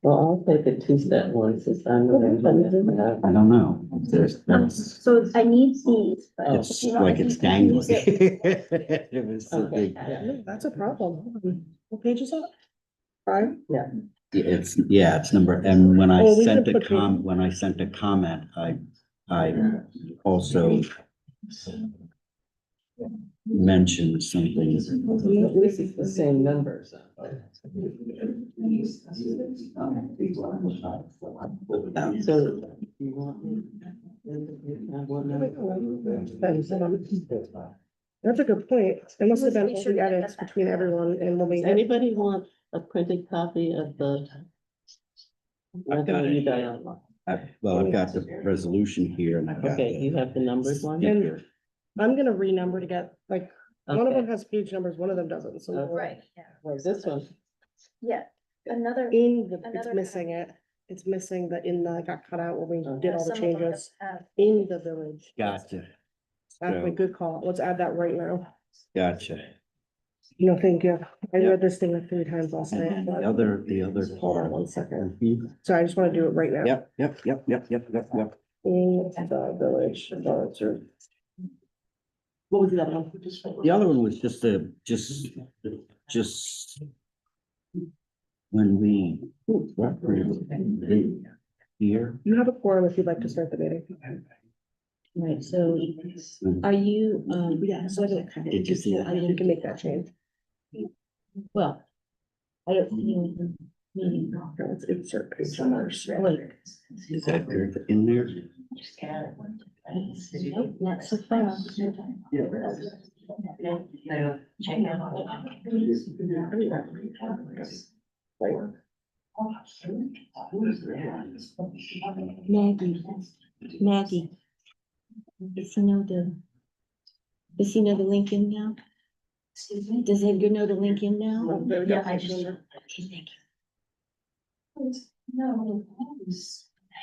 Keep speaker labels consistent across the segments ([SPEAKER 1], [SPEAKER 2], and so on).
[SPEAKER 1] Well, I'll take a two-step one since I'm.
[SPEAKER 2] I don't know. That's,
[SPEAKER 3] So I need these, but.
[SPEAKER 2] it's like it's dangling. It was so
[SPEAKER 1] Okay,
[SPEAKER 2] big.
[SPEAKER 1] yeah.
[SPEAKER 4] No, that's a problem. What page is that? 5?
[SPEAKER 2] It's number, and when I
[SPEAKER 4] Oh, we
[SPEAKER 2] sent
[SPEAKER 4] could
[SPEAKER 2] a
[SPEAKER 4] put
[SPEAKER 2] when I sent a comment, I also mentioned something.
[SPEAKER 1] This is the same numbers. So you want me?
[SPEAKER 4] That's a good point. It must have been all the edits between everyone and when we.
[SPEAKER 1] Does anybody want a printed copy of the?
[SPEAKER 2] I've got
[SPEAKER 1] You
[SPEAKER 2] it.
[SPEAKER 1] got it online.
[SPEAKER 2] I've got the resolution here and I've got.
[SPEAKER 1] Okay, you have the numbered one?
[SPEAKER 4] And I'm gonna renumber to get, like, one of
[SPEAKER 1] Okay.
[SPEAKER 4] them has page numbers, one of them doesn't, so.
[SPEAKER 3] Right, yeah,
[SPEAKER 1] Well, this one,
[SPEAKER 3] yeah, another.
[SPEAKER 4] It's
[SPEAKER 3] Another
[SPEAKER 4] missing it. It's missing the in the got cut out when we did all the
[SPEAKER 3] some of them
[SPEAKER 4] changes
[SPEAKER 3] have-
[SPEAKER 4] in the village.
[SPEAKER 2] Gotcha,
[SPEAKER 4] That's a good call. Let's add that right now.
[SPEAKER 2] gotcha.
[SPEAKER 4] No, thank you. I
[SPEAKER 2] Yep.
[SPEAKER 4] read this thing like 3 times last night.
[SPEAKER 2] And
[SPEAKER 4] but-
[SPEAKER 2] the other.
[SPEAKER 4] Hold on one second.
[SPEAKER 2] Mhm.
[SPEAKER 4] Sorry, I just wanna do it right now.
[SPEAKER 2] Yep.
[SPEAKER 4] In the village. What was the other one?
[SPEAKER 2] The other one was just when we referenced here.
[SPEAKER 4] You have a quorum if you'd like to start the meeting.
[SPEAKER 1] right, so are you,
[SPEAKER 4] Yeah, so
[SPEAKER 2] Did you see that?
[SPEAKER 4] you can make that change.
[SPEAKER 1] well, I don't. Meeting.
[SPEAKER 4] Let's insert page numbers.
[SPEAKER 1] Wait.
[SPEAKER 2] Is that in there?
[SPEAKER 1] Nope, not so far. Maggie. Does he know the link in now? Does Edgar know the link in now?
[SPEAKER 4] There we go.
[SPEAKER 3] Yeah, I just.
[SPEAKER 1] Okay, thank you.
[SPEAKER 3] No.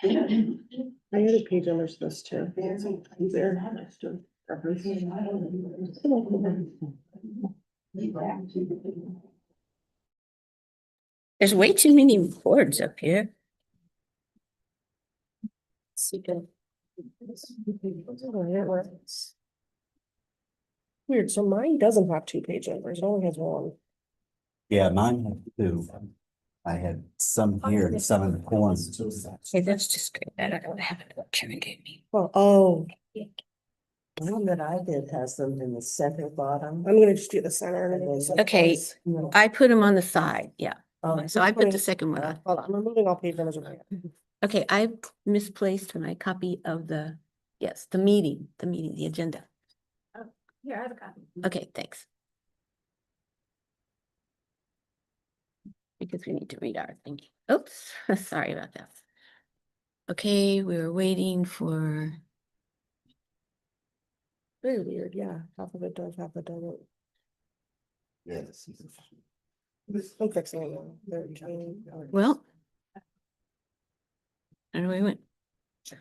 [SPEAKER 4] I added page numbers to this too. There.
[SPEAKER 5] There's way too many boards up here.
[SPEAKER 4] Weird, so mine doesn't have 2 page numbers, it only has 1.
[SPEAKER 2] Yeah, mine had two. I had some here and some in the corners.
[SPEAKER 5] Okay, that's just great. I don't know what happened to what Karen gave me.
[SPEAKER 4] Oh,
[SPEAKER 1] The one that I did has them in the center bottom.
[SPEAKER 4] I'm gonna just do the center. and then the
[SPEAKER 5] Okay.
[SPEAKER 4] sides.
[SPEAKER 5] I put them on the side, yeah. So I put the
[SPEAKER 4] putting-
[SPEAKER 5] second one on.
[SPEAKER 4] Hold on, I'm removing all page numbers.
[SPEAKER 5] Okay, I misplaced my copy of the, yes, the meeting, the agenda.
[SPEAKER 3] Here, I have a copy.
[SPEAKER 5] Okay, thanks. Because we need to read our thing. Oops, sorry about that. Okay, we were waiting for,
[SPEAKER 4] Very weird, yeah, half of it does, half of it doesn't.
[SPEAKER 2] Yes.
[SPEAKER 4] I'm fixing it now. There we go.
[SPEAKER 5] well. And we went. All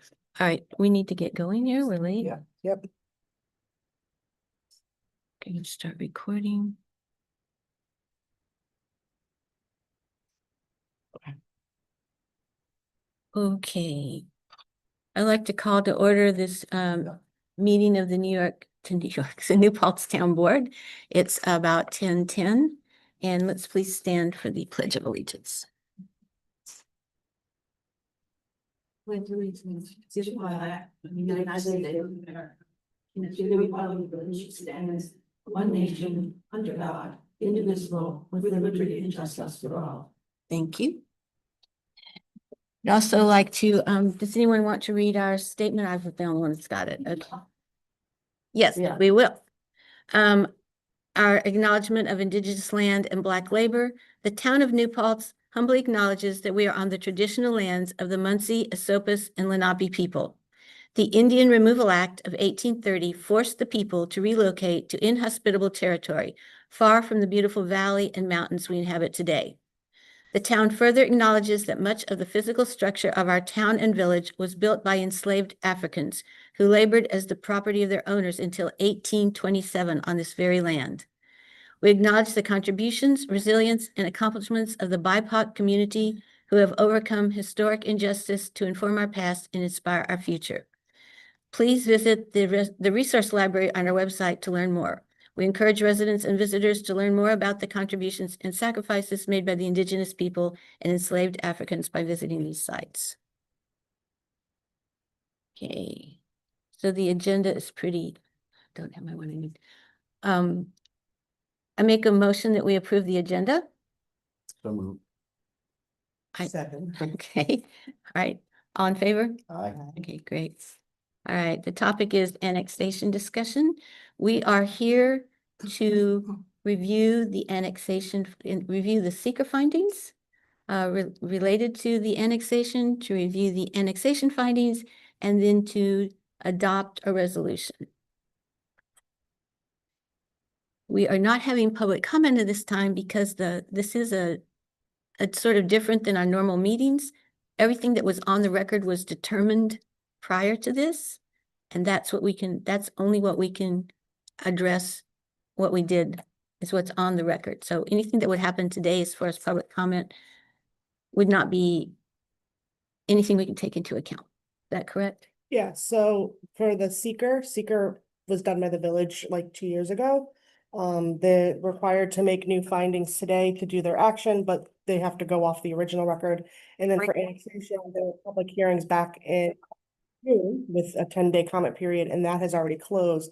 [SPEAKER 5] right, we need to get going here. We're late.
[SPEAKER 4] Yeah, yep.
[SPEAKER 5] Can you start recording? Okay. I'd like to call to order this meeting of the the New Paltz Town Board. It's about 10:10, and let's please stand for the Pledge of Allegiance.
[SPEAKER 6] Pledge allegiance to the flag of the United States of America, and to the republic for which it stands, one nation, under God, indivisible, with liberty and justice for all.
[SPEAKER 5] Thank you. I'd also like to, does anyone want to read our statement? I've the only one that's got it. Okay. Yes,
[SPEAKER 1] Yeah.
[SPEAKER 5] we will. Our acknowledgement of Indigenous land and Black labor, the town of New Paltz humbly acknowledges that we are on the traditional lands of the Munsee, Esopus, and Lenape people. The Indian Removal Act of 1830 forced the people to relocate to inhospitable territory, far from the beautiful valley and mountains we inhabit today. The town further acknowledges that much of the physical structure of our town and village was built by enslaved Africans who labored as the property of their owners until 1827 on this very land. We acknowledge the contributions, resilience, and accomplishments of the BIPOC community who have overcome historic injustice to inform our past and inspire our future. Please visit the resource library on our website to learn more. We encourage residents and visitors to learn more about the contributions and sacrifices made by the indigenous people and enslaved Africans by visiting these sites. Okay, so the agenda is pretty, don't have my one I need. I make a motion that we approve the agenda.
[SPEAKER 2] So moved.
[SPEAKER 6] Second.
[SPEAKER 5] Okay, all right, all in favor?
[SPEAKER 2] Aye.
[SPEAKER 5] Okay, great. All right, the topic is annexation discussion. We are here to review the annexation, review the seeker findings related to the annexation, to review the annexation findings, and then to adopt a resolution. We are not having public comment at this time because this is it's sort of different than our normal meetings. Everything that was on the record was determined prior to this. And that's only what we can address. What we did is what's on the record. So anything that would happen today as far as public comment would not be anything we can take into account. Is that correct?
[SPEAKER 4] Yeah, so for the seeker was done by the village like 2 years ago. They're required to make new findings today to do their action, but they have to go off the original record. And then for annexation, there were public hearings back in June with a 10-day comment period, and that has already closed.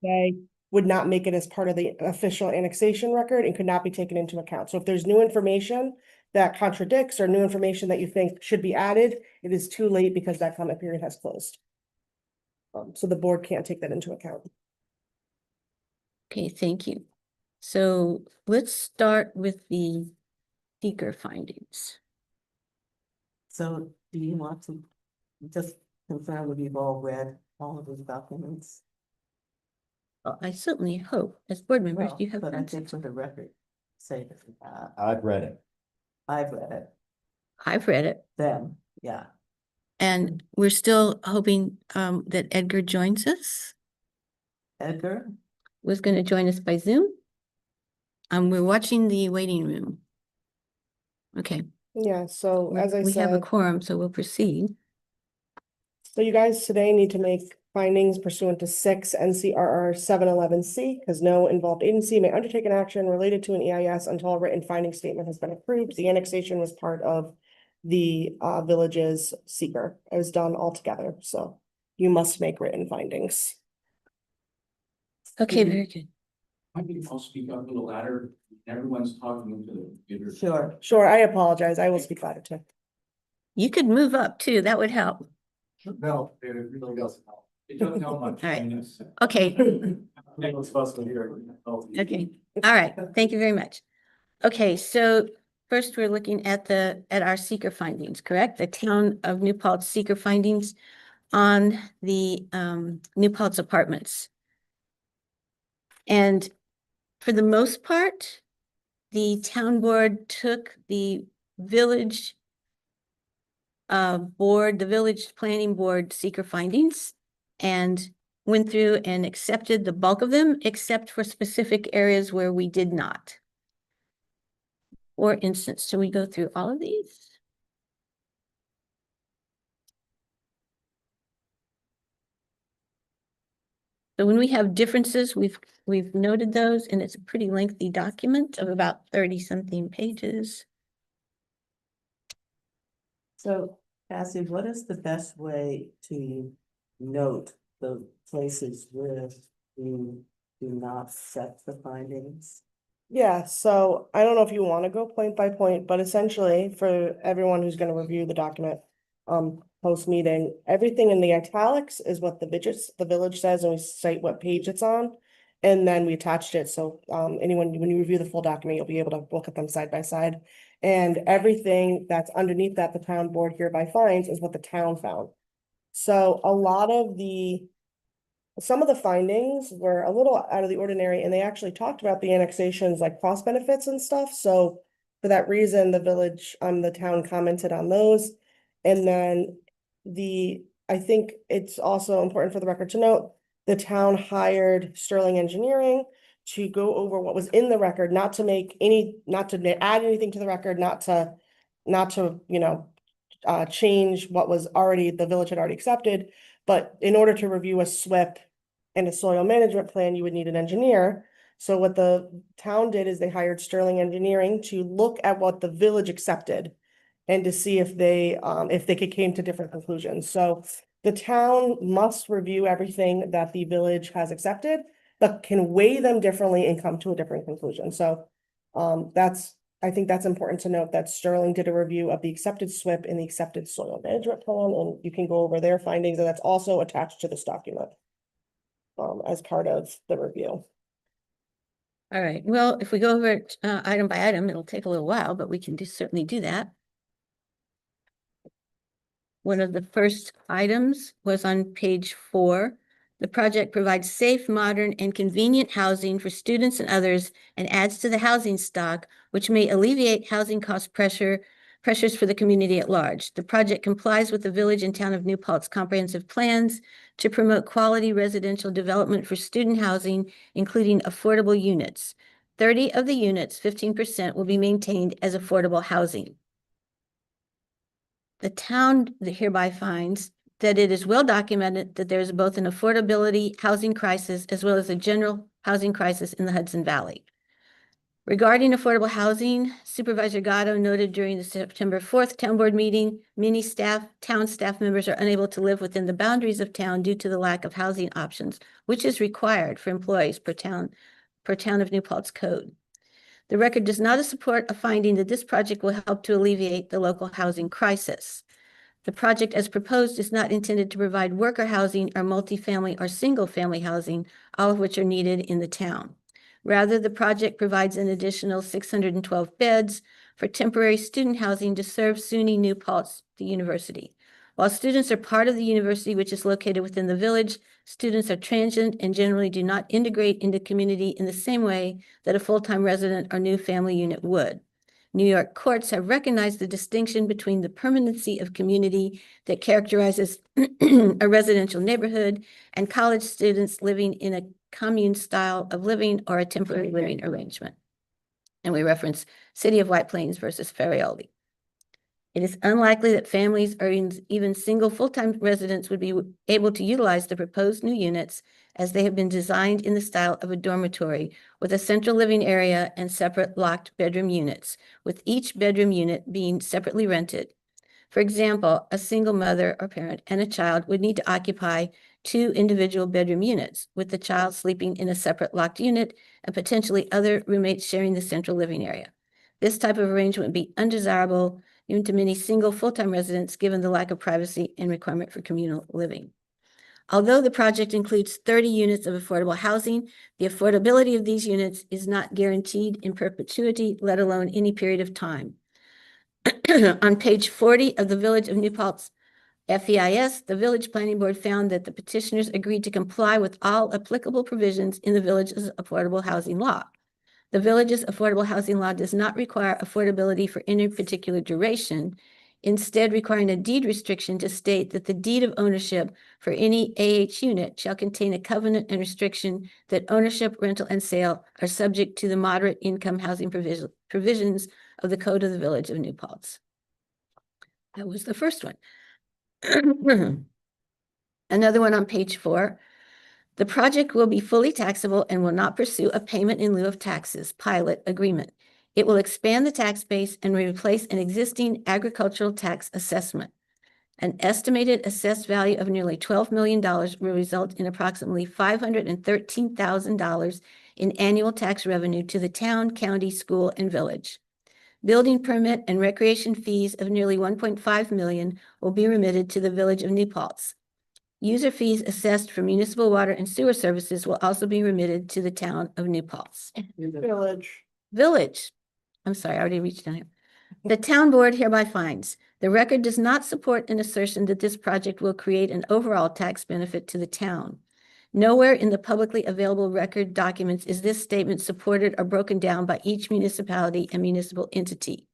[SPEAKER 4] They would not make it as part of the official annexation record and could not be taken into account. So if there's new information that contradicts or new information that you think should be added, it is too late because that comment period has closed. So the board can't take that into account.
[SPEAKER 5] Okay, thank you. So let's start with the seeker findings.
[SPEAKER 6] So do you want to just confirm that you've all read all of those documents?
[SPEAKER 5] Well, I certainly hope, as board members,
[SPEAKER 6] Well,
[SPEAKER 5] you have.
[SPEAKER 6] but I
[SPEAKER 5] done
[SPEAKER 6] think
[SPEAKER 5] so.
[SPEAKER 6] for the record, say that
[SPEAKER 2] I've read it.
[SPEAKER 6] I've read it,
[SPEAKER 5] I've read it,
[SPEAKER 6] them, yeah.
[SPEAKER 5] and we're still hoping that Edgar joins us.
[SPEAKER 6] Edgar,
[SPEAKER 5] Was going to join us by Zoom. We're watching the waiting room. Okay,
[SPEAKER 4] Yeah, so as I
[SPEAKER 5] we have a
[SPEAKER 4] said,
[SPEAKER 5] quorum, so we'll proceed.
[SPEAKER 4] so you guys today need to make findings pursuant to 6 NCRR 711C, because no involved agency may undertake an action related to an EIS until a written finding statement has been approved. The annexation was part of the village's seeker. It was done all together, so you must make written findings.
[SPEAKER 5] Okay, very good.
[SPEAKER 7] I'll speak up a little louder. Everyone's talking into the computer.
[SPEAKER 6] sure.
[SPEAKER 4] Sure, I apologize. I will speak louder too.
[SPEAKER 5] You could move up too, that would help.
[SPEAKER 7] No, it really doesn't help. It doesn't help much.
[SPEAKER 5] All right. Okay,
[SPEAKER 7] Everyone's supposed to hear.
[SPEAKER 5] okay, all right, thank you very much. Okay, so first we're looking at our seeker findings, correct? The town of New Paltz seeker findings on the New Paltz apartments. And for the most part, the town board took the village the village planning board seeker findings and went through and accepted the bulk of them, except for specific areas where we did not. For instance, should we go through all of these? So when we have differences, we've noted those, and it's a pretty lengthy document of about 30-something pages.
[SPEAKER 6] So Cassie, what is the best way to note the places where you do not set the findings?
[SPEAKER 4] Yeah, so I don't know if you want to go point by point, but essentially for everyone who's going to review the document, post meeting, everything in the italics is what the village says, and we cite what page it's on. And then we attached it, so anyone, when you review the full document, you'll be able to look at them side by side. And everything that's underneath that the town board hereby finds is what the town found. So a lot of some of the findings were a little out of the ordinary, and they actually talked about the annexations like cost benefits and stuff. So for that reason, the village, the town commented on those. And then I think it's also important for the record to note, the town hired Sterling Engineering to go over what was in the record, not to make any, not to add anything to the record, not to, change what was already, the village had already accepted. But in order to review a SWIP and a soil management plan, you would need an engineer. So what the town did is they hired Sterling Engineering to look at what the village accepted and to see if they came to different conclusions. So the town must review everything that the village has accepted, but can weigh them differently and come to a different conclusion. So I think that's important to note that Sterling did a review of the accepted SWIP and the accepted soil management plan, and you can go over their findings, and that's also attached to this document as part of the review.
[SPEAKER 5] All right, well, if we go over it item by item, it'll take a little while, but we can certainly do that. One of the first items was on page 4. The project provides safe, modern, and convenient housing for students and others and adds to the housing stock, which may alleviate housing cost pressures for the community at large. The project complies with the Village and Town of New Paltz comprehensive plans to promote quality residential development for student housing, including affordable units. 30 of the units, 15%, will be maintained as affordable housing. The town hereby finds that it is well documented that there is both an affordability housing crisis as well as a general housing crisis in the Hudson Valley. Regarding affordable housing, Supervisor Gatto noted during the September 4th town board meeting, many town staff members are unable to live within the boundaries of town due to the lack of housing options, which is required for employees per town of New Paltz code. The record does not support a finding that this project will help to alleviate the local housing crisis. The project as proposed is not intended to provide worker housing or multifamily or single-family housing, all of which are needed in the town. Rather, the project provides an additional 612 beds for temporary student housing to serve SUNY New Paltz, the university. While students are part of the university, which is located within the village, students are transient and generally do not integrate into community in the same way that a full-time resident or new family unit would. New York courts have recognized the distinction between the permanency of community that characterizes a residential neighborhood and college students living in a commune style of living or a temporary living arrangement. And we reference City of White Plains versus Ferrioli. It is unlikely that families or even single full-time residents would be able to utilize the proposed new units as they have been designed in the style of a dormitory with a central living area and separate locked bedroom units, with each bedroom unit being separately rented. For example, a single mother or parent and a child would need to occupy 2 individual bedroom units, with the child sleeping in a separate locked unit and potentially other roommates sharing the central living area. This type of arrangement would be undesirable even to many single full-time residents, given the lack of privacy and requirement for communal living. Although the project includes 30 units of affordable housing, the affordability of these units is not guaranteed in perpetuity, let alone any period of time. On page 40 of the Village of New Paltz FEIS, the Village Planning Board found that the petitioners agreed to comply with all applicable provisions in the village's affordable housing law. The village's affordable housing law does not require affordability for any particular duration, instead requiring a deed restriction to state that the deed of ownership for any AH unit shall contain a covenant and restriction that ownership, rental, and sale are subject to the moderate income housing provisions of the Code of the Village of New Paltz. That was the first one. Another one on page 4. The project will be fully taxable and will not pursue a payment in lieu of taxes pilot agreement. It will expand the tax base and replace an existing agricultural tax assessment. An estimated assessed value of nearly $12 million will result in approximately $513,000 in annual tax revenue to the town, county, school, and village. Building permit and recreation fees of nearly $1.5 million will be remitted to the Village of New Paltz. User fees assessed for municipal water and sewer services will also be remitted to the town of New Paltz. Village. I'm sorry, I already reached down here. The town board hereby finds the record does not support an assertion that this project will create an overall tax benefit to the town. Nowhere in the publicly available record documents is this statement supported or broken down by each municipality and municipal entity.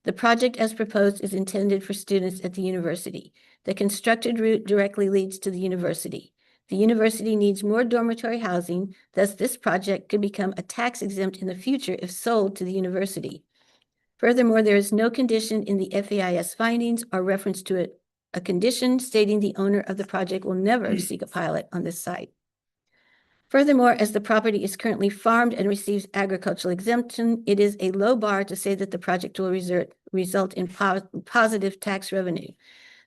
[SPEAKER 5] The project as proposed is intended for students at the university. The constructed route directly leads to the university. The university needs more dormitory housing, thus this project could become a tax exempt in the future if sold to the university. Furthermore, there is no condition in the FAIS findings or reference to it, a condition stating the owner of the project will never seek a pilot on this site. Furthermore, as the property is currently farmed and receives agricultural exemption, it is a low bar to say that the project will result in positive tax revenue.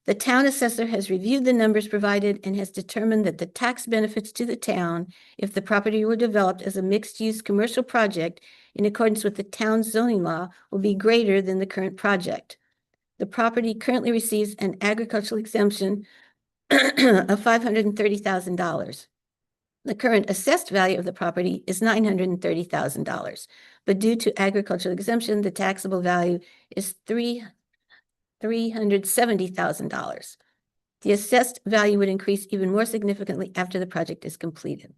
[SPEAKER 5] The town assessor has reviewed the numbers provided and has determined that the tax benefits to the town, if the property were developed as a mixed-use commercial project in accordance with the town's zoning law, will be greater than the current project. The property currently receives an agricultural exemption of $530,000. The current assessed value of the property is $930,000, but due to agricultural exemption, the taxable value is $370,000. The assessed value would increase even more significantly after the project is completed.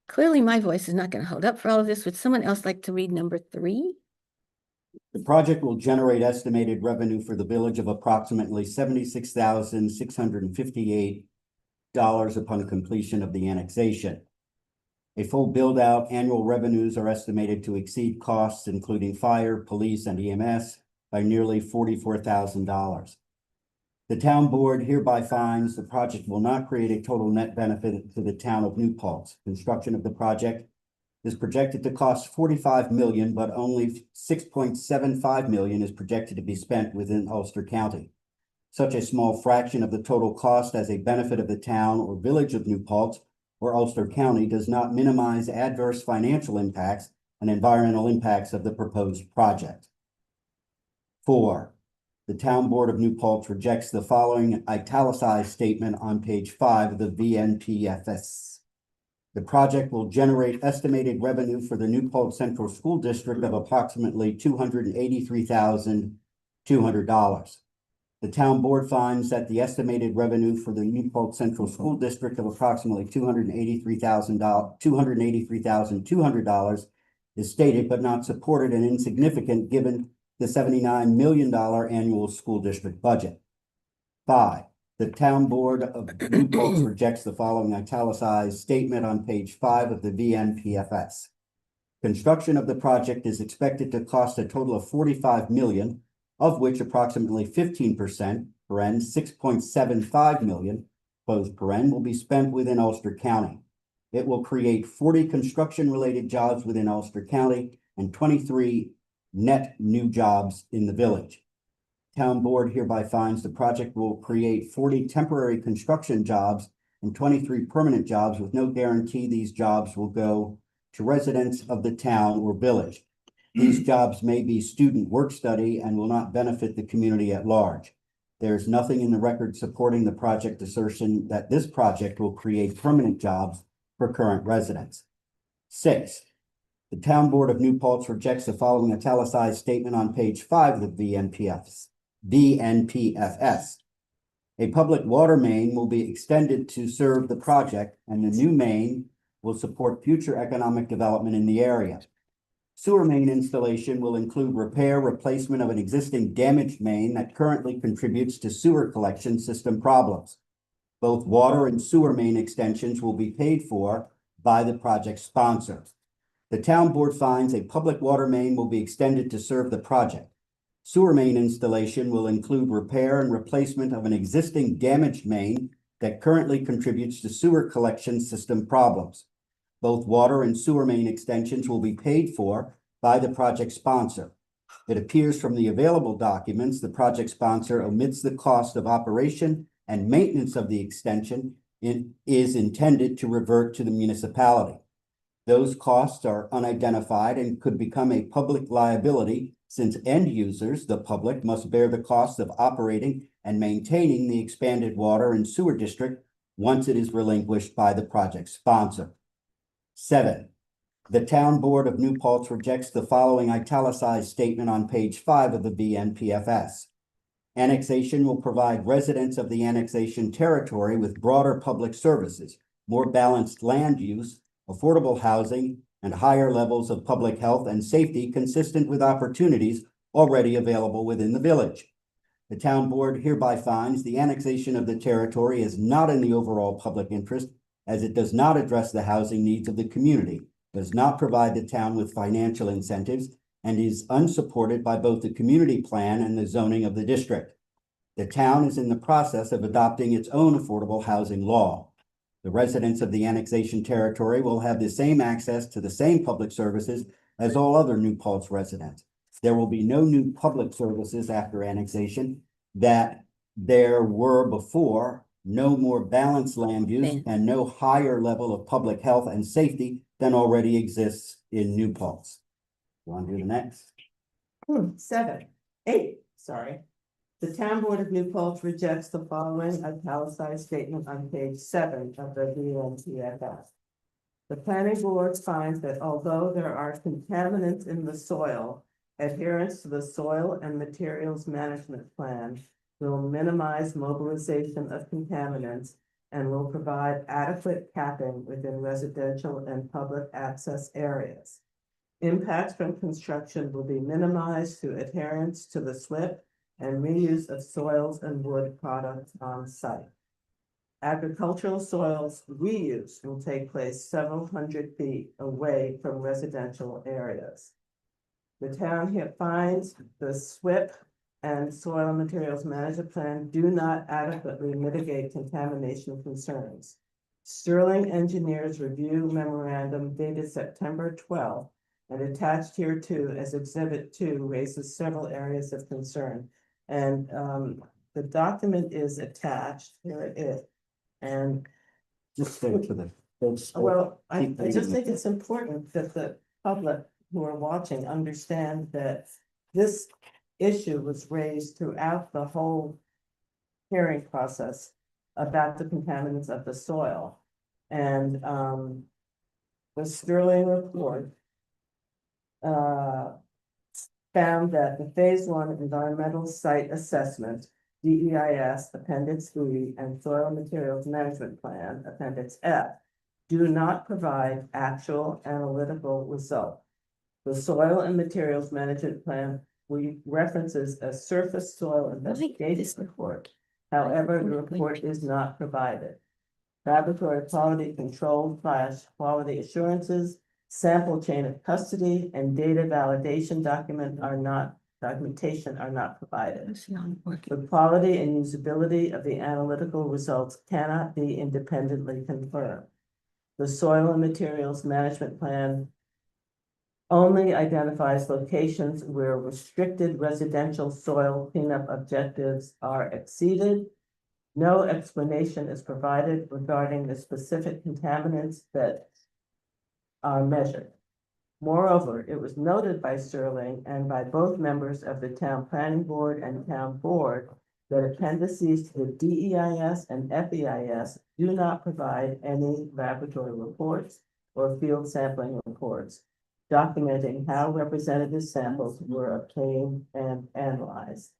[SPEAKER 5] Clearly, my voice is not going to hold up for all of this. Would someone else like to read number 3?
[SPEAKER 2] The project will generate estimated revenue for the village of approximately $76,658 upon completion of the annexation. A full build-out annual revenues are estimated to exceed costs, including fire, police, and EMS, by nearly $44,000. The town board hereby finds the project will not create a total net benefit to the town of New Paltz. Construction of the project is projected to cost $45 million, but only $6.75 million is projected to be spent within Ulster County. Such a small fraction of the total cost as a benefit of the town or village of New Paltz or Ulster County does not minimize adverse financial impacts and environmental impacts of the proposed project. 4. The Town Board of New Paltz rejects the following italicized statement on page 5 of the VNPFS. The project will generate estimated revenue for the New Paltz Central School District of approximately $283,200. The town board finds that the estimated revenue for the New Paltz Central School District of approximately $283,200 is stated but not supported and insignificant given the $79 million annual school district budget. 5. The town board of New Paltz rejects the following italicized statement on page 5 of the VNPFS. Construction of the project is expected to cost a total of $45 million, of which approximately 15%, $6.75 million, will be spent within Ulster County. It will create 40 construction-related jobs within Ulster County and 23 net new jobs in the village. Town board hereby finds the project will create 40 temporary construction jobs and 23 permanent jobs with no guarantee these jobs will go to residents of the town or village. These jobs may be student work study and will not benefit the community at large. There is nothing in the record supporting the project assertion that this project will create permanent jobs for current residents. 6. The Town Board of New Paltz rejects the following italicized statement on page 5 of the VNPFS. A public water main will be extended to serve the project, and the new main will support future economic development in the area. Sewer main installation will include repair, replacement of an existing damaged main that currently contributes to sewer collection system problems. Both water and sewer main extensions will be paid for by the project sponsor. The town board finds a public water main will be extended to serve the project. Sewer main installation will include repair and replacement of an existing damaged main that currently contributes to sewer collection system problems. Both water and sewer main extensions will be paid for by the project sponsor. It appears from the available documents, the project sponsor omits the cost of operation and maintenance of the extension is intended to revert to the municipality. Those costs are unidentified and could become a public liability since end users, the public, must bear the cost of operating and maintaining the expanded water and sewer district once it is relinquished by the project sponsor. 7. The Town Board of New Paltz rejects the following italicized statement on page 5 of the VNPFS. Annexation will provide residents of the annexation territory with broader public services, more balanced land use, affordable housing, and higher levels of public health and safety consistent with opportunities already available within the village. The town board hereby finds the annexation of the territory is not in the overall public interest, as it does not address the housing needs of the community, does not provide the town with financial incentives, and is unsupported by both the community plan and the zoning of the district. The town is in the process of adopting its own affordable housing law. The residents of the annexation territory will have the same access to the same public services as all other New Paltz residents. There will be no new public services after annexation that there were before, no more balanced land use,
[SPEAKER 5] Yeah.
[SPEAKER 2] and no higher level of public health and safety than already exists in New Paltz. You want to do the next?
[SPEAKER 8] 8. The town board of New Paltz rejects the following italicized statement on page 7 of the VNTFS. The planning board finds that although there are contaminants in the soil, adherence to the soil and materials management plan will minimize mobilization of contaminants and will provide adequate capping within residential and public access areas. Impacts from construction will be minimized through adherence to the SWIP and reuse of soils and wood products on site. Agricultural soils reuse will take place several hundred feet away from residential areas. The town here finds the SWIP and soil and materials management plan do not adequately mitigate contamination concerns. Sterling Engineers Review Memorandum dated September 12 and attached here too as Exhibit 2 raises several areas of concern. And the document is attached, here it is. And
[SPEAKER 2] Just stay to the.
[SPEAKER 8] well, I
[SPEAKER 2] Keep
[SPEAKER 8] just
[SPEAKER 2] reading.
[SPEAKER 8] think it's important that the public who are watching understand that this issue was raised throughout the whole hearing process about the contaminants of the soil. And the Sterling report found that the phase 1 environmental site assessment, DEIS Appendix E, and soil materials management plan, Appendix F, do not provide actual analytical result. The soil and materials management plan references a surface soil investigation report. However, the report is not provided. Laboratory quality control / quality assurances, sample chain of custody, and data validation documentation are not provided. The quality and usability of the analytical results cannot be independently confirmed. The soil and materials management plan only identifies locations where restricted residential soil cleanup objectives are exceeded. No explanation is provided regarding the specific contaminants that are measured. Moreover, it was noted by Sterling and by both members of the town planning board and town board that appendices to the DEIS and FEIS do not provide any laboratory reports or field sampling reports documenting how representative samples were obtained and analyzed.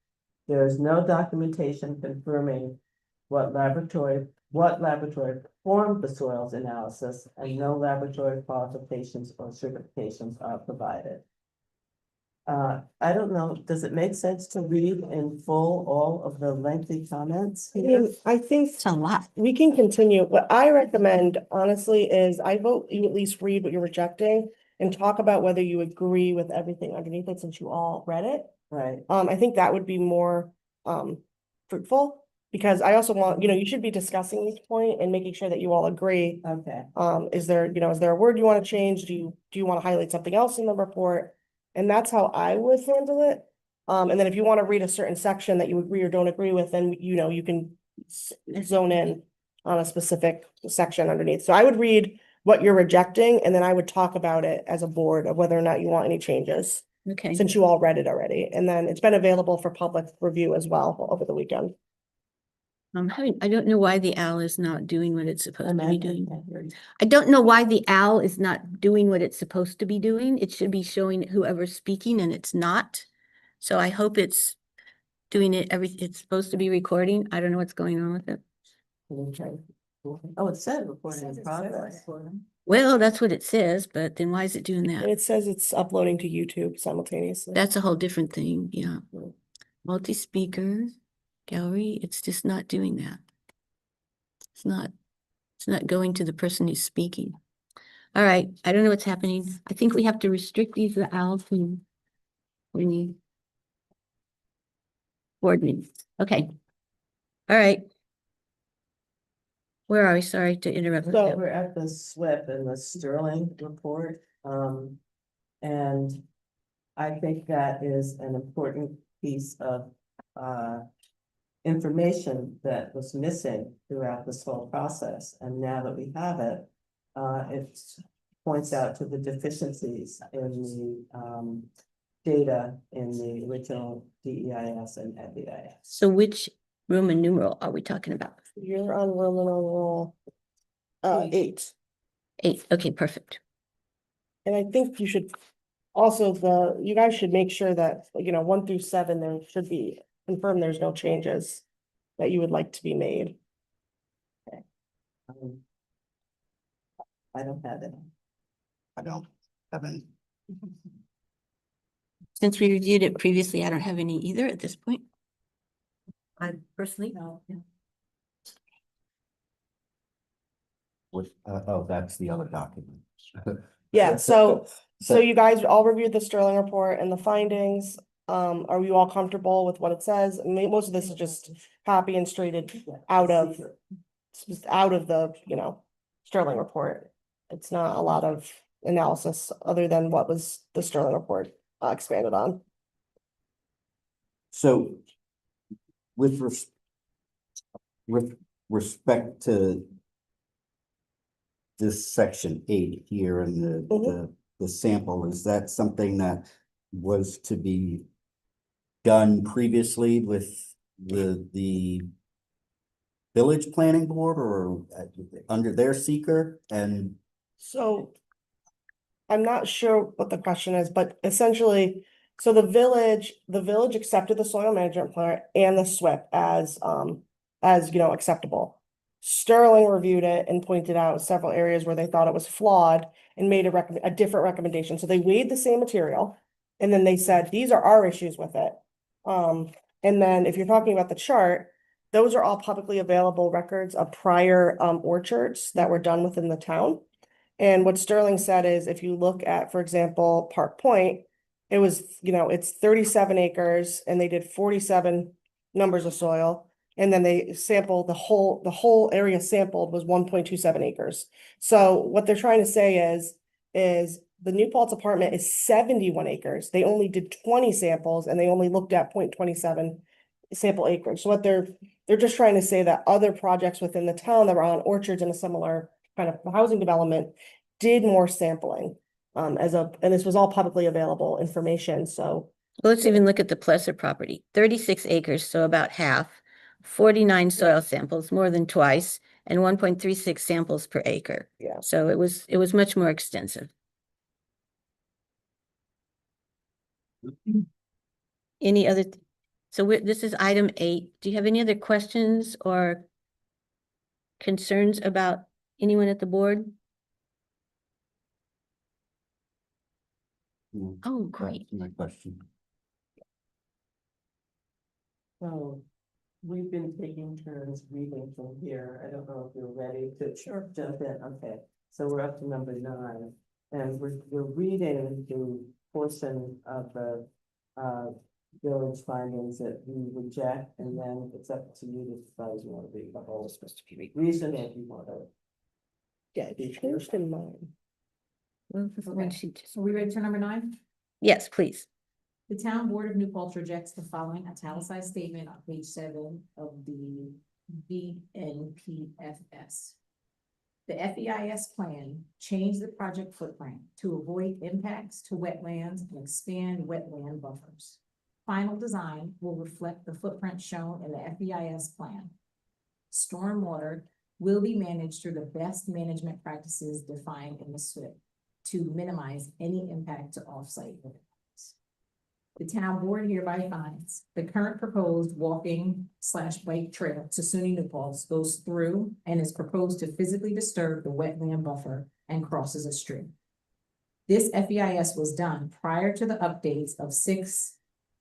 [SPEAKER 8] There is no documentation confirming what laboratory performed the soils analysis, and no laboratory qualifications or certifications are provided. I don't know, does it make sense to read in full all of the lengthy comments here?
[SPEAKER 4] I think
[SPEAKER 5] It's a lot.
[SPEAKER 4] we can continue. What I recommend honestly is I vote you at least read what you're rejecting and talk about whether you agree with everything underneath it since you all read it.
[SPEAKER 8] Right,
[SPEAKER 4] I think that would be more fruitful, because I also want, you should be discussing each point and making sure that you all agree.
[SPEAKER 8] okay,
[SPEAKER 4] Is there a word you want to change? Do you want to highlight something else in the report? And that's how I would handle it. And then if you want to read a certain section that you agree or don't agree with, then you can zone in on a specific section underneath. So I would read what you're rejecting, and then I would talk about it as a board of whether or not you want any changes,
[SPEAKER 5] Okay.
[SPEAKER 4] since you all read it already. And then it's been available for public review as well over the weekend.
[SPEAKER 5] I don't know why the owl is not doing what it's supposed to be
[SPEAKER 8] Amanda,
[SPEAKER 5] doing.
[SPEAKER 8] I hear you.
[SPEAKER 5] I don't know why the owl is not doing what it's supposed to be doing. It should be showing whoever's speaking and it's not. So I hope it's doing it's supposed to be recording. I don't know what's going on with it.
[SPEAKER 8] Okay. Oh, it said recording in progress.
[SPEAKER 5] Well, that's what it says, but then why is it doing
[SPEAKER 4] And
[SPEAKER 5] that?
[SPEAKER 4] it says it's uploading to YouTube simultaneously.
[SPEAKER 5] That's a whole different thing, yeah. multi-speaker gallery. It's just not doing that. It's not going to the person who's speaking. All right, I don't know what's happening. I think we have to restrict these to Al when you board meetings. Okay. All right. Where are we? Sorry to interrupt.
[SPEAKER 4] So-
[SPEAKER 8] We're at the SWIP and the Sterling report, and I think that is an important piece of, information that was missing throughout this whole process, and now that we have it, it points out to the deficiencies in the, data in the original DEIS and FEIS.
[SPEAKER 5] So which Roman numeral are we talking about?
[SPEAKER 4] You're on Roman numeral 8.
[SPEAKER 5] 8. Okay, perfect.
[SPEAKER 4] And I think you should also you guys should make sure that, 1 through 7, there should be confirmed there's no changes that you would like to be made.
[SPEAKER 8] I don't have it.
[SPEAKER 2] I don't have any.
[SPEAKER 5] Since we reviewed it previously, I don't have any either at this point. I personally.
[SPEAKER 6] No,
[SPEAKER 2] With, oh, that's the other document.
[SPEAKER 4] Yeah, so you guys all reviewed the Sterling report and the findings. Are you all comfortable with what it says? I mean, most of this is just copy and straighted out of the, Sterling report. It's not a lot of analysis other than what was the Sterling report expanded on.
[SPEAKER 2] So with respect to this section 8 here and the sample, is that something that was to be done previously with the village planning board or under their seeker? And
[SPEAKER 4] So I'm not sure what the question is, but essentially, so the village accepted the soil management plan and the SWIP as acceptable. Sterling reviewed it and pointed out several areas where they thought it was flawed and made a different recommendation. So they weighed the same material and then they said, these are our issues with it. And then if you're talking about the chart, those are all publicly available records of prior orchards that were done within the town. And what Sterling said is, if you look at, for example, Park Point, it was, it's 37 acres and they did 47 numbers of soil. And then they sampled the whole area sampled was 1.27 acres. So what they're trying to say is the New Paltz apartment is 71 acres. They only did 20 samples and they only looked at 0.27 sample acreage. So what they're just trying to say that other projects within the town that were on orchards in a similar kind of housing development did more sampling. And this was all publicly available information. So
[SPEAKER 5] Well, let's even look at the Plesser property, 36 acres, so about half, 49 soil samples, more than twice, and 1.36 samples per acre.
[SPEAKER 4] Yeah.
[SPEAKER 5] So it was much more extensive. Any other, this is item 8. Do you have any other questions or concerns about anyone at the board? Oh, great.
[SPEAKER 2] that's my question.
[SPEAKER 8] So we've been taking turns reading from here. I don't know if you're ready to jump in. Okay, so we're up to number 9. And we're reading the portion of the village findings that we reject, and then it's up to you to decide if you want to read the whole reason if you want to.
[SPEAKER 4] yeah, they changed in mine.
[SPEAKER 5] Well, this one
[SPEAKER 6] Okay.
[SPEAKER 5] she just-
[SPEAKER 6] So we ready for number 9?
[SPEAKER 5] Yes, please.
[SPEAKER 6] The town board of New Paltz rejects the following italicized statement on page 7 of the BNPFS. The FEIS plan changed the project footprint to avoid impacts to wetlands and expand wetland buffers. Final design will reflect the footprint shown in the FEIS plan. Stormwater will be managed through the best management practices defined in the SWIP to minimize any impact to offsite areas. The town board hereby finds the current proposed walking/bike trail to SUNY New Paltz goes through and is proposed to physically disturb the wetland buffer and crosses a stream. This FEIS was done prior to the updates of 6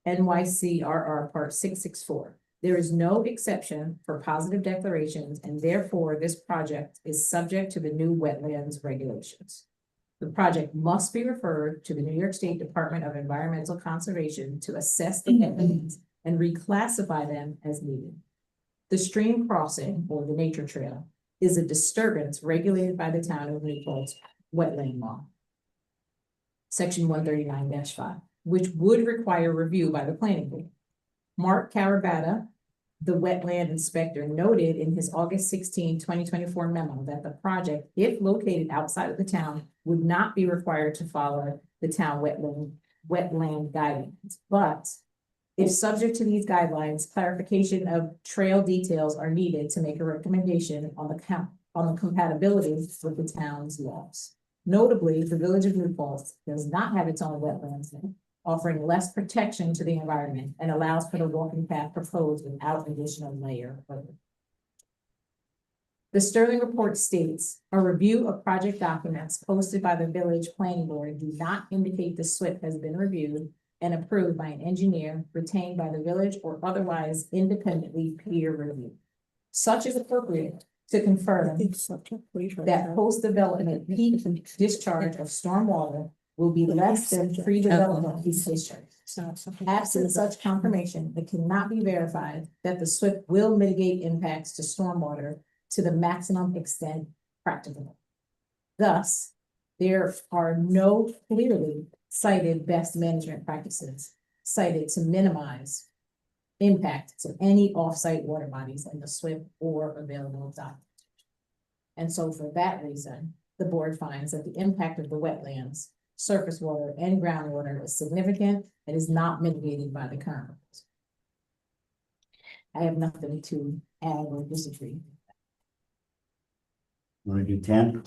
[SPEAKER 6] NYCRR Part 664. There is no exception for positive declarations, and therefore this project is subject to the new wetlands regulations. The project must be referred to the New York State Department of Environmental Conservation to assess the wetlands and reclassify them as needed. The stream crossing, or the nature trail, is a disturbance regulated by the town of New Paltz wetland law. Section 139-5, which would require review by the planning board. Mark Carabata, the wetland inspector, noted in his August 16, 2024 memo that the project, if located outside of the town, would not be required to follow the town wetland guidelines. But if subject to these guidelines, clarification of trail details are needed to make a recommendation on the compatibility with the town's laws. Notably, the village of New Paltz does not have its own wetlands, offering less protection to the environment and allows for the walking path proposed without additional layer of. The Sterling report states, a review of project documents posted by the village planning board do not indicate the SWIP has been reviewed and approved by an engineer retained by the village or otherwise independently peer reviewed. Such is appropriate to confirm that post-development peak discharge of stormwater will be less than pre-development peak discharge. Absent such confirmation, it cannot be verified that the SWIP will mitigate impacts to stormwater to the maximum extent practicable. Thus, there are no clearly cited best management practices cited to minimize impact to any off-site water bodies in the SWIP or available documentation. And so for that reason, the board finds that the impact of the wetlands, surface water, and groundwater is significant and is not mitigated by the current proposal. I have nothing to add or disagree.
[SPEAKER 2] Want to do 10?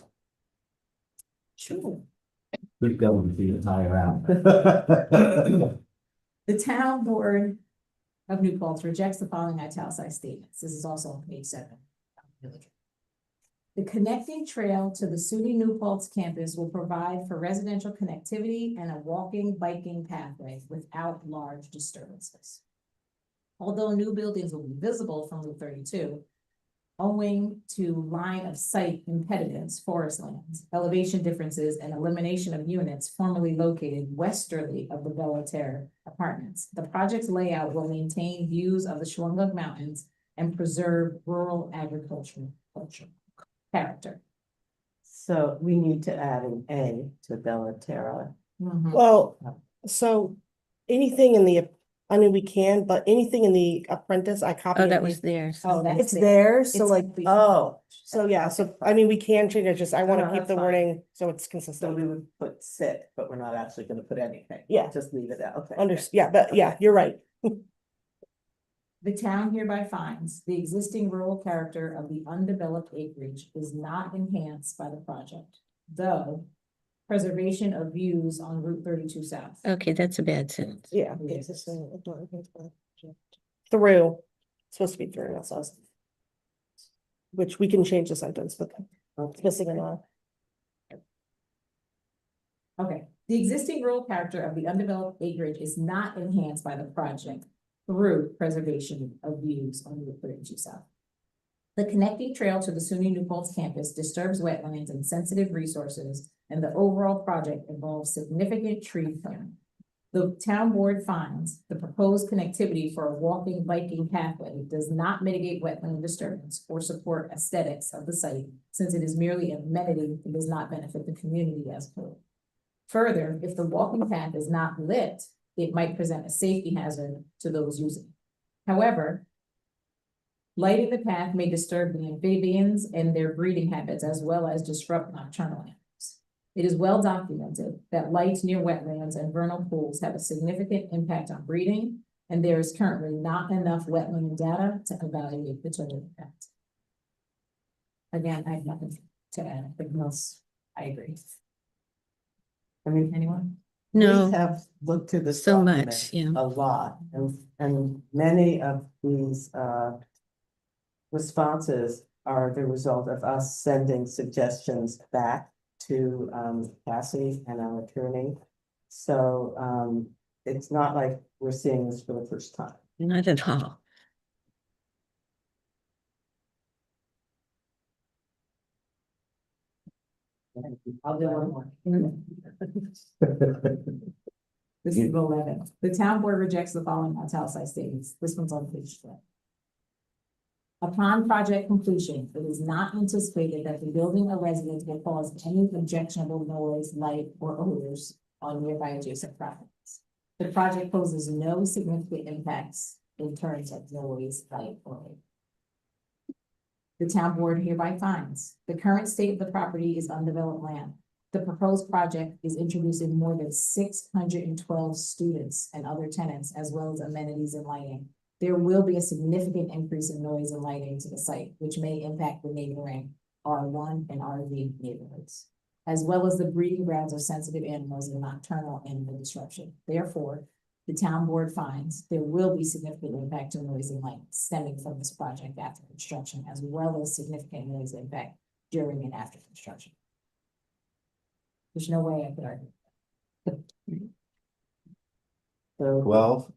[SPEAKER 6] Sure.
[SPEAKER 2] Keep going until you tire out.
[SPEAKER 6] The town board of New Paltz rejects the following italicized statements. This is also on page 7. The connecting trail to the SUNY New Paltz campus will provide for residential connectivity and a walking, biking pathway without large disturbances. Although new buildings will be visible from Route 32, owing to line of sight impediments, forest lands, elevation differences, and elimination of units formerly located westerly of the Bella Terre apartments, the project's layout will maintain views of the Shawangunk Mountains and preserve rural agricultural character.
[SPEAKER 8] So we need to add an A to Bella Terra.
[SPEAKER 4] Well, so anything in the, I mean, we can, but anything in the apprentice, I copy.
[SPEAKER 5] Oh,
[SPEAKER 4] and
[SPEAKER 5] that was
[SPEAKER 4] paste.
[SPEAKER 5] theirs.
[SPEAKER 6] Oh, that's
[SPEAKER 4] It's
[SPEAKER 6] it.
[SPEAKER 4] there, so
[SPEAKER 6] It's
[SPEAKER 4] like,
[SPEAKER 6] complete.
[SPEAKER 8] Oh,
[SPEAKER 4] so yeah, so I mean, we can change it, just I want
[SPEAKER 8] No,
[SPEAKER 4] to keep
[SPEAKER 8] that's
[SPEAKER 4] the
[SPEAKER 8] fine.
[SPEAKER 4] wording so it's
[SPEAKER 8] so
[SPEAKER 4] consistent.
[SPEAKER 8] we would put sit, but we're not actually gonna put anything.
[SPEAKER 4] Yeah.
[SPEAKER 8] Just leave it out, okay.
[SPEAKER 4] Yeah, but yeah, you're right.
[SPEAKER 6] The town hereby finds the existing rural character of the undeveloped acreage is not enhanced by the project, though preservation of views on Route 32 South.
[SPEAKER 5] Okay, that's a bad sentence.
[SPEAKER 4] Yeah. Through, it's supposed to be through, not us. Which we can change the sentence, but it's missing an R.
[SPEAKER 6] Okay, the existing rural character of the undeveloped acreage is not enhanced by the project through preservation of views on Route 32 South. The connecting trail to the SUNY New Paltz campus disturbs wetlands and sensitive resources, and the overall project involves significant tree clearing. The town board finds the proposed connectivity for a walking, biking pathway does not mitigate wetland disturbance or support aesthetics of the site, since it is merely an amenity and does not benefit the community as a whole. Further, if the walking path is not lit, it might present a safety hazard to those using it. However, lighting the path may disturb the amphibians and their breeding habits, as well as disrupt nocturnal animals. It is well documented that lights near wetlands and vernal pools have a significant impact on breeding, and there is currently not enough wetland data to evaluate the total impact. Again, I have nothing to add, but else I agree.
[SPEAKER 8] I mean,
[SPEAKER 6] Anyone?
[SPEAKER 5] No,
[SPEAKER 8] we have looked to the
[SPEAKER 5] so
[SPEAKER 8] document
[SPEAKER 5] much, yeah.
[SPEAKER 8] a lot, and many of these responses are the result of us sending suggestions back to Cassie and our attorney. So it's not like we're seeing this for the first time.
[SPEAKER 5] Not at all.
[SPEAKER 6] I'll do one more. This is 11. The town board rejects the following italicized statements. This one's on page 12. Upon project completion, it is not anticipated that the building or residence will cause any objectionable noise, light, or odors on nearby adjacent properties. The project poses no significant impacts in terms of noise, light, or odor. The town board hereby finds the current state of the property is undeveloped land. The proposed project is introducing more than 612 students and other tenants, as well as amenities and lighting. There will be a significant increase in noise and lighting to the site, which may impact the neighboring R1 and RV neighborhoods, as well as the breeding grounds of sensitive animals and nocturnal animal disruption. Therefore, the town board finds there will be significant impact to noise and light stemming from this project after construction, as well as significant noise impact during and after construction. There's no way I could argue.
[SPEAKER 8] So,
[SPEAKER 2] 12,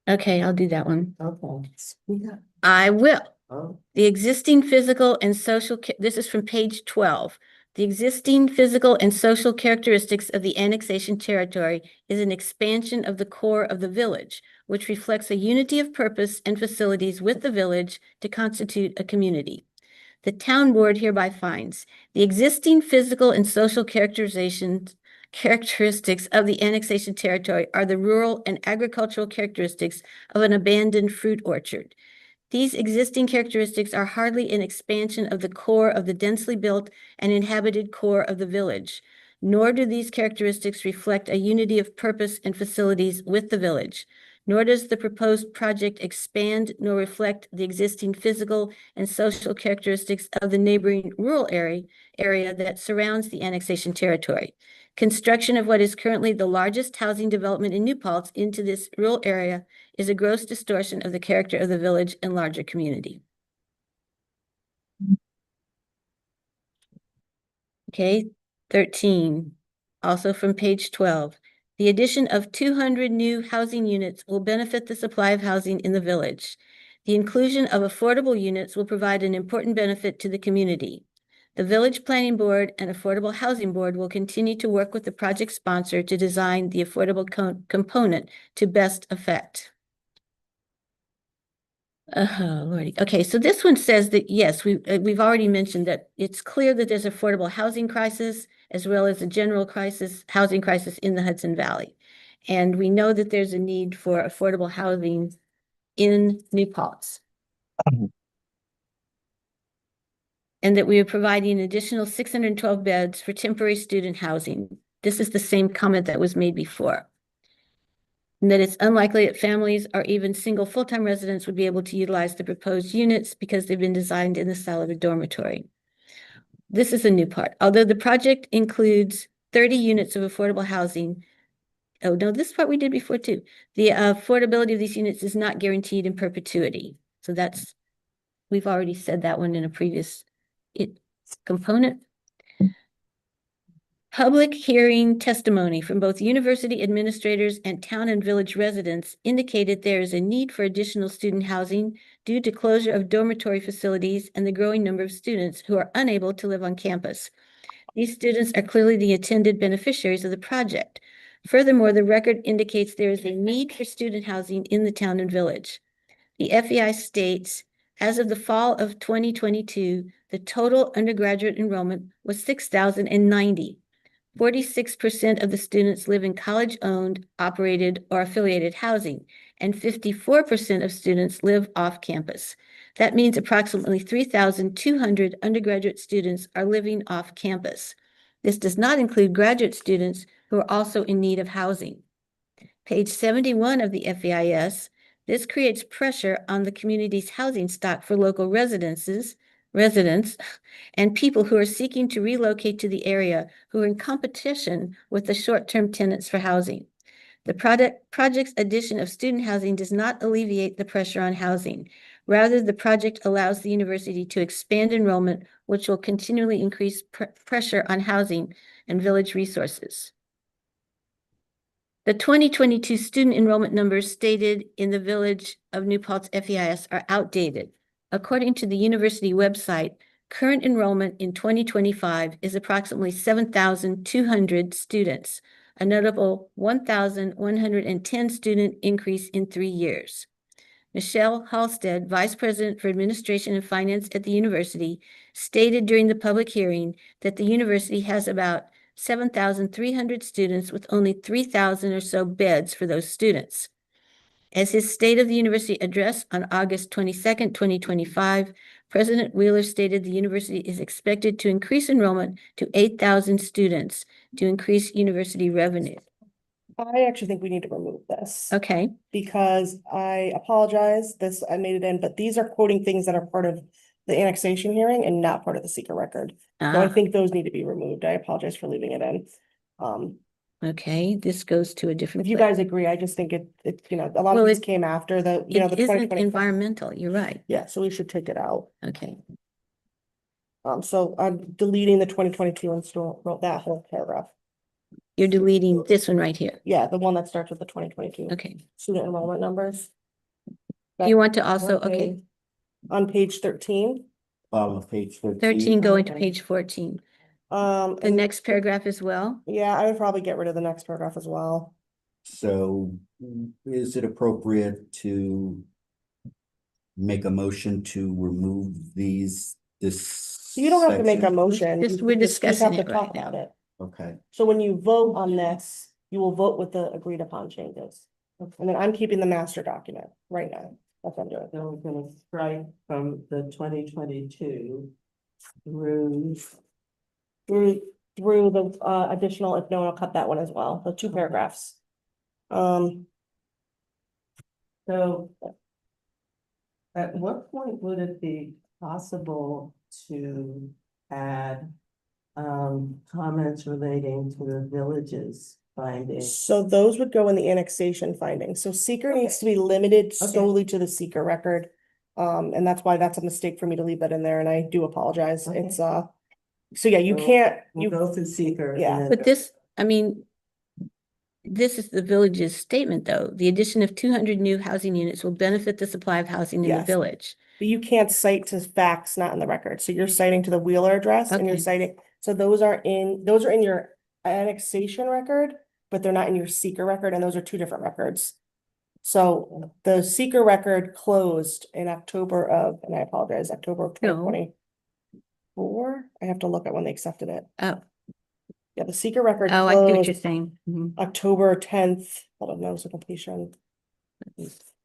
[SPEAKER 5] Okay, I'll do that one.
[SPEAKER 8] okay. Speak up.
[SPEAKER 5] I will.
[SPEAKER 8] Oh,
[SPEAKER 5] The existing physical and social, this is from page 12. The existing physical and social characteristics of the annexation territory is an expansion of the core of the village, which reflects a unity of purpose and facilities with the village to constitute a community. The town board hereby finds the existing physical and social characteristics of the annexation territory are the rural and agricultural characteristics of an abandoned fruit orchard. These existing characteristics are hardly an expansion of the core of the densely built and inhabited core of the village, nor do these characteristics reflect a unity of purpose and facilities with the village, nor does the proposed project expand nor reflect the existing physical and social characteristics of the neighboring rural area that surrounds the annexation territory. Construction of what is currently the largest housing development in New Paltz into this rural area is a gross distortion of the character of the village and larger community. Okay, 13, also from page 12. The addition of 200 new housing units will benefit the supply of housing in the village. The inclusion of affordable units will provide an important benefit to the community. The Village Planning Board and Affordable Housing Board will continue to work with the project sponsor to design the affordable component to best effect. Oh, Lordy. Okay, so this one says that, yes, we've already mentioned that it's clear that there's affordable housing crisis as well as a general crisis, housing crisis in the Hudson Valley. And we know that there's a need for affordable housing in New Paltz. And that we are providing an additional 612 beds for temporary student housing. This is the same comment that was made before. And that it's unlikely that families or even single full-time residents would be able to utilize the proposed units because they've been designed in the style of a dormitory. This is a new part. Although the project includes 30 units of affordable housing. Oh, no, this part we did before too. The affordability of these units is not guaranteed in perpetuity. So that's, we've already said that one in a previous component. Public hearing testimony from both university administrators and town and village residents indicated there is a need for additional student housing due to closure of dormitory facilities and the growing number of students who are unable to live on campus. These students are clearly the intended beneficiaries of the project. Furthermore, the record indicates there is a need for student housing in the town and village. The FEI states, as of the fall of 2022, the total undergraduate enrollment was 6,090. 46% of the students live in college-owned, operated, or affiliated housing, and 54% of students live off campus. That means approximately 3,200 undergraduate students are living off campus. This does not include graduate students who are also in need of housing. Page 71 of the FEIS, this creates pressure on the community's housing stock for local residents, and people who are seeking to relocate to the area who are in competition with the short-term tenants for housing. The project's addition of student housing does not alleviate the pressure on housing. Rather, the project allows the university to expand enrollment, which will continually increase pressure on housing and village resources. The 2022 student enrollment numbers stated in the Village of New Paltz FEIS are outdated. According to the university website, current enrollment in 2025 is approximately 7,200 students, a notable 1,110 student increase in 3 years. Michelle Halstead, Vice President for Administration and Finance at the university, stated during the public hearing that the university has about 7,300 students with only 3,000 or so beds for those students. As his State of the University address on August 22nd, 2025, President Wheeler stated the university is expected to increase enrollment to 8,000 students to increase university revenue.
[SPEAKER 4] I actually think we need to remove this.
[SPEAKER 5] Okay,
[SPEAKER 4] Because I apologize, I made it in, but these are quoting things that are part of the annexation hearing and not part of the seeker record. So I
[SPEAKER 5] ah,
[SPEAKER 4] think those need to be removed. I apologize for leaving it in.
[SPEAKER 5] okay, this goes to a different
[SPEAKER 4] If you
[SPEAKER 5] place.
[SPEAKER 4] guys agree, I just think it, a lot
[SPEAKER 5] Well,
[SPEAKER 4] of these
[SPEAKER 5] it-
[SPEAKER 4] came after the, the
[SPEAKER 5] It
[SPEAKER 4] twenty
[SPEAKER 5] isn't
[SPEAKER 4] twenty.
[SPEAKER 5] environmental, you're right.
[SPEAKER 4] Yeah, so we should take it out.
[SPEAKER 5] Okay,
[SPEAKER 4] So I'm deleting the 2022 and still wrote that whole paragraph.
[SPEAKER 5] you're deleting this one right here.
[SPEAKER 4] Yeah, the one that starts with the 2022
[SPEAKER 5] Okay.
[SPEAKER 4] student enrollment numbers.
[SPEAKER 5] You want to also,
[SPEAKER 4] Okay.
[SPEAKER 5] okay,
[SPEAKER 4] On page 13.
[SPEAKER 2] Bottom of page 13.
[SPEAKER 5] 13 going to
[SPEAKER 4] Okay.
[SPEAKER 5] page 14. The
[SPEAKER 4] And
[SPEAKER 5] next paragraph as well.
[SPEAKER 4] yeah, I would probably get rid of the next paragraph as well.
[SPEAKER 2] So is it appropriate to make a motion to remove this
[SPEAKER 4] You don't have to make a
[SPEAKER 2] section?
[SPEAKER 4] motion.
[SPEAKER 5] Just-
[SPEAKER 4] you
[SPEAKER 5] we're
[SPEAKER 4] just have
[SPEAKER 5] discussing
[SPEAKER 4] to
[SPEAKER 5] it right
[SPEAKER 4] talk
[SPEAKER 5] now.
[SPEAKER 4] about it.
[SPEAKER 2] Okay,
[SPEAKER 4] So when you vote on this, you will vote with the agreed upon changes. And then I'm keeping the master document right now. That's what I'm doing.
[SPEAKER 8] So we're gonna strike from the 2022 through,
[SPEAKER 4] Through the additional, if no, I'll cut that one as well, the 2 paragraphs.
[SPEAKER 8] so at what point would it be possible to add comments relating to the village's findings?
[SPEAKER 4] So those would go in the annexation findings. So seeker needs to be limited solely to the seeker record. And that's why that's a mistake for me to leave that in there, and I do apologize.
[SPEAKER 8] Okay.
[SPEAKER 4] It's so yeah, you
[SPEAKER 8] So
[SPEAKER 4] can't,
[SPEAKER 8] We'll
[SPEAKER 4] you,
[SPEAKER 8] go through seeker. and
[SPEAKER 4] Yeah,
[SPEAKER 8] then-
[SPEAKER 5] But this, I mean, this is the village's statement, though. The addition of 200 new housing units will benefit the supply of housing in the
[SPEAKER 4] Yes.
[SPEAKER 5] village.
[SPEAKER 4] but you can't cite to facts not in the record. So you're citing to the Wheeler address and you're
[SPEAKER 5] Okay.
[SPEAKER 4] citing, so those are in your annexation record, but they're not in your seeker record, and those are 2 different records. So the seeker record closed in October of, and I apologize, October of
[SPEAKER 5] No.
[SPEAKER 4] 2024. I have to look at when they accepted it.
[SPEAKER 5] Oh,
[SPEAKER 4] Yeah, the seeker record
[SPEAKER 5] oh, I see what you're
[SPEAKER 4] closed
[SPEAKER 5] saying. Mhm.
[SPEAKER 4] October 10th, hold on, notice of completion.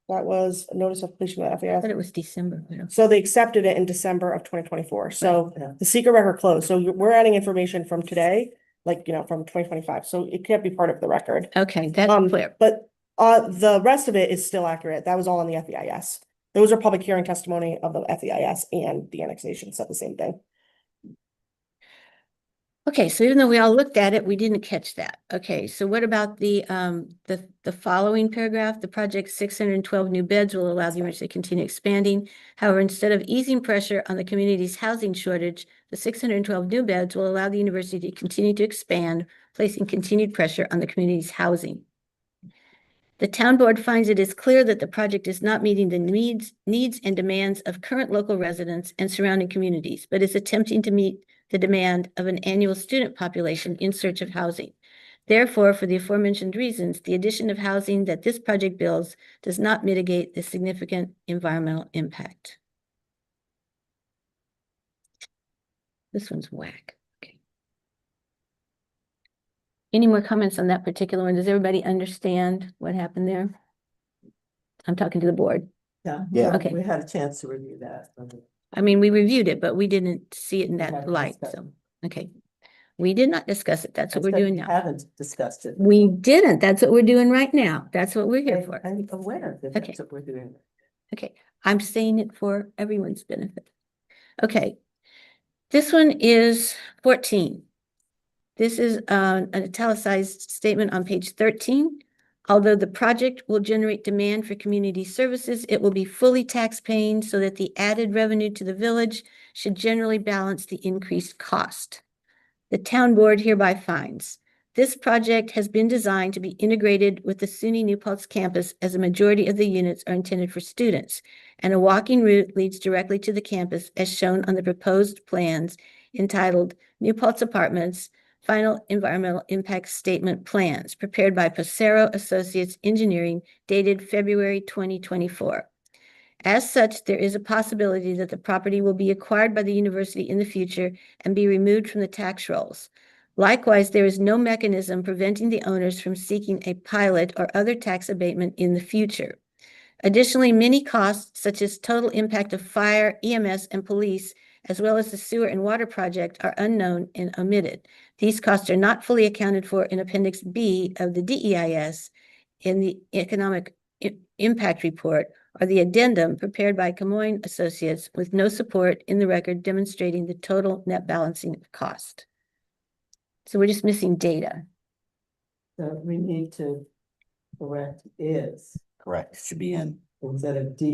[SPEAKER 4] That was a notice of completion of
[SPEAKER 5] I
[SPEAKER 4] FAS.
[SPEAKER 5] thought it was December. but okay.
[SPEAKER 4] So they accepted it in December of 2024. So
[SPEAKER 8] Yeah.
[SPEAKER 4] the seeker record closed. So we're adding information from today, like, from 2025. So it can't be part of the record.
[SPEAKER 5] Okay, that's clear.
[SPEAKER 4] But the rest of it is still accurate. That was all in the FEIS. Those are public hearing testimony of the FEIS, and the annexation said the same thing.
[SPEAKER 5] Okay, so even though we all looked at it, we didn't catch that. Okay, so what about the following paragraph? The project's 612 new beds will allow the university to continue expanding. However, instead of easing pressure on the community's housing shortage, the 612 new beds will allow the university to continue to expand, placing continued pressure on the community's housing. The town board finds it is clear that the project is not meeting the needs and demands of current local residents and surrounding communities, but is attempting to meet the demand of an annual student population in search of housing. Therefore, for the aforementioned reasons, the addition of housing that this project builds does not mitigate the significant environmental impact. This one's whack. Okay. Any more comments on that particular one? Does everybody understand what happened there? I'm talking to the board.
[SPEAKER 8] Yeah.
[SPEAKER 2] Yeah.
[SPEAKER 5] Okay.
[SPEAKER 8] We had a chance to review that.
[SPEAKER 5] I mean, we reviewed it, but we didn't see it in
[SPEAKER 8] We
[SPEAKER 5] that
[SPEAKER 8] haven't
[SPEAKER 5] light,
[SPEAKER 8] discussed
[SPEAKER 5] so, okay. We did not discuss it. That's what
[SPEAKER 8] I
[SPEAKER 5] we're
[SPEAKER 8] said
[SPEAKER 5] doing
[SPEAKER 8] we
[SPEAKER 5] now.
[SPEAKER 8] Haven't discussed it.
[SPEAKER 5] We didn't. That's what we're doing right now. That's what we're here for.
[SPEAKER 8] I'm aware that
[SPEAKER 5] Okay.
[SPEAKER 8] that's what we're doing.
[SPEAKER 5] Okay, I'm saying it for everyone's benefit. Okay. This one is 14. This is an italicized statement on page 13. Although the project will generate demand for community services, it will be fully tax-paying so that the added revenue to the village should generally balance the increased cost. The town board hereby finds This project has been designed to be integrated with the SUNY New Paltz campus as a majority of the units are intended for students, and a walking route leads directly to the campus as shown on the proposed plans entitled New Paltz Apartments Final Environmental Impact Statement Plans, prepared by Passero Associates Engineering, dated February 2024. As such, there is a possibility that the property will be acquired by the university in the future and be removed from the tax rolls. Likewise, there is no mechanism preventing the owners from seeking a pilot or other tax abatement in the future. Additionally, many costs, such as total impact of fire, EMS, and police, as well as the sewer and water project, are unknown and omitted. These costs are not fully accounted for in Appendix B of the DEIS in the Economic Impact Report, or the addendum prepared by Camoin Associates with no support in the record demonstrating the total net balancing of cost. So we're just missing data.
[SPEAKER 8] So we need to correct is
[SPEAKER 2] Correct, should be in.
[SPEAKER 8] instead of should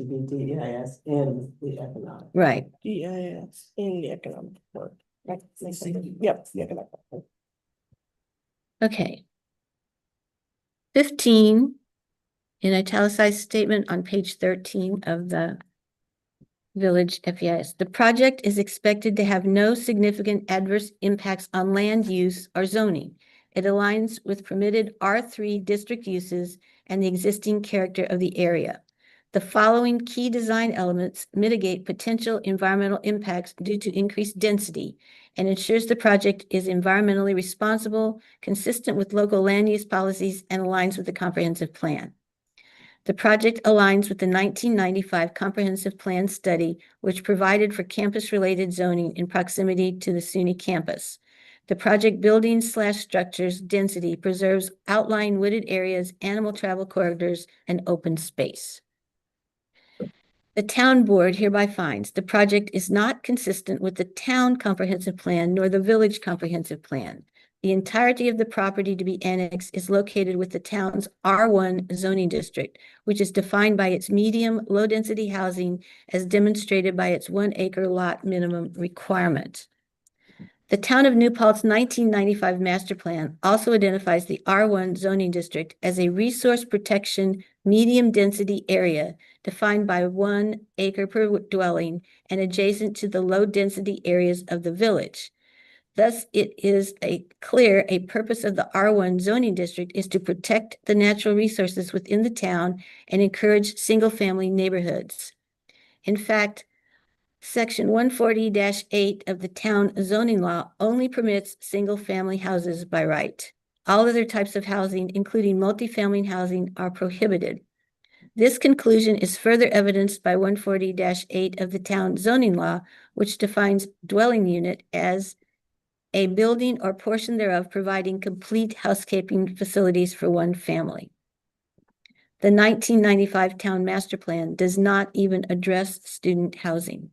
[SPEAKER 8] be DEIS in the economic.
[SPEAKER 5] Right.
[SPEAKER 4] DIS in the economic report. Right, makes sense. Yep. the economic report.
[SPEAKER 5] Okay. 15, an italicized statement on page 13 of the Village FEIS. The project is expected to have no significant adverse impacts on land use or zoning. It aligns with permitted R3 district uses and the existing character of the area. The following key design elements mitigate potential environmental impacts due to increased density and ensures the project is environmentally responsible, consistent with local land use policies, and aligns with the comprehensive plan. The project aligns with the 1995 Comprehensive Plan Study, which provided for campus-related zoning in proximity to the SUNY campus. The project buildings/structures density preserves outlying wooded areas, animal travel corridors, and open space. The town board hereby finds the project is not consistent with the town comprehensive plan nor the village comprehensive plan. The entirety of the property to be annexed is located with the town's R1 zoning district, which is defined by its medium low-density housing as demonstrated by its 1 acre lot minimum requirement. The town of New Paltz 1995 master plan also identifies the R1 zoning district as a resource protection medium density area defined by 1 acre per dwelling and adjacent to the low density areas of the village. Thus, it is a purpose of the R1 zoning district is to protect the natural resources within the town and encourage single-family neighborhoods. In fact, Section 140-8 of the town zoning law only permits single-family houses by right. All other types of housing, including multifamily housing, are prohibited. This conclusion is further evidenced by 140-8 of the town zoning law, which defines dwelling unit as a building or portion thereof providing complete housekeeping facilities for one family. The 1995 town master plan does not even address student housing.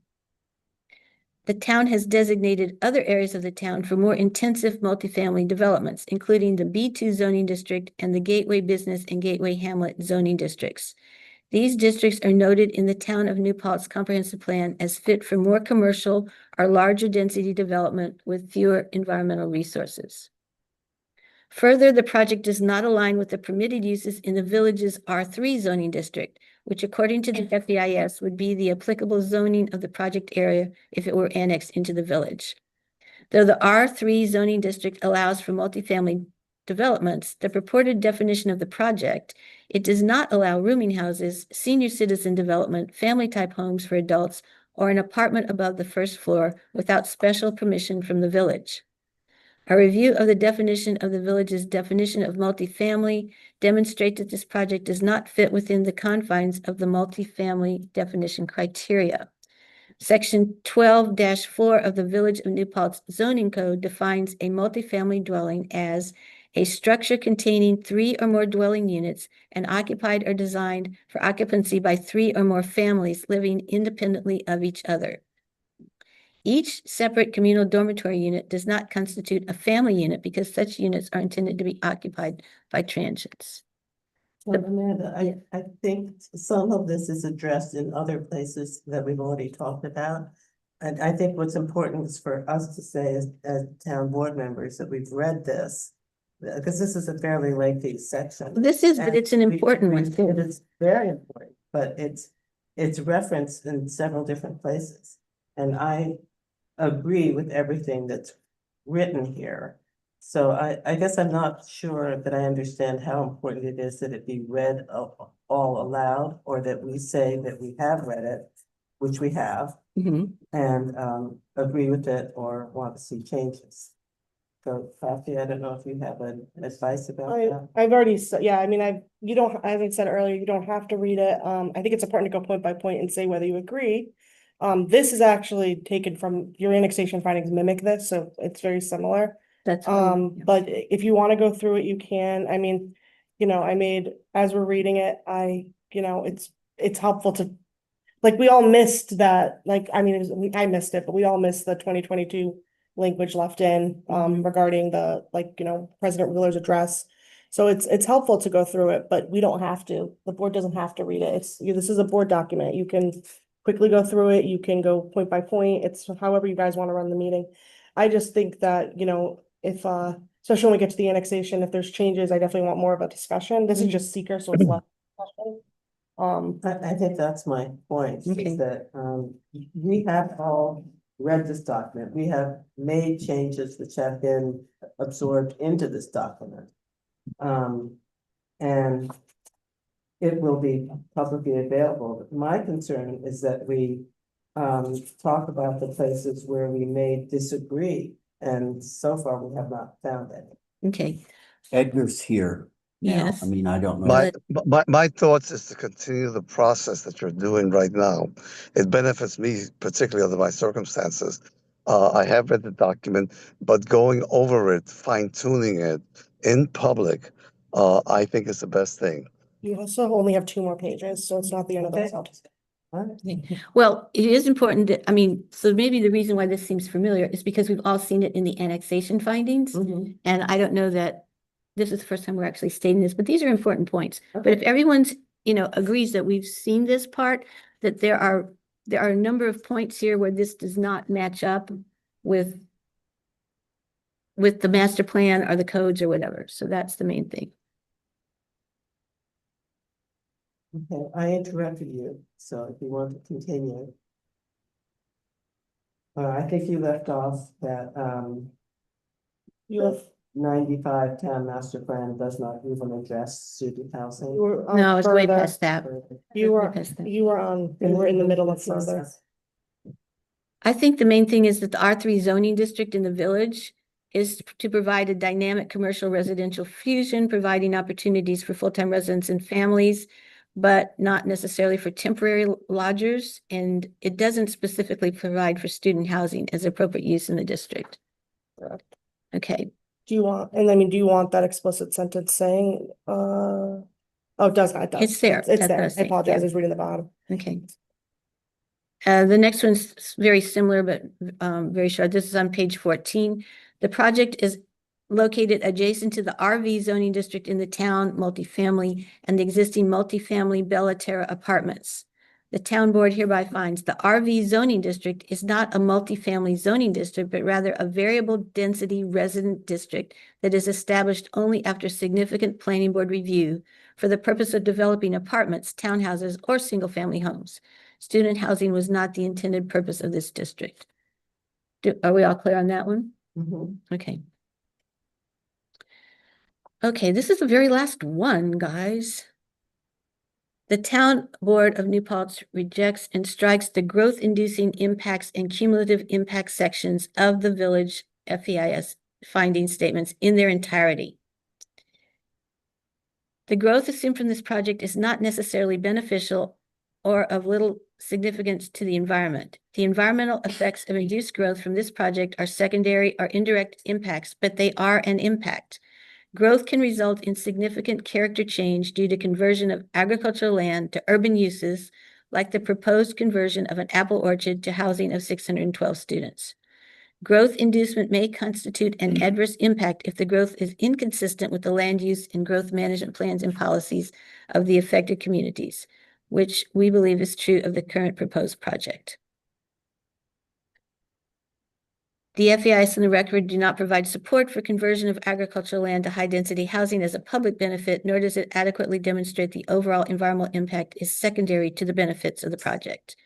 [SPEAKER 5] The town has designated other areas of the town for more intensive multifamily developments, including the B2 zoning district and the Gateway Business and Gateway Hamlet zoning districts. These districts are noted in the town of New Paltz comprehensive plan as fit for more commercial or larger density development with fewer environmental resources. Further, the project does not align with the permitted uses in the village's R3 zoning district, which according to the FEIS would be the applicable zoning of the project area if it were annexed into the village. Though the R3 zoning district allows for multifamily developments, the purported definition of the project, it does not allow rooming houses, senior citizen development, family-type homes for adults, or an apartment above the first floor without special permission from the village. A review of the definition of the village's definition of multifamily demonstrates that this project does not fit within the confines of the multifamily definition criteria. Section 12-4 of the Village of New Paltz zoning code defines a multifamily dwelling as a structure containing 3 or more dwelling units and occupied or designed for occupancy by 3 or more families living independently of each other. Each separate communal dormitory unit does not constitute a family unit because such units are intended to be occupied by transients.
[SPEAKER 8] So Amanda, I think some of this is addressed in other places that we've already talked about. And I think what's important is for us to say as town board members that we've read this. Because this is a fairly lengthy section.
[SPEAKER 5] This is, but
[SPEAKER 8] And
[SPEAKER 5] it's an important one too.
[SPEAKER 8] It's very important, but it's referenced in several different places. And I agree with everything that's written here. So I guess I'm not sure that I understand how important it is that it be read all aloud, or that we say that we have read it, which we have,
[SPEAKER 5] Mhm.
[SPEAKER 8] and agree with it or want to see changes. So, Kathy, I don't know if you have an advice about that.
[SPEAKER 4] I've already said, yeah, I mean, I haven't said earlier, you don't have to read it. I think it's important to go point by point and say whether you agree. This is actually taken from your annexation findings mimic this, so it's very similar.
[SPEAKER 5] That's. fine, yeah.
[SPEAKER 4] But if you want to go through it, you can. I mean, as we're reading it, it's helpful to, like, we all missed that, like, I mean, I missed it, but we all missed the 2022 language left in, regarding the, President Wheeler's address. So it's helpful to go through it, but we don't have to. The board doesn't have to read it. This is a board document. You can quickly go through it. You can go point by point. It's however you guys want to run the meeting. I just think that, if, especially when we get to the annexation, if there's changes, I definitely want more of a discussion. This is just seeker, so it's less discussion.
[SPEAKER 8] I think that's my point,
[SPEAKER 5] Okay.
[SPEAKER 8] is that we have all read this document. We have made changes which have been absorbed into this document. And it will be publicly available. My concern is that we talk about the places where we may disagree, and so far we have not found any.
[SPEAKER 5] Okay,
[SPEAKER 2] Edgar's here. now.
[SPEAKER 5] Yes.
[SPEAKER 2] I mean, I don't know.
[SPEAKER 9] My thoughts is to continue the process that you're doing right now. It benefits me, particularly under my circumstances. I have read the document, but going over it, fine tuning it in public, I think is the best thing.
[SPEAKER 4] You also only have 2 more pages, so it's not the end of the
[SPEAKER 8] Okay.
[SPEAKER 4] world.
[SPEAKER 5] well, it is important that, I mean, so maybe the reason why this seems familiar is because we've all seen it in the annexation findings. And I don't know that this is the first time we're actually stating this, but these are important points. But if everyone's, agrees that we've seen this part, that there are a number of points here where this does not match up with the master plan or the codes or whatever. So that's the main thing.
[SPEAKER 8] Okay, I interrupted you, so if you want to continue. I think you left off that
[SPEAKER 4] You have,
[SPEAKER 8] 95 town master plan does not even address student housing.
[SPEAKER 4] you were on
[SPEAKER 5] No, it's way
[SPEAKER 4] further.
[SPEAKER 5] past that.
[SPEAKER 4] You
[SPEAKER 5] Way
[SPEAKER 4] were,
[SPEAKER 5] past that.
[SPEAKER 4] you were in the middle of further.
[SPEAKER 5] I think the main thing is that the R3 zoning district in the village is to provide a dynamic commercial residential fusion, providing opportunities for full-time residents and families, but not necessarily for temporary lodgers. And it doesn't specifically provide for student housing as appropriate use in the district.
[SPEAKER 4] Correct.
[SPEAKER 5] Okay,
[SPEAKER 4] Do you want that explicit sentence saying, oh, it does not, it does.
[SPEAKER 5] It's there.
[SPEAKER 4] It's
[SPEAKER 5] That's what I
[SPEAKER 4] there.
[SPEAKER 5] was
[SPEAKER 4] I
[SPEAKER 5] saying,
[SPEAKER 4] apologize,
[SPEAKER 5] yeah.
[SPEAKER 4] I was reading the bottom.
[SPEAKER 5] okay. The next one's very similar, but very short. This is on page 14. The project is located adjacent to the RV zoning district in the town multifamily and the existing multifamily Bella Terra apartments. The town board hereby finds the RV zoning district is not a multifamily zoning district, but rather a variable density resident district that is established only after significant planning board review for the purpose of developing apartments, townhouses, or single-family homes. Student housing was not the intended purpose of this district. Are we all clear on that one? Okay. Okay, this is the very last one, guys. The town board of New Paltz rejects and strikes the growth-inducing impacts and cumulative impact sections of the village FEIS finding statements in their entirety. The growth assumed from this project is not necessarily beneficial or of little significance to the environment. The environmental effects of induced growth from this project are secondary or indirect impacts, but they are an impact. Growth can result in significant character change due to conversion of agricultural land to urban uses, like the proposed conversion of an apple orchard to housing of 612 students. Growth inducement may constitute an adverse impact if the growth is inconsistent with the land use and growth management plans and policies of the affected communities, which we believe is true of the current proposed project. The FEIS and the record do not provide support for conversion of agricultural land to high-density housing as a public benefit, nor does it adequately demonstrate the overall environmental impact is secondary to the benefits of the project.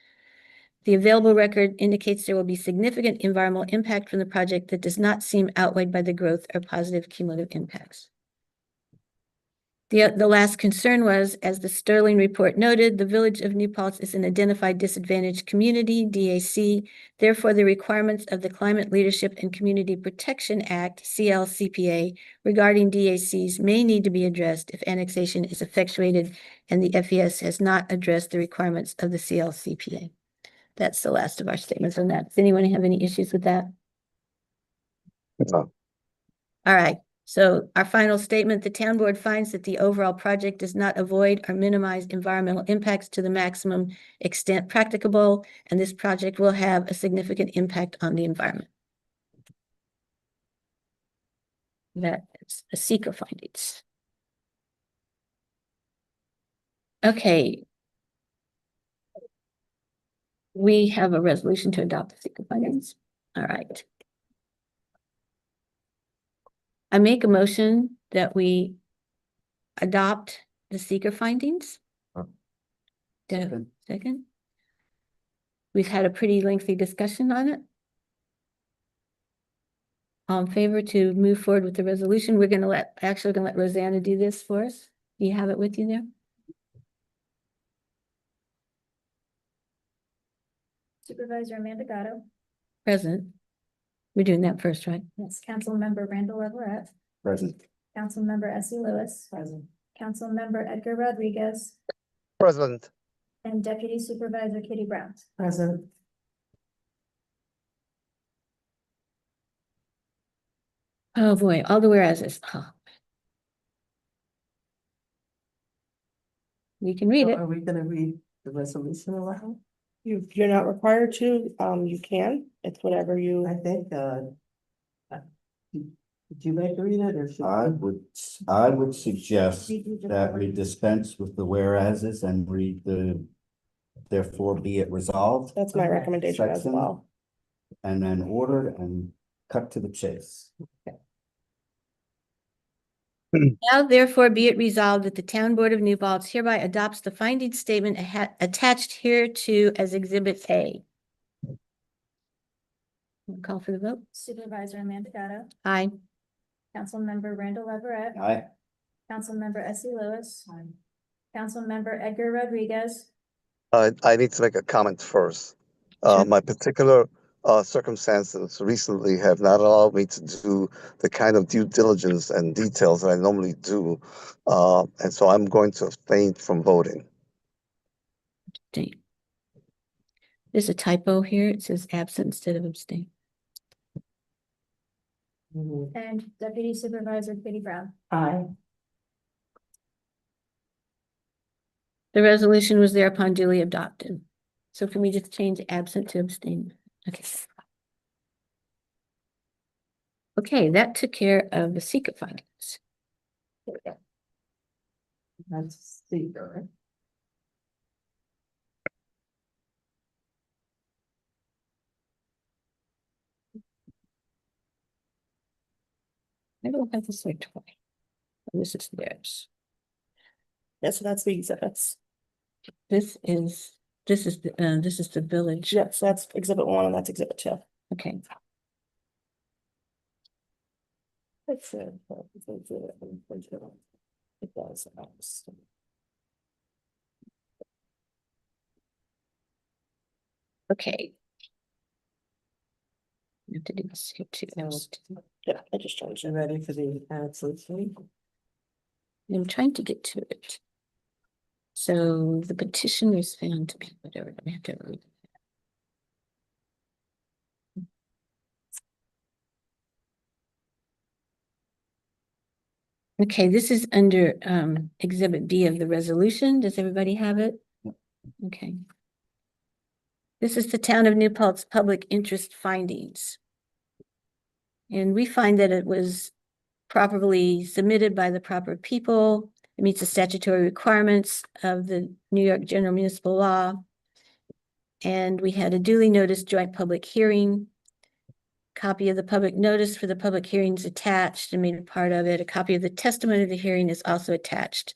[SPEAKER 5] The available record indicates there will be significant environmental impact from the project that does not seem outweighed by the growth or positive cumulative impacts. The last concern was, as the Sterling report noted, the Village of New Paltz is an identified disadvantaged community, DAC. Therefore, the requirements of the Climate Leadership and Community Protection Act, CLCPA, regarding DACs may need to be addressed if annexation is effectuated and the FES has not addressed the requirements of the CLCPA. That's the last of our statements on that. Does anyone have any issues with that?
[SPEAKER 9] No.
[SPEAKER 5] All right. So our final statement, the town board finds that the overall project does not avoid or minimize environmental impacts to the maximum extent practicable, and this project will have a significant impact on the environment. That's the seeker findings. Okay. We have a resolution to adopt the seeker findings. All right. I make a motion that we adopt the seeker findings. Second. We've had a pretty lengthy discussion on it. All in favor to move forward with the resolution. We're gonna let Rosanna do this for us. Do you have it with you there?
[SPEAKER 3] Supervisor Amanda Gatto.
[SPEAKER 5] Present. We're doing that first, right?
[SPEAKER 3] Yes. Councilmember Randall Everett.
[SPEAKER 2] Present.
[SPEAKER 3] Councilmember Essie Lewis.
[SPEAKER 8] Present.
[SPEAKER 3] Councilmember Edgar Rodriguez.
[SPEAKER 9] President,
[SPEAKER 3] And Deputy Supervisor Kitty Brown.
[SPEAKER 8] Present.
[SPEAKER 5] Oh, boy, all the whereases. Oh. We can read
[SPEAKER 8] So
[SPEAKER 5] it.
[SPEAKER 8] are we gonna read the resolution aloud?
[SPEAKER 4] You're not required to, you can, it's whatever you.
[SPEAKER 8] I think, did you make her read it or should?
[SPEAKER 2] I would suggest that we dispense with the whereases and read the therefore be it resolved.
[SPEAKER 4] That's my recommendation as
[SPEAKER 2] Section.
[SPEAKER 4] well.
[SPEAKER 2] And then ordered and cut to the chase.
[SPEAKER 5] Now therefore be it resolved that the Town Board of New Paltz hereby adopts the finding statement attached here to as Exhibit A. We'll call for the vote.
[SPEAKER 3] Supervisor Amanda Gatto.
[SPEAKER 5] Aye.
[SPEAKER 3] Councilmember Randall Everett.
[SPEAKER 2] Aye.
[SPEAKER 3] Councilmember Essie Lewis. Councilmember Edgar Rodriguez.
[SPEAKER 9] I need to make a comment first.
[SPEAKER 5] Sure.
[SPEAKER 9] My particular circumstances recently have not allowed me to do the kind of due diligence and details that I normally do. And so I'm going to abstain from voting.
[SPEAKER 5] Abstain. There's a typo here. It says absent instead of abstain.
[SPEAKER 3] And Deputy Supervisor Kitty Brown.
[SPEAKER 8] Aye.
[SPEAKER 5] The resolution was thereupon duly adopted. So can we just change absent to abstain? Okay. Okay, that took care of the secret findings.
[SPEAKER 8] That's secret.
[SPEAKER 5] I don't have this like twice. This is theirs.
[SPEAKER 4] Yeah, so that's the exhibits.
[SPEAKER 5] This is the village.
[SPEAKER 4] Yes, that's exhibit 1 and that's exhibit 2.
[SPEAKER 5] Okay.
[SPEAKER 4] It's it does.
[SPEAKER 5] Okay. We have to do this here too.
[SPEAKER 4] Yeah, I just changed
[SPEAKER 8] You
[SPEAKER 4] it.
[SPEAKER 8] ready for the annexation?
[SPEAKER 5] I'm trying to get to it. So the petition was found to be whatever. I have to read. Okay, this is under Exhibit B of the resolution. Does everybody have it?
[SPEAKER 2] Yep.
[SPEAKER 5] Okay. This is the Town of New Paltz public interest findings. And we find that it was properly submitted by the proper people. It meets the statutory requirements of the New York General Municipal Law. And we had a duly noticed joint public hearing. Copy of the public notice for the public hearing is attached and made a part of it. A copy of the testimony of the hearing is also attached.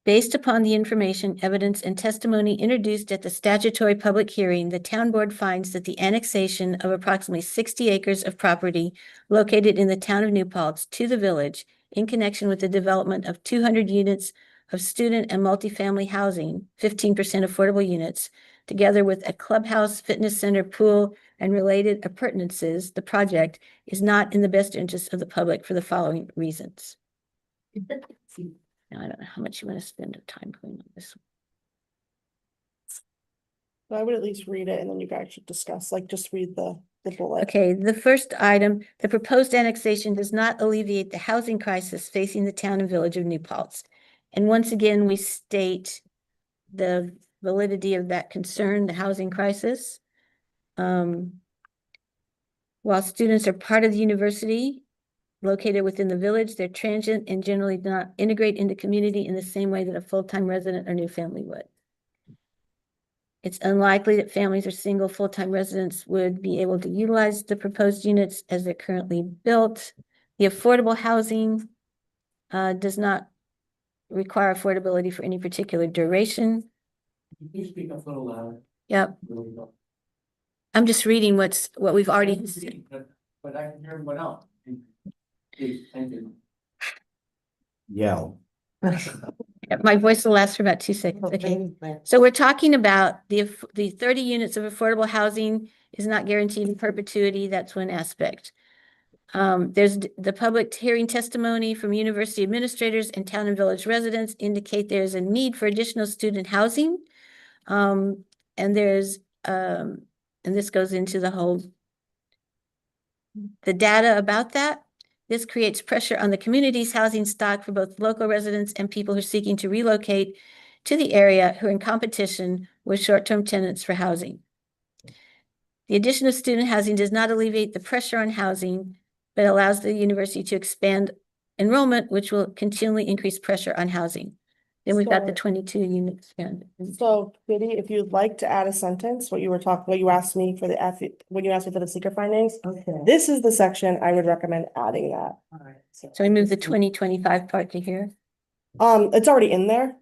[SPEAKER 5] Based upon the information, evidence, and testimony introduced at the statutory public hearing, the town board finds that the annexation of approximately 60 acres of property located in the town of New Paltz to the village in connection with the development of 200 units of student and multifamily housing, 15% affordable units, together with a clubhouse, fitness center, pool, and related appurtenances, the project is not in the best interest of the public for the following reasons. Now, I don't know how much you want to spend of time going on this.
[SPEAKER 4] I would at least read it and then you guys should discuss, like, just read the bullet.
[SPEAKER 5] Okay, the first item, the proposed annexation does not alleviate the housing crisis facing the town and village of New Paltz. And once again, we state the validity of that concern, the housing crisis. While students are part of the university located within the village, they're transient and generally do not integrate into community in the same way that a full-time resident or new family would. It's unlikely that families or single full-time residents would be able to utilize the proposed units as they're currently built. The affordable housing does not require affordability for any particular duration.
[SPEAKER 7] Can you speak up a little louder?
[SPEAKER 5] Yep,
[SPEAKER 7] Really low.
[SPEAKER 5] I'm just reading what we've already.
[SPEAKER 7] But I can hear everyone else. Please, thank you.
[SPEAKER 2] Yell.
[SPEAKER 5] My voice will last for about 2 seconds, okay? So we're talking about the 30 units of affordable housing is not guaranteed in perpetuity. That's one aspect. There's the public hearing testimony from university administrators and town and village residents indicate there's a need for additional student housing. And there's, and this goes into the data about that. This creates pressure on the community's housing stock for both local residents and people who are seeking to relocate to the area who are in competition with short-term tenants for housing. The addition of student housing does not alleviate the pressure on housing, but allows the university to expand enrollment, which will continually increase pressure on housing. Then we've got the
[SPEAKER 4] So-
[SPEAKER 5] 22 units.
[SPEAKER 4] So, Biddy, if you'd like to add a sentence, what you asked me for when you asked me for the secret findings,
[SPEAKER 8] Okay.
[SPEAKER 4] this is the section I would recommend adding that.
[SPEAKER 8] All right.
[SPEAKER 5] So we move the 2025 part to here.
[SPEAKER 4] It's already in there.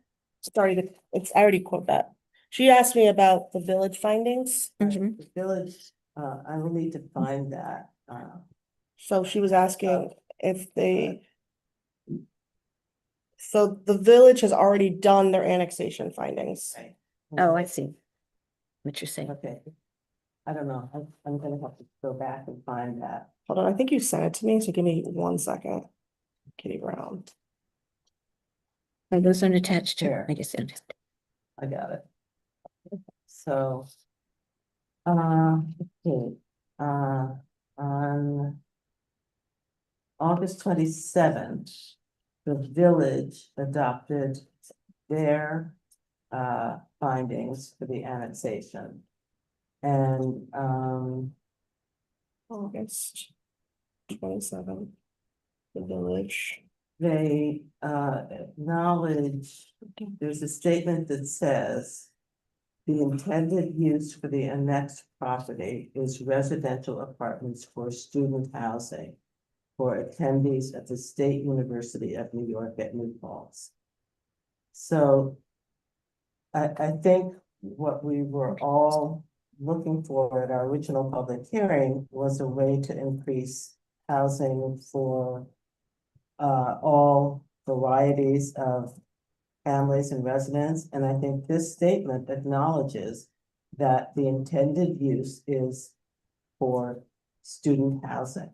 [SPEAKER 4] I already quote that. She asked me about the village findings.
[SPEAKER 5] Mhm.
[SPEAKER 8] The village, I will need to find that,
[SPEAKER 4] So she was asking if so the village has already done their annexation findings.
[SPEAKER 8] right.
[SPEAKER 5] Oh, I see what you're saying.
[SPEAKER 8] Okay. I don't know, I'm gonna have to go back and find that.
[SPEAKER 4] Hold on, I think you sent it to me, so give me 1 second. Kitty Brown.
[SPEAKER 5] Oh, those aren't attached to,
[SPEAKER 8] Here.
[SPEAKER 5] I guess.
[SPEAKER 8] I got it. So. Okay, on. August 27th, the village adopted their, findings for the annexation. And,
[SPEAKER 4] August 27th. The village.
[SPEAKER 8] they, acknowledge, there's a statement that says. The intended use for the annexed property is residential apartments for student housing. For attendees at the State University of New York at New Paltz. So. I think what we were all looking for at our original public hearing was a way to increase housing for. All varieties of families and residents, and I think this statement acknowledges that the intended use is for student housing.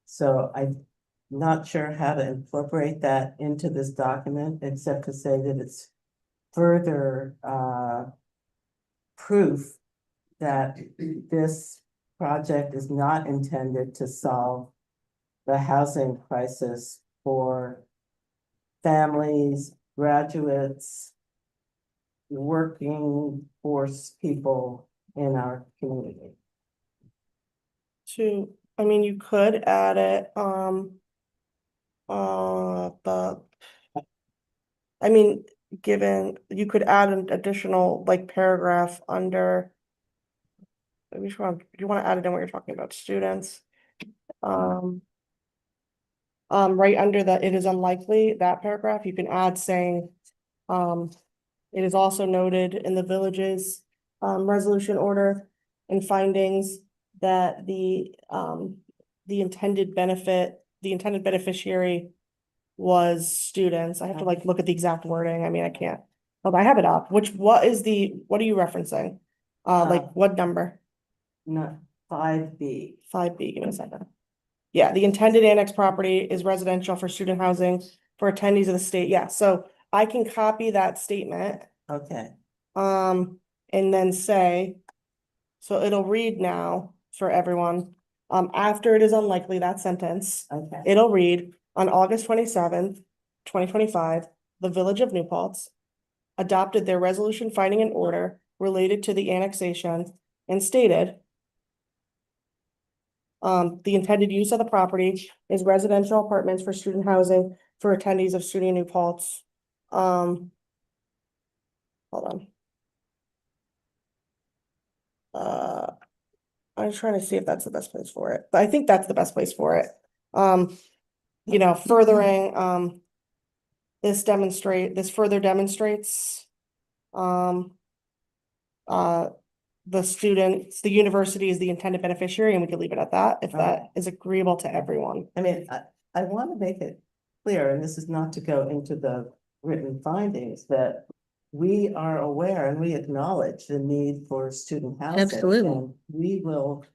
[SPEAKER 8] So I'm not sure how to incorporate that into this document, except to say that it's further proof that this project is not intended to solve the housing crisis for families, graduates, working force people in our community.
[SPEAKER 4] You could add it, given, you could add an additional like paragraph under. maybe you want to add it in when you're talking about students. Right under the, it is unlikely, that paragraph, you can add saying, it is also noted in the village's, resolution order and findings that the intended beneficiary was students. I have to like look at the exact wording. I mean, I can't. Oh, I have it up. What are you referencing? Like what number?
[SPEAKER 8] Not 5B.
[SPEAKER 4] 5B, give me a second. Yeah, the intended annex property is residential for student housing for attendees of the state. Yeah, so I can copy that statement,
[SPEAKER 8] Okay,
[SPEAKER 4] and then say, so it'll read now for everyone. After it is unlikely, that sentence,
[SPEAKER 8] okay.
[SPEAKER 4] it'll read, on August 27th, 2025, the Village of New Paltz adopted their resolution finding an order related to the annexation and stated the intended use of the property is residential apartments for student housing for attendees of SUNY New Paltz. Hold on. I'm trying to see if that's the best place for it, but I think that's the best place for it. You know, furthering, this further demonstrates, the university is the intended beneficiary, and we could leave it at that, if that is agreeable to everyone.
[SPEAKER 8] I mean, I want to make it clear, and this is not to go into the written findings, that we are aware and we acknowledge the need for student housing.
[SPEAKER 5] Absolutely.
[SPEAKER 8] And we will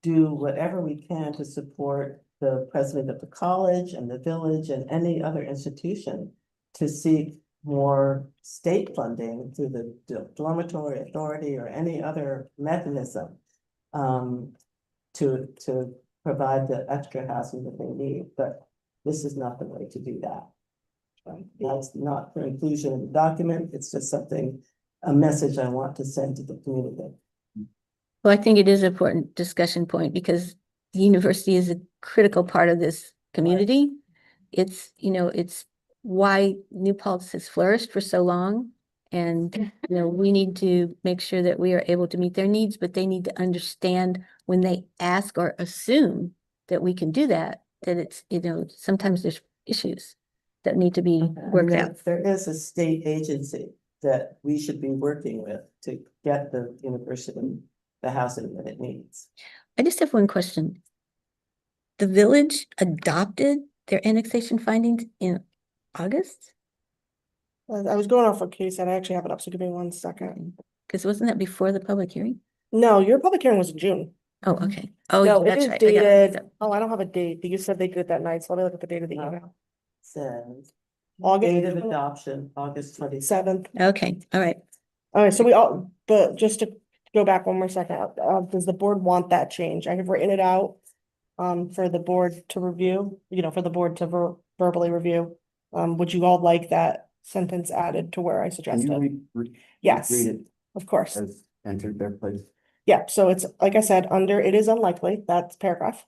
[SPEAKER 8] do whatever we can to support the president of the college and the village and any other institution to seek more state funding through the dormitory authority or any other mechanism to provide the extra housing that they need, but this is not the way to do that. That's not for inclusion in the document, it's just something, a message I want to send to the community.
[SPEAKER 5] Well, I think it is an important discussion point because the university is a critical part of this community. It's, you know, it's why New Paltz has flourished for so long. And, you know, we need to make sure that we are able to meet their needs, but they need to understand when they ask or assume that we can do that, that it's, you know, sometimes there's issues that need to be worked out.
[SPEAKER 8] There is a state agency that we should be working with to get the university the housing that it needs.
[SPEAKER 5] I just have one question. The village adopted their annexation findings in August?
[SPEAKER 4] I was going off what Katie said, I actually have it up, so give me 1 second.
[SPEAKER 5] Because wasn't that before the public hearing?
[SPEAKER 4] No, your public hearing was in June.
[SPEAKER 5] Oh, okay. Oh,
[SPEAKER 4] No, it
[SPEAKER 5] that's
[SPEAKER 4] is
[SPEAKER 5] right. I got it mixed
[SPEAKER 4] dated,
[SPEAKER 5] up.
[SPEAKER 4] oh, I don't have a date, but you said they did it that night, so let me look at the date of the email.
[SPEAKER 8] Says
[SPEAKER 4] August
[SPEAKER 8] date of adoption, August 27th.
[SPEAKER 4] 7th.
[SPEAKER 5] Okay, all right.
[SPEAKER 4] All right, so we all, but just to go back 1 more second, does the board want that change? I have written it out for the board to review, you know, for the board to verbally review. Would you all like that sentence added to where I
[SPEAKER 2] Can
[SPEAKER 4] suggested?
[SPEAKER 2] you read
[SPEAKER 4] Yes,
[SPEAKER 2] it
[SPEAKER 4] of course.
[SPEAKER 2] as entered there, please?
[SPEAKER 4] Yeah, so it's, like I said, under it is unlikely, that's paragraph.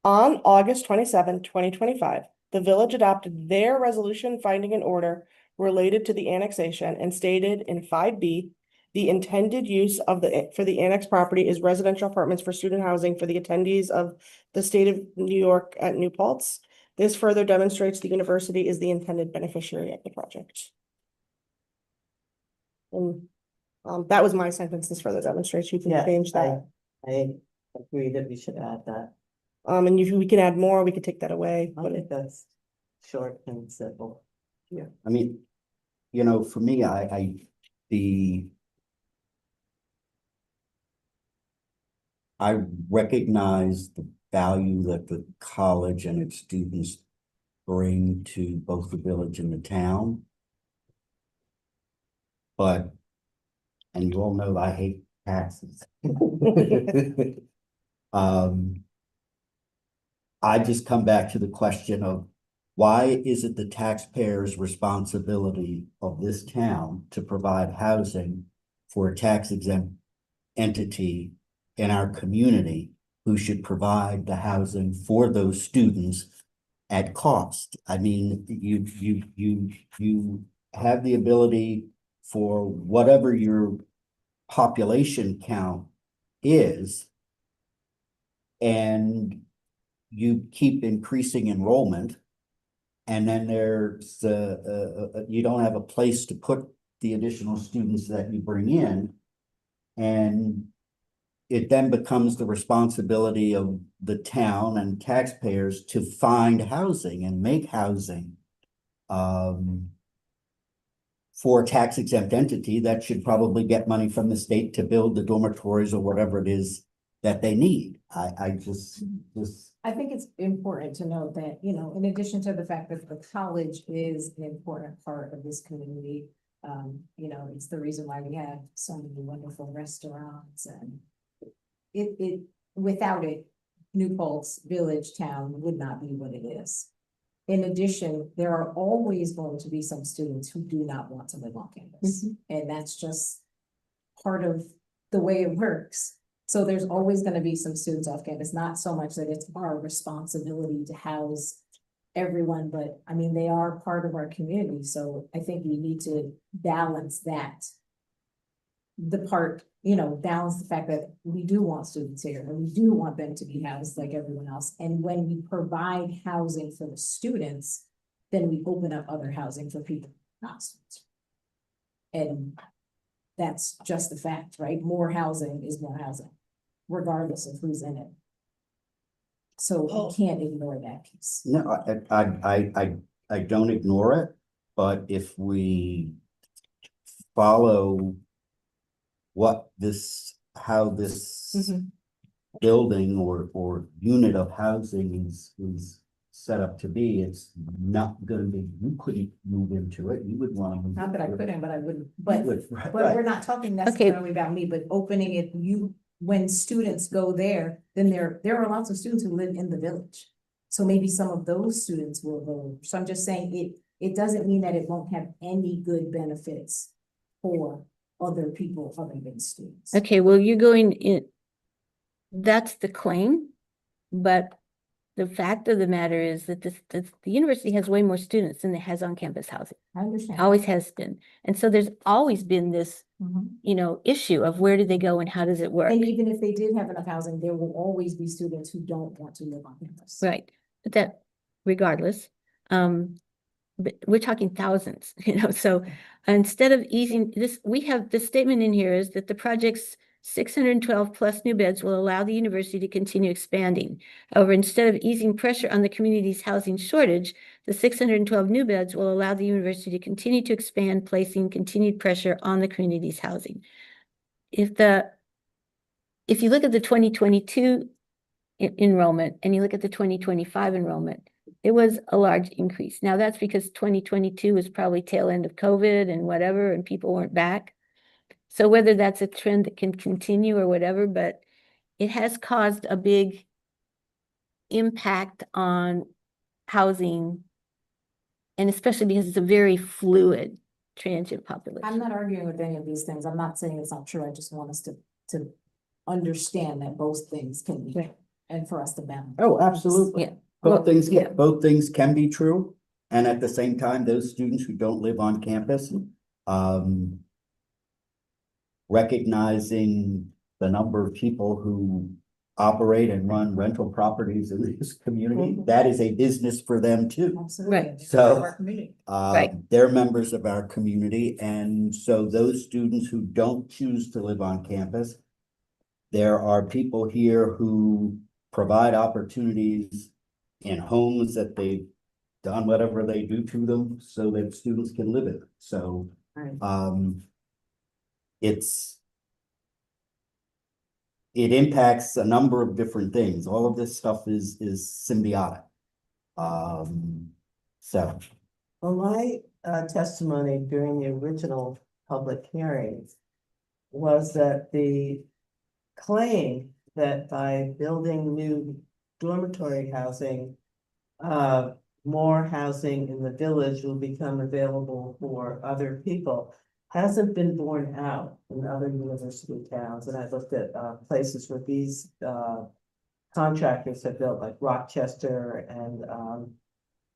[SPEAKER 4] On August 27, 2025, the village adopted their resolution finding an order related to the annexation and stated in 5B, the intended use of for the annex property is residential apartments for student housing for the attendees of the state of New York at New Paltz. This further demonstrates the university is the intended beneficiary of the project. And that was my sentence, this further demonstrates, you can
[SPEAKER 8] Yeah,
[SPEAKER 4] change that.
[SPEAKER 8] I agree that we should add that.
[SPEAKER 4] And if we can add more, we could take that away,
[SPEAKER 8] I
[SPEAKER 4] but
[SPEAKER 8] think that's short and simple.
[SPEAKER 2] I mean, you know, for me, I recognize the value that the college and its students bring to both the village and the town. But, and you all know I hate taxes. I just come back to the question of why is it the taxpayers' responsibility of this town to provide housing for a tax exempt entity in our community who should provide the housing for those students at cost? I mean, you have the ability for whatever your population count is, and you keep increasing enrollment, and then there's, you don't have a place to put the additional students that you bring in, and it then becomes the responsibility of the town and taxpayers to find housing and make housing. For a tax exempt entity that should probably get money from the state to build the dormitories or whatever it is that they need. I just.
[SPEAKER 6] I think it's important to note that, you know, in addition to the fact that the college is an important part of this community, you know, it's the reason why we have so many wonderful restaurants and without it, New Paltz Village Town would not be what it is. In addition, there are always going to be some students who do not want to live on campus. And that's just part of the way it works. So there's always going to be some students off campus, not so much that it's our responsibility to house everyone, but I mean, they are part of our community. So I think we need to balance that. The part, you know, balance the fact that we do want students here and we do want them to be housed like everyone else. And when we provide housing for the students, then we open up other housing for people not students. And that's just the fact, right? More housing is more housing, regardless of who's in it. So we can't ignore that piece.
[SPEAKER 2] No, I don't ignore it, but if we follow how this building or unit of housing is set up to be, it's not gonna be, you couldn't move into it, you would want to.
[SPEAKER 6] Not that I couldn't, but I wouldn't, but
[SPEAKER 2] Right.
[SPEAKER 6] we're not talking necessarily about me, but opening it, when students go there, then there are lots of students who live in the village. So maybe some of those students will go. So I'm just saying it doesn't mean that it won't have any good benefits for other people other than students.
[SPEAKER 5] Okay, well, you're going in, that's the claim, but the fact of the matter is that the university has way more students than it has on-campus housing.
[SPEAKER 6] I understand.
[SPEAKER 5] Always has been. And so there's always been this, you know, issue of where do they go and how does it work?
[SPEAKER 6] And even if they did have enough housing, there will always be students who don't want to live on campus.
[SPEAKER 5] Right, but that regardless, but we're talking thousands, you know, so instead of easing this, we have the statement in here is that the project's 612 plus new beds will allow the university to continue expanding. However, instead of easing pressure on the community's housing shortage, the 612 new beds will allow the university to continue to expand, placing continued pressure on the community's housing. If you look at the 2022 enrollment and you look at the 2025 enrollment, it was a large increase. Now that's because 2022 was probably tail end of COVID and whatever, and people weren't back. So whether that's a trend that can continue or whatever, but it has caused a big impact on housing. And especially because it's a very fluid transient population.
[SPEAKER 6] I'm not arguing with any of these things. I'm not saying it's not true. I just want us to understand that both things can be true and for us to balance.
[SPEAKER 2] Oh, absolutely.
[SPEAKER 5] Yeah.
[SPEAKER 2] Both things can be true. And at the same time, those students who don't live on campus, recognizing the number of people who operate and run rental properties in this community, that is a business for them too.
[SPEAKER 6] Absolutely.
[SPEAKER 5] Right.
[SPEAKER 2] So,
[SPEAKER 5] Right.
[SPEAKER 2] they're members of our community, and so those students who don't choose to live on campus, there are people here who provide opportunities in homes that they've done whatever they do to them so that students can live in it. So,
[SPEAKER 6] Right.
[SPEAKER 2] it impacts a number of different things. All of this stuff is symbiotic. So.
[SPEAKER 8] Well, my testimony during the original public hearings was that the claim that by building new dormitory housing, more housing in the village will become available for other people hasn't been borne out in other university towns. And I looked at places where these contractors have built, like Rochester,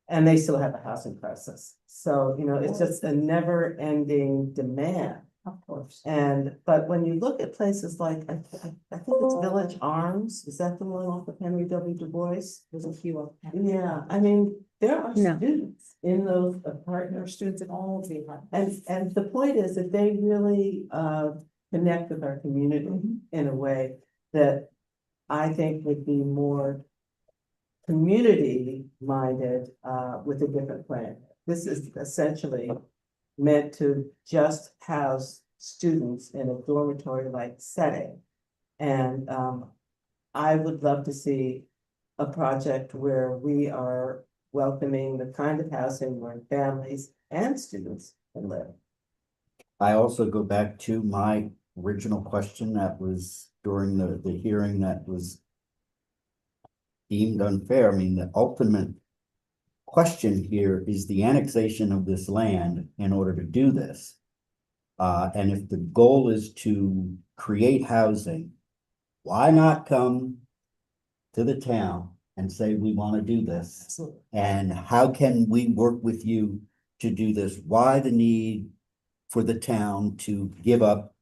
[SPEAKER 8] and they still have a housing crisis. So, you know, it's just a never-ending demand Of course. And, but when you look at places like, I think it's Village Arms, is that the one off of Henry W. Du Bois? There's a few of them. Yeah, I mean, there are
[SPEAKER 5] No.
[SPEAKER 8] students in those partner students in all of the, and the point is that they really connect with our community in a way that I think would be more community minded with a different plan. This is essentially meant to just house students in a dormitory-like setting. And I would love to see a project where we are welcoming the kind of housing where families and students can live.
[SPEAKER 2] I also go back to my original question that was during the hearing that was deemed unfair. I mean, the ultimate question here is the annexation of this land in order to do this. And if the goal is to create housing, why not come to the town and say, we want to do this?
[SPEAKER 8] Absolutely.
[SPEAKER 2] And how can we work with you to do this? Why the need for the town to give up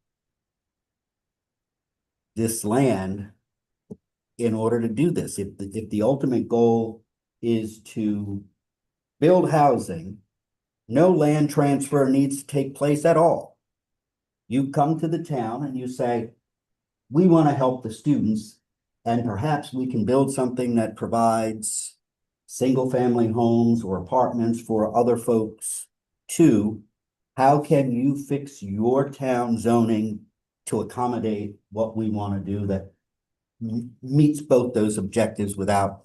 [SPEAKER 2] this land in order to do this? If the ultimate goal is to build housing, no land transfer needs to take place at all. You come to the town and you say, we want to help the students, and perhaps we can build something that provides single-family homes or apartments for other folks too. How can you fix your town zoning to accommodate what we want to do that meets both those objectives without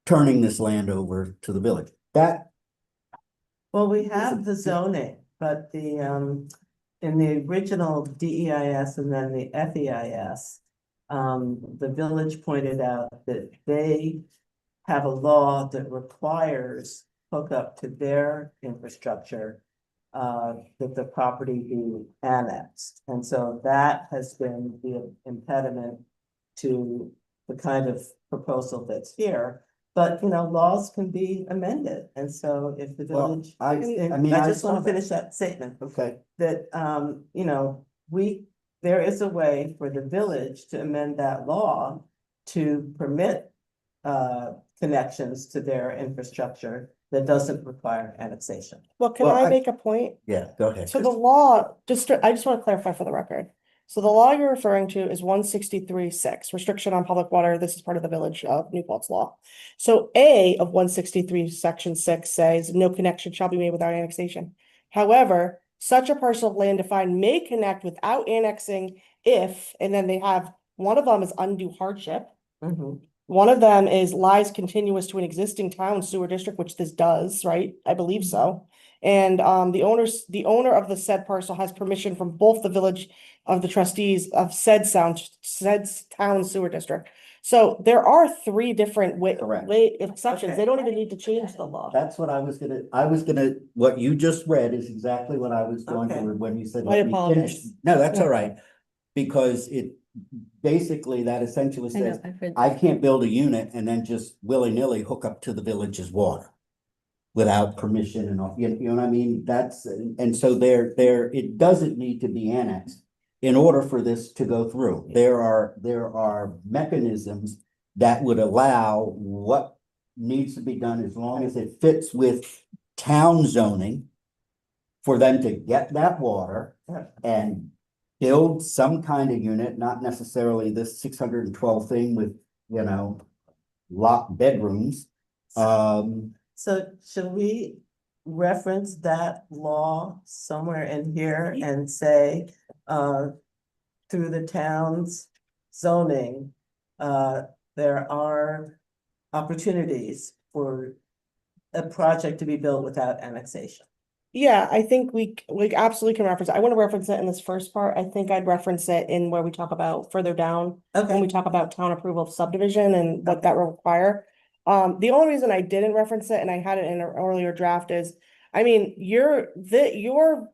[SPEAKER 2] turning this land over to the village? That,
[SPEAKER 8] Well, we have the zoning, but the in the original DEIS and then the FEIS, the village pointed out that they have a law that requires hookup to their infrastructure, that the property be annexed. And so that has been the impediment to the kind of proposal that's here. But, you know, laws can be amended. And so if the
[SPEAKER 2] well,
[SPEAKER 8] village.
[SPEAKER 2] I mean,
[SPEAKER 8] I just want
[SPEAKER 2] saw
[SPEAKER 8] to finish that statement.
[SPEAKER 2] Okay,
[SPEAKER 8] That, you know, there is a way for the village to amend that law to permit connections to their infrastructure that doesn't require annexation.
[SPEAKER 4] Well, can
[SPEAKER 2] Well,
[SPEAKER 4] I
[SPEAKER 2] I-
[SPEAKER 4] make a point?
[SPEAKER 2] yeah, go ahead.
[SPEAKER 4] So the law, I just want to clarify for the record. So the law you're referring to is 163.6, restriction on public water. This is part of the Village of New Paltz law. So A of 163, section 6 says no connection shall be made without annexation. However, such a parcel of land defined may connect without annexing if, and then they have, one of them is undue hardship. One of them is lies continuous to an existing town sewer district, which this does, right? I believe so. And the owner of the said parcel has permission from both the village of the trustees of said town sewer district. So there are three different
[SPEAKER 2] Correct.
[SPEAKER 4] exceptions.
[SPEAKER 8] Okay.
[SPEAKER 4] They don't even need to change the law.
[SPEAKER 2] That's what I was gonna, what you just read is exactly what I was going
[SPEAKER 8] Okay.
[SPEAKER 2] to, when you said.
[SPEAKER 4] I
[SPEAKER 2] let me finish.
[SPEAKER 4] apologize.
[SPEAKER 2] No, that's all right. Because it, basically, that essentially
[SPEAKER 5] I know,
[SPEAKER 2] says,
[SPEAKER 5] I've read
[SPEAKER 2] I
[SPEAKER 5] this.
[SPEAKER 2] can't build a unit and then just willy-nilly hook up to the village's water without permission and all, you know what I mean? That's, and so it doesn't need to be annexed in order for this to go through. There are mechanisms that would allow what needs to be done as long as it fits with town zoning for them to get that water and build some kind of unit, not necessarily this 612 thing with, you know, locked bedrooms.
[SPEAKER 8] So should we reference that law somewhere in here and say, through the town's zoning, there are opportunities for a project to be built without annexation?
[SPEAKER 4] Yeah, I think we absolutely can reference it. I want to reference it in this first part. I think I'd reference it in where we talk about further down. When we talk about town approval of subdivision and what that will require. The only reason I didn't reference it and I had it in an earlier draft is, I mean,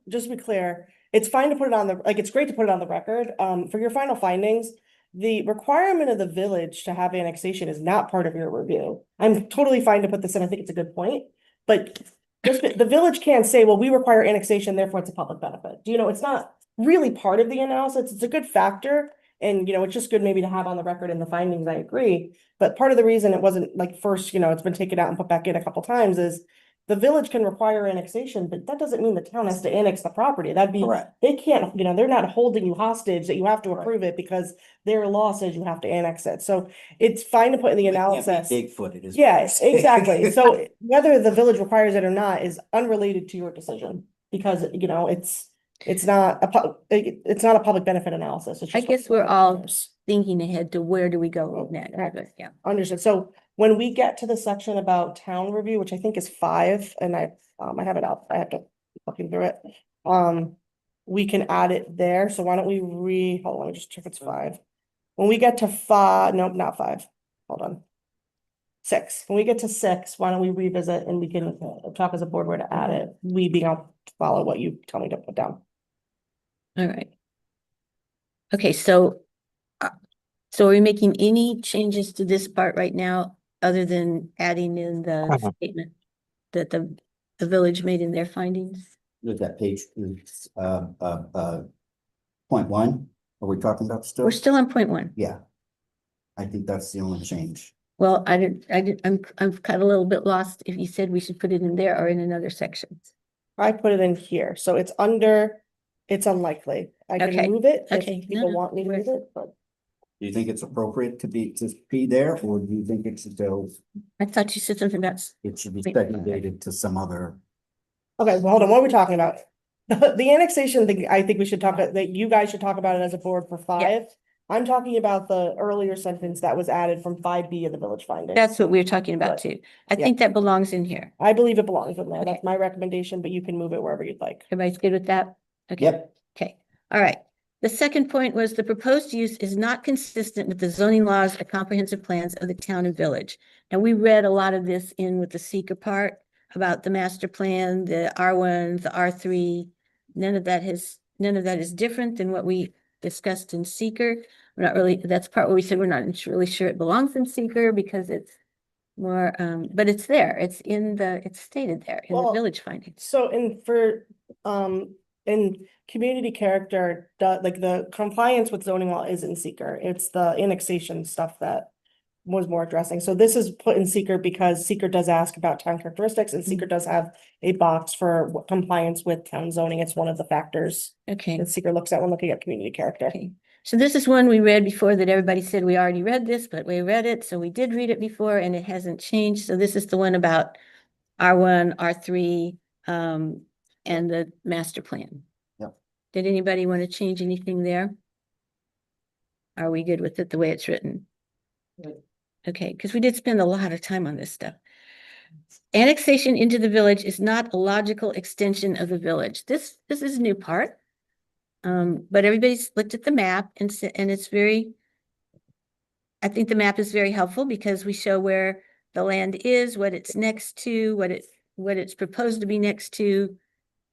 [SPEAKER 4] just to be clear, it's fine to put it on it's great to put it on the record. For your final findings, the requirement of the village to have annexation is not part of your review. I'm totally fine to put this in. I think it's a good point, but the village can't say, well, we require annexation, therefore it's a public benefit. Do you know, it's not really part of the analysis. It's a good factor. And, it's just good maybe to have on the record in the findings, I agree. But part of the reason it wasn't like first, it's been taken out and put back in a couple times is the village can require annexation, but that doesn't mean the town has to annex the property. That'd be,
[SPEAKER 2] Correct.
[SPEAKER 4] they can't, they're not holding you hostage that you have to approve it because their law says you have to annex it. So it's fine to put in the
[SPEAKER 2] We can't be
[SPEAKER 4] analysis.
[SPEAKER 2] Bigfoot, it is.
[SPEAKER 4] Yes, exactly. So whether the village requires it or not is unrelated to your decision because, it's not it's not a public benefit analysis. It's
[SPEAKER 5] I
[SPEAKER 4] just
[SPEAKER 5] guess
[SPEAKER 4] what-
[SPEAKER 5] we're all thinking ahead to where do we go next, but yeah.
[SPEAKER 4] Understood. So when we get to the section about town review, which I think is 5, and I have it up, I have to looking through it. We can add it there. So why don't we hold on, let me just check if it's 5. When we get to 5, nope, not 5. Hold on. 6. When we get to 6, why don't we revisit and we can talk as a board where to add it. We being able to follow what you tell me to put down.
[SPEAKER 5] All right. Okay, so are we making any changes to this part right now, other than adding in the statement that the village made in their findings?
[SPEAKER 2] Look at page, point 1, are we talking about still?
[SPEAKER 5] We're still on point 1.
[SPEAKER 2] Yeah. I think that's the only change.
[SPEAKER 5] Well, I'm kind of a little bit lost if you said we should put it in there or in another section.
[SPEAKER 4] I put it in here, so it's under, it's unlikely. I
[SPEAKER 5] Okay,
[SPEAKER 4] can move it
[SPEAKER 5] okay,
[SPEAKER 4] if people
[SPEAKER 5] no,
[SPEAKER 4] want me to move it, but.
[SPEAKER 2] Do you think it's appropriate to be there, or do you think it should go,
[SPEAKER 5] I thought you said something about,
[SPEAKER 2] it should be segregated to some other?
[SPEAKER 4] Okay, well, hold on, what are we talking about? The annexation thing, I think we should talk, that you guys should talk about it as a board for 5. I'm talking about the earlier sentence that was added from 5B of the village findings.
[SPEAKER 5] that's what we were talking about
[SPEAKER 4] Right.
[SPEAKER 5] too. I
[SPEAKER 4] Yeah.
[SPEAKER 5] think that belongs in here.
[SPEAKER 4] I believe it belongs in there.
[SPEAKER 5] Okay.
[SPEAKER 4] That's my recommendation, but you can move it wherever you'd like.
[SPEAKER 5] Everybody's good with that? Okay.
[SPEAKER 2] Yep.
[SPEAKER 5] Okay, all right. The second point was the proposed use is not consistent with the zoning laws or comprehensive plans of the town and village. Now, we read a lot of this in with the seeker part about the master plan, the R1, the R3. None of that is different than what we discussed in seeker. We're not really, that's part where we said we're not really sure it belongs in seeker because it's more, but it's there. It's stated there in the
[SPEAKER 4] Well,
[SPEAKER 5] village findings.
[SPEAKER 4] So in community character, like the compliance with zoning law is in seeker. It's the annexation stuff that was more addressing. So this is put in seeker because seeker does ask about town characteristics and seeker does have a box for compliance with town zoning. It's one of the factors
[SPEAKER 5] Okay.
[SPEAKER 4] that seeker looks at when looking at community character.
[SPEAKER 5] Okay, so this is one we read before that everybody said we already read this, but we read it, so we did read it before and it hasn't changed. So this is the one about R1, R3, and the master plan.
[SPEAKER 2] Yep.
[SPEAKER 5] Did anybody want to change anything there? Are we good with it the way it's written?
[SPEAKER 8] Good.
[SPEAKER 5] Okay, because we did spend a lot of time on this stuff. Annexation into the village is not a logical extension of the village. This is a new part. But everybody's looked at the map and it's I think the map is very helpful because we show where the land is, what it's next to, what it's proposed to be next to,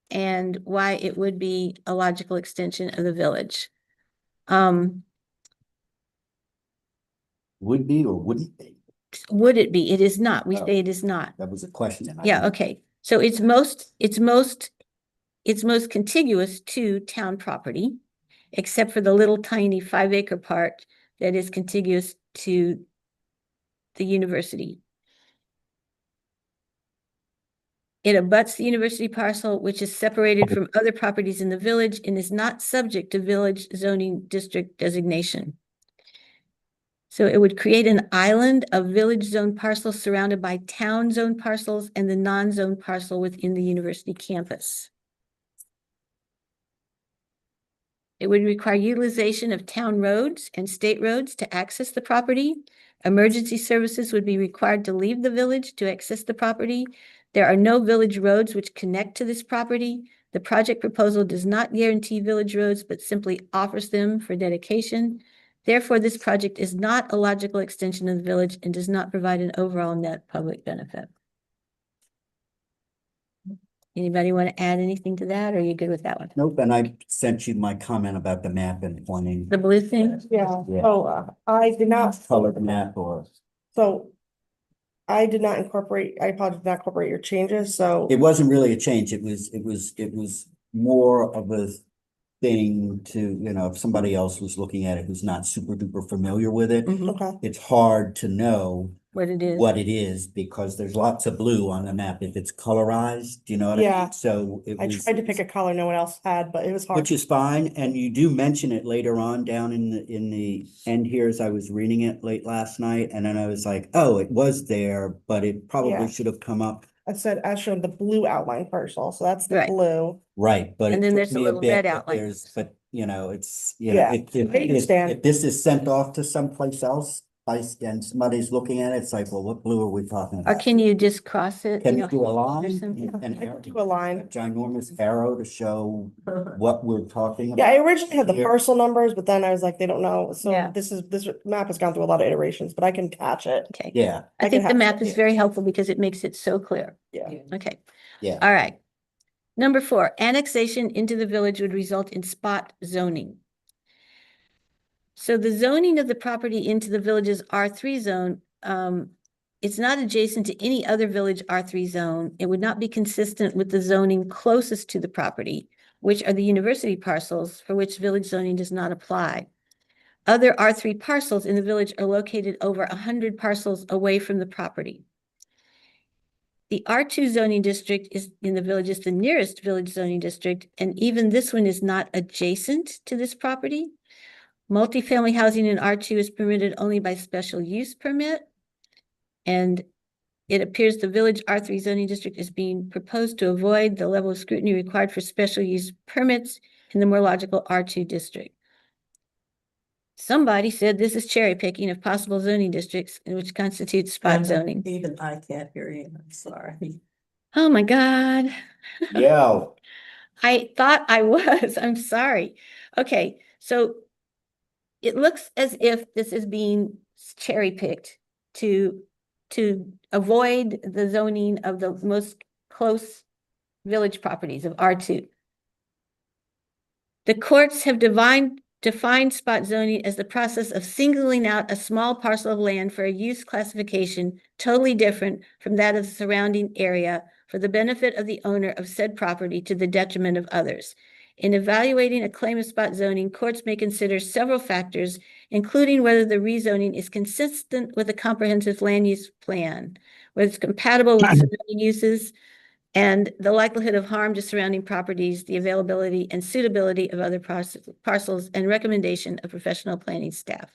[SPEAKER 5] and why it would be a logical extension of the village.
[SPEAKER 2] Would be or wouldn't be?
[SPEAKER 5] Would it be? It is not. We
[SPEAKER 2] Oh.
[SPEAKER 5] say it is not.
[SPEAKER 2] That was a question.
[SPEAKER 5] Yeah, okay. So it's most contiguous to town property, except for the little tiny 5-acre part that is contiguous to the university. It abuts the university parcel, which is separated from other properties in the village and is not subject to village zoning district designation. So it would create an island of village zone parcels surrounded by town zone parcels and the non-zone parcel within the university campus. It would require utilization of town roads and state roads to access the property. Emergency services would be required to leave the village to access the property. There are no village roads which connect to this property. The project proposal does not guarantee village roads, but simply offers them for dedication. Therefore, this project is not a logical extension of the village and does not provide an overall net public benefit. Anybody want to add anything to that, or are you good with that one?
[SPEAKER 2] Nope, and I sent you my comment about the map and pointing.
[SPEAKER 5] The blue thing?
[SPEAKER 4] Yeah,
[SPEAKER 2] Yeah.
[SPEAKER 4] so I did not.
[SPEAKER 2] Colored map or,
[SPEAKER 4] So I did not incorporate, I apologize, did not incorporate your changes, so.
[SPEAKER 2] it wasn't really a change, it was more of a thing to, you know, if somebody else was looking at it who's not super duper familiar with it,
[SPEAKER 5] Mhm.
[SPEAKER 4] Okay,
[SPEAKER 2] it's hard to know
[SPEAKER 5] What it is.
[SPEAKER 2] what it is because there's lots of blue on the map if it's colorized, you know what I
[SPEAKER 4] Yeah.
[SPEAKER 2] mean? So it
[SPEAKER 4] I
[SPEAKER 2] was.
[SPEAKER 4] tried to pick a color no one else had, but it was hard.
[SPEAKER 2] Which is fine, and you do mention it later on down in the end here as I was reading it late last night, and then I was like, oh, it was there, but it
[SPEAKER 4] Yeah.
[SPEAKER 2] probably should have come up.
[SPEAKER 4] I said, I showed the blue outline parcel, so that's the
[SPEAKER 5] Right.
[SPEAKER 4] blue.
[SPEAKER 2] Right, but
[SPEAKER 5] And
[SPEAKER 2] it
[SPEAKER 5] then
[SPEAKER 2] took
[SPEAKER 5] there's a
[SPEAKER 2] me a
[SPEAKER 5] little
[SPEAKER 2] bit,
[SPEAKER 5] red
[SPEAKER 2] but
[SPEAKER 5] outline.
[SPEAKER 2] there's, but you know, it's, you
[SPEAKER 4] Yeah,
[SPEAKER 2] know,
[SPEAKER 4] I understand.
[SPEAKER 2] if this is sent off to someplace else, and somebody's looking at it, it's like, well, what blue are we talking
[SPEAKER 5] Or
[SPEAKER 2] about?
[SPEAKER 5] can you just cross it?
[SPEAKER 2] Can
[SPEAKER 5] know,
[SPEAKER 2] you do a
[SPEAKER 5] or
[SPEAKER 2] line?
[SPEAKER 5] something?
[SPEAKER 2] An
[SPEAKER 4] I
[SPEAKER 2] arrow?
[SPEAKER 4] could do a line.
[SPEAKER 2] A ginormous arrow to show what we're talking
[SPEAKER 4] Yeah,
[SPEAKER 2] about?
[SPEAKER 4] I originally had the
[SPEAKER 2] Here.
[SPEAKER 4] parcel numbers, but then I was like, they don't know. So
[SPEAKER 5] Yeah.
[SPEAKER 4] this map has gone through a lot of iterations, but I can catch it.
[SPEAKER 5] Okay.
[SPEAKER 2] Yeah,
[SPEAKER 5] I
[SPEAKER 4] I
[SPEAKER 5] think
[SPEAKER 4] can
[SPEAKER 5] the
[SPEAKER 4] have
[SPEAKER 5] map
[SPEAKER 4] it,
[SPEAKER 5] is
[SPEAKER 4] yeah.
[SPEAKER 5] very helpful because it makes it so clear.
[SPEAKER 4] Yeah.
[SPEAKER 5] Okay.
[SPEAKER 2] yeah.
[SPEAKER 5] All right. Number 4, annexation into the village would result in spot zoning. So the zoning of the property into the village's R3 zone, it's not adjacent to any other village R3 zone. It would not be consistent with the zoning closest to the property, which are the university parcels for which village zoning does not apply. Other R3 parcels in the village are located over 100 parcels away from the property. The R2 zoning district is in the village is the nearest village zoning district, and even this one is not adjacent to this property. Multifamily housing in R2 is permitted only by special use permit. And it appears the village R3 zoning district is being proposed to avoid the level of scrutiny required for special use permits in the more logical R2 district. Somebody said this is cherry picking of possible zoning districts, which constitutes spot zoning.
[SPEAKER 6] Even I can't hear you, I'm sorry.
[SPEAKER 5] Oh my God.
[SPEAKER 2] Yo.
[SPEAKER 5] I thought I was, I'm sorry. Okay, so it looks as if this is being cherry picked to avoid the zoning of the most close village properties of R2. The courts have defined spot zoning as the process of singling out a small parcel of land for a use classification totally different from that of the surrounding area for the benefit of the owner of said property to the detriment of others. In evaluating a claim of spot zoning, courts may consider several factors, including whether the rezoning is consistent with a comprehensive land use plan, whether it's compatible with surrounding uses, and the likelihood of harm to surrounding properties, the availability and suitability of other parcels, and recommendation of professional planning staff.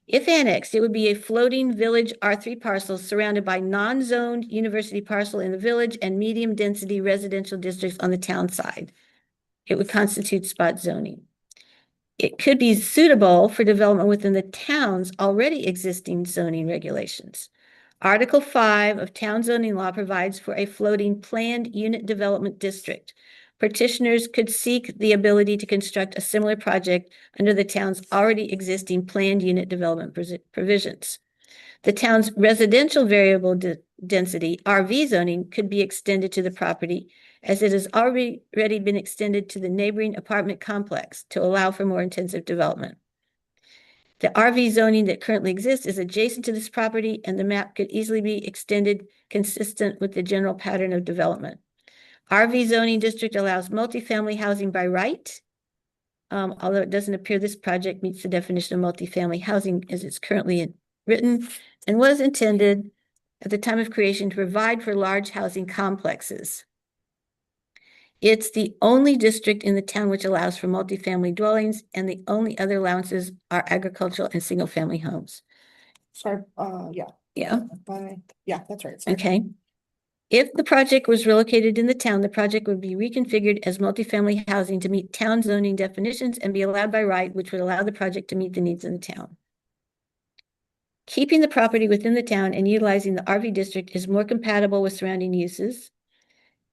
[SPEAKER 5] If annexed, it would be a floating village R3 parcel surrounded by non-zoned university parcel in the village and medium-density residential districts on the town side. It would constitute spot zoning. It could be suitable for development within the town's already existing zoning regulations. Article 5 of Town Zoning Law provides for a floating planned unit development district. Petitioners could seek the ability to construct a similar project under the town's already existing planned unit development provisions. The town's residential variable density, RV zoning, could be extended to the property as it has already been extended to the neighboring apartment complex to allow for more intensive development. The RV zoning that currently exists is adjacent to this property, and the map could easily be extended consistent with the general pattern of development. RV zoning district allows multifamily housing by right, although it doesn't appear this project meets the definition of multifamily housing as it's currently written, and was intended at the time of creation to provide for large housing complexes. It's the only district in the town which allows for multifamily dwellings, and the only other allowances are agricultural and single-family homes.
[SPEAKER 4] Sorry, yeah.
[SPEAKER 5] Yeah,
[SPEAKER 4] Yeah, that's right. Sorry.
[SPEAKER 5] okay. If the project was relocated in the town, the project would be reconfigured as multifamily housing to meet town zoning definitions and be allowed by right, which would allow the project to meet the needs of the town. Keeping the property within the town and utilizing the RV district is more compatible with surrounding uses.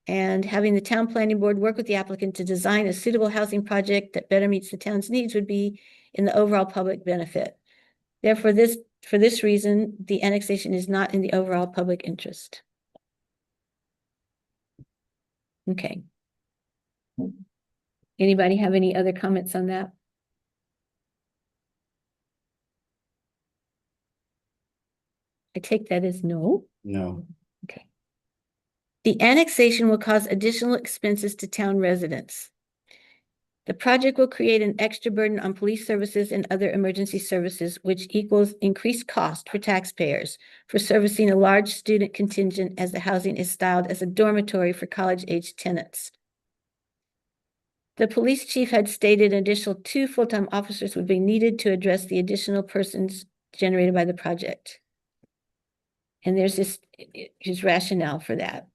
[SPEAKER 5] And having the town planning board work with the applicant to design a suitable housing project that better meets the town's needs would be in the overall public benefit. Therefore, for this reason, the annexation is not in the overall public interest. Okay. Anybody have any other comments on that? I take that as no.
[SPEAKER 2] No,
[SPEAKER 5] Okay. The annexation will cause additional expenses to town residents. The project will create an extra burden on police services and other emergency services, which equals increased cost for taxpayers for servicing a large student contingent as the housing is styled as a dormitory for college-age tenants. The police chief had stated an additional 2 full-time officers would be needed to address the additional persons generated by the project. And there's his rationale for that.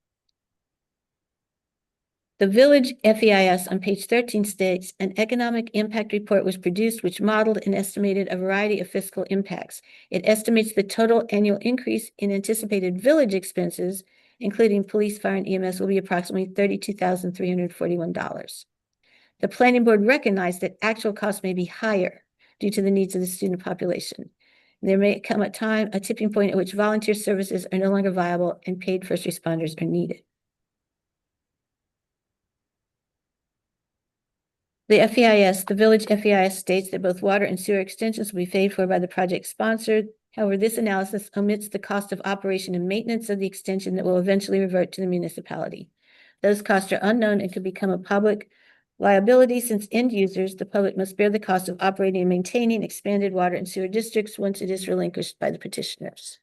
[SPEAKER 5] The village FEIS on page 13 states an economic impact report was produced which modeled and estimated a variety of fiscal impacts. It estimates the total annual increase in anticipated village expenses, including police, fire, and EMS, will be approximately $32,341. The planning board recognized that actual costs may be higher due to the needs of the student population. There may come a tipping point at which volunteer services are no longer viable and paid first responders are needed. The village FEIS states that both water and sewer extensions will be paid for by the project sponsor. However, this analysis omits the cost of operation and maintenance of the extension that will eventually revert to the municipality. Those costs are unknown and could become a public liability since end users, the public, must bear the cost of operating and maintaining expanded water and sewer districts once it is relinquished by the petitioners.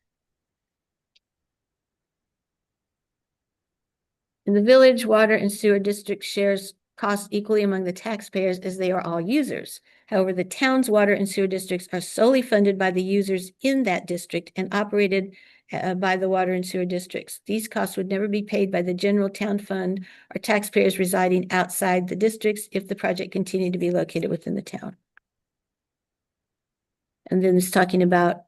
[SPEAKER 5] In the village, water and sewer district shares costs equally among the taxpayers as they are all users. However, the town's water and sewer districts are solely funded by the users in that district and operated by the water and sewer districts. These costs would never be paid by the general town fund or taxpayers residing outside the districts if the project continued to be located within the town. And then it's talking about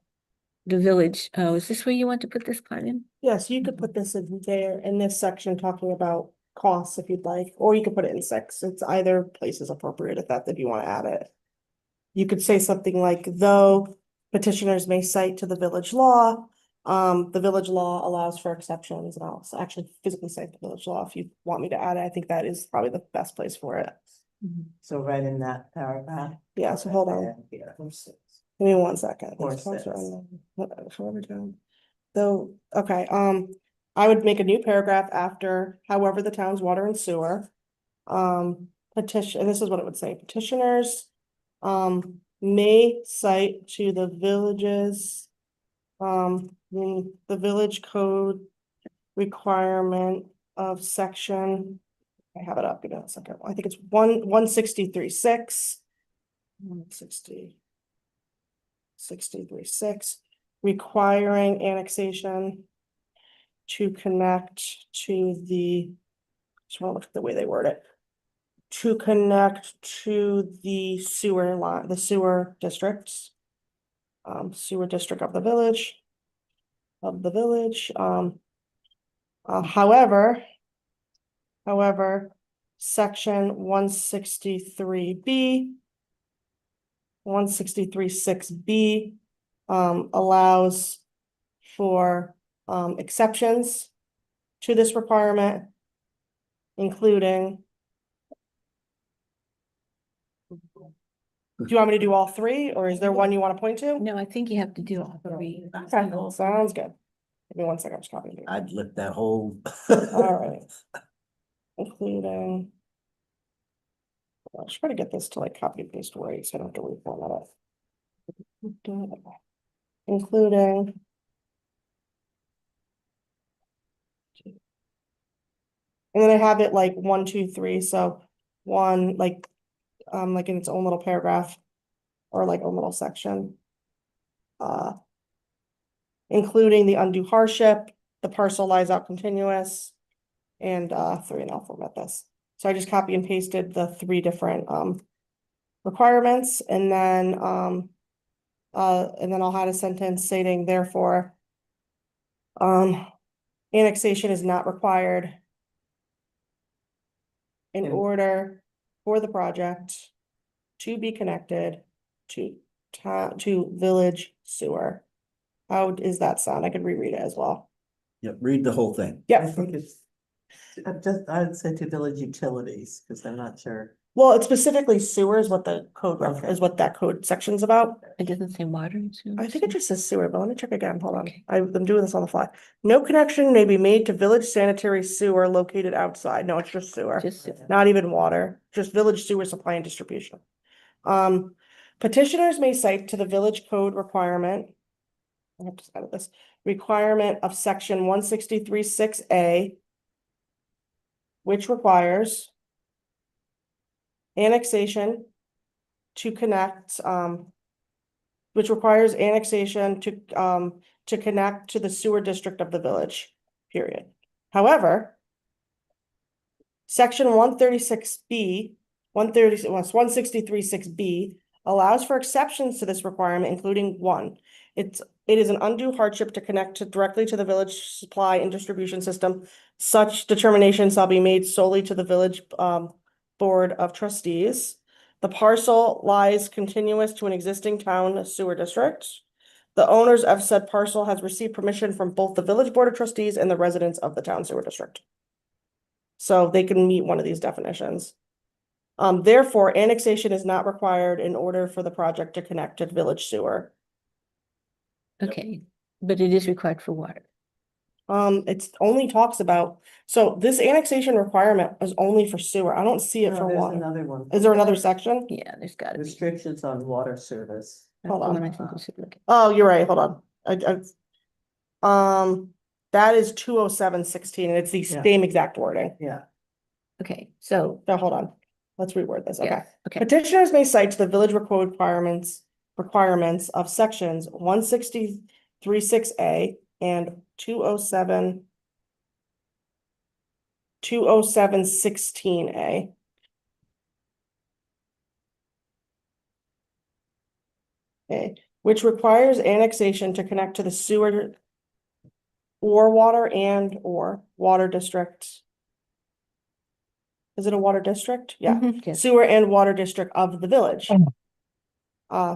[SPEAKER 5] the village. Oh, is this where you want to put this part in?
[SPEAKER 4] Yes, you could put this in there in this section talking about costs if you'd like, or you could put it in 6. It's either place is appropriate if you want to add it. You could say something like, though petitioners may cite to the village law, the village law allows for exceptions, and I'll actually physically say the village law if you want me to add it. I think that is probably the best place for it.
[SPEAKER 8] So right in that paragraph.
[SPEAKER 4] Yeah, so hold on.
[SPEAKER 8] Yeah.
[SPEAKER 4] Give me 1 second.
[SPEAKER 8] Or
[SPEAKER 4] These costs are
[SPEAKER 8] 6.
[SPEAKER 4] however down. Though, okay, I would make a new paragraph after, however, the town's water and sewer. Petition, and this is what it would say, petitioners may cite to the villages the village code requirement of section, I have it up, give me a second, I think it's 163.6. 163.6, requiring annexation to connect to the, just want to look at the way they word it, to connect to the sewer line, the sewer districts, sewer district of the village, however, section 163B, 163.6B allows for exceptions to this requirement, including. Do you want me to do all 3, or is there one you want to point to?
[SPEAKER 5] No, I think you have to do all 3.
[SPEAKER 4] Okay, sounds good. Give me 1 second, I'm just copying it.
[SPEAKER 2] I'd lift that whole.
[SPEAKER 4] All right. Including. I'll try to get this to like copy and paste right, so I don't have to reformat it. Including. And then I have it like 1, 2, 3, so 1, like in its own little paragraph. Or like a little section. Including the undue hardship, the parcel lies out continuous. And 3, and I'll format this. So I just copy and pasted the 3 different requirements, and then I'll add a sentence stating therefore. Annexation is not required. In order for the project to be connected to village sewer. How does that sound? I could reread it as well.
[SPEAKER 2] Yep, read the whole thing.
[SPEAKER 8] I think it's, I'd say to village utilities, because I'm not sure
[SPEAKER 4] Well, it's specifically sewer is what the code is what that code section's about.
[SPEAKER 5] It doesn't say water and sewer.
[SPEAKER 4] I think it just says sewer, but let me check again. Hold on.
[SPEAKER 5] Okay.
[SPEAKER 4] I'm doing this on the fly. No connection may be made to village sanitary sewer located outside. No, it's just sewer.
[SPEAKER 5] Just sewer.
[SPEAKER 4] Not even water, just village sewer supply and distribution. Petitioners may cite to the village code requirement. I have to edit this, requirement of section 163(6)(a), which requires annexation to connect, which requires annexation to connect to the sewer district of the village, period. However, section 136B, 163(6)(b) allows for exceptions to this requirement, including one, it is an undue hardship to connect directly to the village supply and distribution system. Such determination shall be made solely to the village board of trustees. The parcel lies continuous to an existing town sewer district. The owners of said parcel has received permission from both the village board of trustees and the residents of the town sewer district. So they can meet one of these definitions. Therefore, annexation is not required in order for the project to connect to village sewer.
[SPEAKER 5] Okay, but it is required for water.
[SPEAKER 4] It's only talks about, so this annexation requirement is only for sewer. I don't see it
[SPEAKER 8] No,
[SPEAKER 4] for
[SPEAKER 8] there's
[SPEAKER 4] water.
[SPEAKER 8] another one.
[SPEAKER 4] Is there another section?
[SPEAKER 5] Yeah, there's gotta be.
[SPEAKER 8] Restrictions on water service.
[SPEAKER 4] Hold
[SPEAKER 5] That's the
[SPEAKER 4] on.
[SPEAKER 5] one I think we should look at.
[SPEAKER 4] Oh, you're right. Hold on. That is 20716 and it's the
[SPEAKER 8] Yeah.
[SPEAKER 4] same exact wording.
[SPEAKER 8] Yeah,
[SPEAKER 5] Okay, so,
[SPEAKER 4] Now, hold on. Let's reword this. Okay.
[SPEAKER 5] yeah, okay.
[SPEAKER 4] Petitioners may cite to the village code requirements of sections 163(6)(a) and 207(16)(a). Okay, which requires annexation to connect to the sewer or water or water district. Is it a water district? Yeah.
[SPEAKER 5] Mhm, yes.
[SPEAKER 4] Sewer and water district of the village.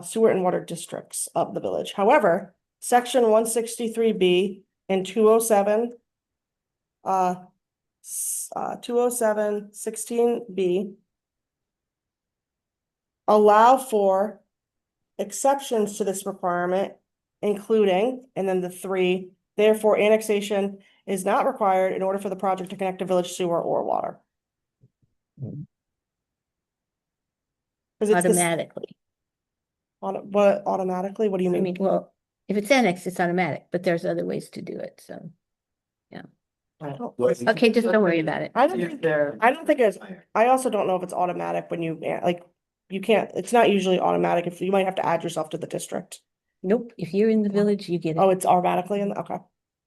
[SPEAKER 4] Sewer and water districts of the village. However, section 163B and 207, 207(16)(b) allow for exceptions to this requirement, including, and then the three, therefore annexation is not required in order for the project to connect to village sewer or water. Because it's this,
[SPEAKER 5] Automatically.
[SPEAKER 4] what automatically, what do you
[SPEAKER 5] I
[SPEAKER 4] mean?
[SPEAKER 5] mean, well, if it's annexed, it's automatic, but there's other ways to do it, so. Okay, just don't worry about it.
[SPEAKER 4] I don't think it's, I also don't know if it's automatic when you, like, you can't, it's not usually automatic if you might have to add yourself to the district.
[SPEAKER 5] Nope, if you're in the village, you get it.
[SPEAKER 4] Oh, it's automatically in, okay.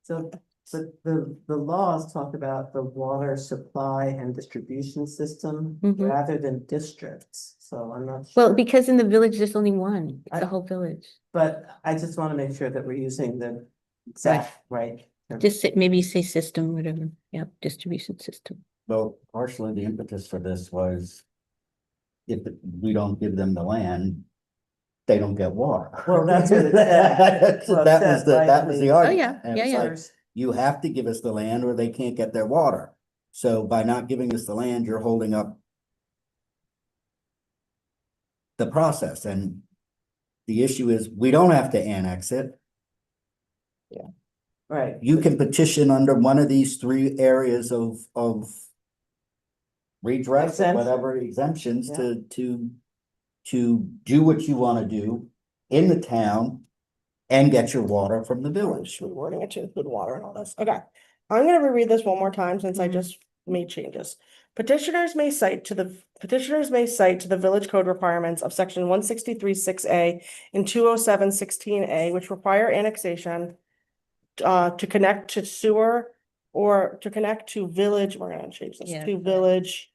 [SPEAKER 8] so, the laws talk about the water supply and distribution system
[SPEAKER 5] Mhm.
[SPEAKER 8] rather than districts, so I'm not
[SPEAKER 5] Well,
[SPEAKER 8] sure.
[SPEAKER 5] because in the village, there's only one, it's the
[SPEAKER 8] I-
[SPEAKER 5] whole village.
[SPEAKER 8] But I just want to make sure that we're using the exact right.
[SPEAKER 5] Just maybe say system, whatever, yep, distribution system.
[SPEAKER 2] Well, partially the impetus for this was if we don't give them the land, they don't get water.
[SPEAKER 8] Well, that's what it said. Well, it
[SPEAKER 2] That
[SPEAKER 8] said
[SPEAKER 2] was the,
[SPEAKER 8] right
[SPEAKER 2] that
[SPEAKER 8] in
[SPEAKER 2] was
[SPEAKER 8] the-
[SPEAKER 2] the
[SPEAKER 8] Oh,
[SPEAKER 2] argument.
[SPEAKER 5] yeah,
[SPEAKER 2] And
[SPEAKER 5] yeah,
[SPEAKER 2] it's
[SPEAKER 5] yeah.
[SPEAKER 2] like, you have to give us the land or they can't get their water. So by not giving us the land, you're holding up the process, and the issue is, we don't have to annex it.
[SPEAKER 8] Right.
[SPEAKER 2] You can petition under one of these three areas of redress, or
[SPEAKER 8] Exemption.
[SPEAKER 2] whatever exemptions to do what you want to do in the town and get your water from the village.
[SPEAKER 4] Rewording it to include water and all this. Okay. I'm gonna reread this one more time since I
[SPEAKER 5] Mhm.
[SPEAKER 4] just made changes. Petitioners may cite to the village code requirements of section 163(6)(a) and 207(16)(a), which require annexation to connect to sewer or to connect to village, we're gonna change this
[SPEAKER 5] Yeah.
[SPEAKER 4] to village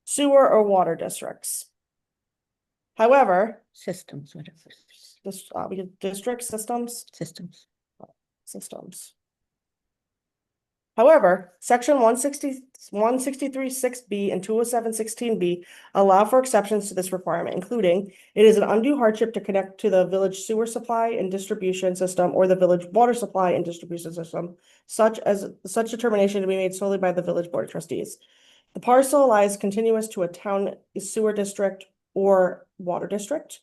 [SPEAKER 4] sewer or water districts. However,
[SPEAKER 5] Systems, whatever,
[SPEAKER 4] this, we did district systems. Systems. However, section 163(6)(b) and 207(16)(b) allow for exceptions to this requirement, including it is an undue hardship to connect to the village sewer supply and distribution system or the village water supply and distribution system, such determination to be made solely by the village board of trustees. The parcel lies continuous to a town sewer district or water district.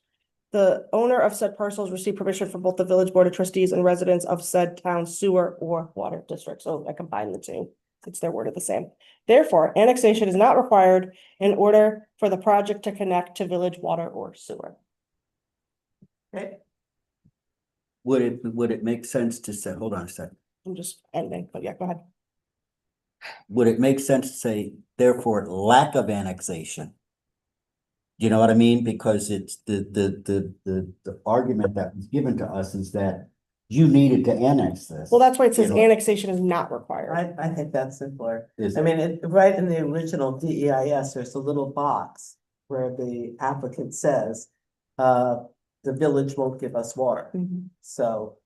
[SPEAKER 4] The owner of said parcels received permission from both the village board of trustees and residents of said town sewer or water district. So I combined the two. It's their word of the same. Therefore, annexation is not required in order for the project to connect to village water or sewer.
[SPEAKER 8] Okay,
[SPEAKER 2] Would it make sense to say, hold on a second,
[SPEAKER 4] I'm just ending, but yeah, go ahead.
[SPEAKER 2] would it make sense to say, therefore, lack of annexation? You know what I mean? Because it's the argument that was given to us is that you needed to annex this.
[SPEAKER 4] Well, that's why it says
[SPEAKER 2] You know,
[SPEAKER 4] annexation is not required.
[SPEAKER 8] I think that's simpler.
[SPEAKER 2] is
[SPEAKER 8] I
[SPEAKER 2] it?
[SPEAKER 8] mean, right in the original DEIS, there's a little box where the applicant says, the village won't give us water. So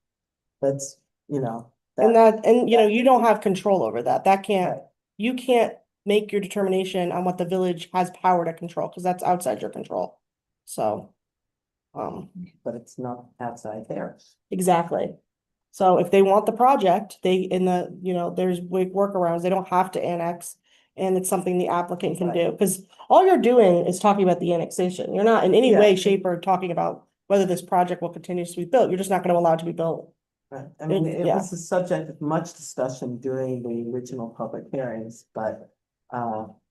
[SPEAKER 8] that's, you know.
[SPEAKER 4] And you don't have control over that. That can't, you can't make your determination on what the village has power to control, because that's outside your control. So,
[SPEAKER 8] But it's not outside there.
[SPEAKER 4] exactly. So if they want the project, there's workarounds. They don't have to annex. And it's something the applicant can do, because all you're doing is talking about the annexation. You're not in any way,
[SPEAKER 8] Yeah.
[SPEAKER 4] shape, or talking about whether this project will continue to be built. You're just not gonna allow it to be built.
[SPEAKER 8] Right, I mean, it
[SPEAKER 4] Yeah.
[SPEAKER 8] was the subject of much discussion during the original public hearings, but I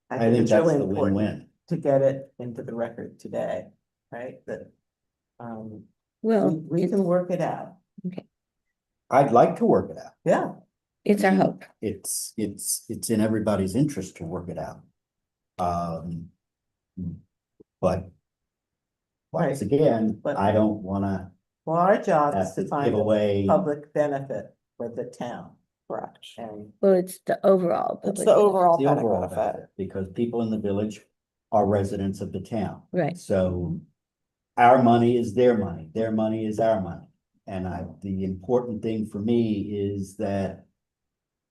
[SPEAKER 2] I
[SPEAKER 8] think
[SPEAKER 2] think
[SPEAKER 8] it's
[SPEAKER 2] that's
[SPEAKER 8] really
[SPEAKER 2] the
[SPEAKER 8] important
[SPEAKER 2] win-win.
[SPEAKER 8] to get it into the record today, right? That
[SPEAKER 5] Well,
[SPEAKER 8] we can work it out.
[SPEAKER 2] I'd like to work it out.
[SPEAKER 8] Yeah,
[SPEAKER 5] it's our hope.
[SPEAKER 2] It's in everybody's interest to work it out. But once again,
[SPEAKER 8] But-
[SPEAKER 2] I don't wanna
[SPEAKER 8] well, our job is
[SPEAKER 2] have
[SPEAKER 8] to
[SPEAKER 2] to
[SPEAKER 8] find
[SPEAKER 2] give
[SPEAKER 8] a
[SPEAKER 2] away.
[SPEAKER 8] public benefit for the town
[SPEAKER 4] Correct.
[SPEAKER 8] and.
[SPEAKER 5] Well, it's the overall.
[SPEAKER 4] It's
[SPEAKER 5] public
[SPEAKER 4] the overall
[SPEAKER 2] The overall
[SPEAKER 4] benefit.
[SPEAKER 2] benefit, because people in the village are residents of the town.
[SPEAKER 5] Right.
[SPEAKER 2] So our money is their money is our money. And the important thing for me is that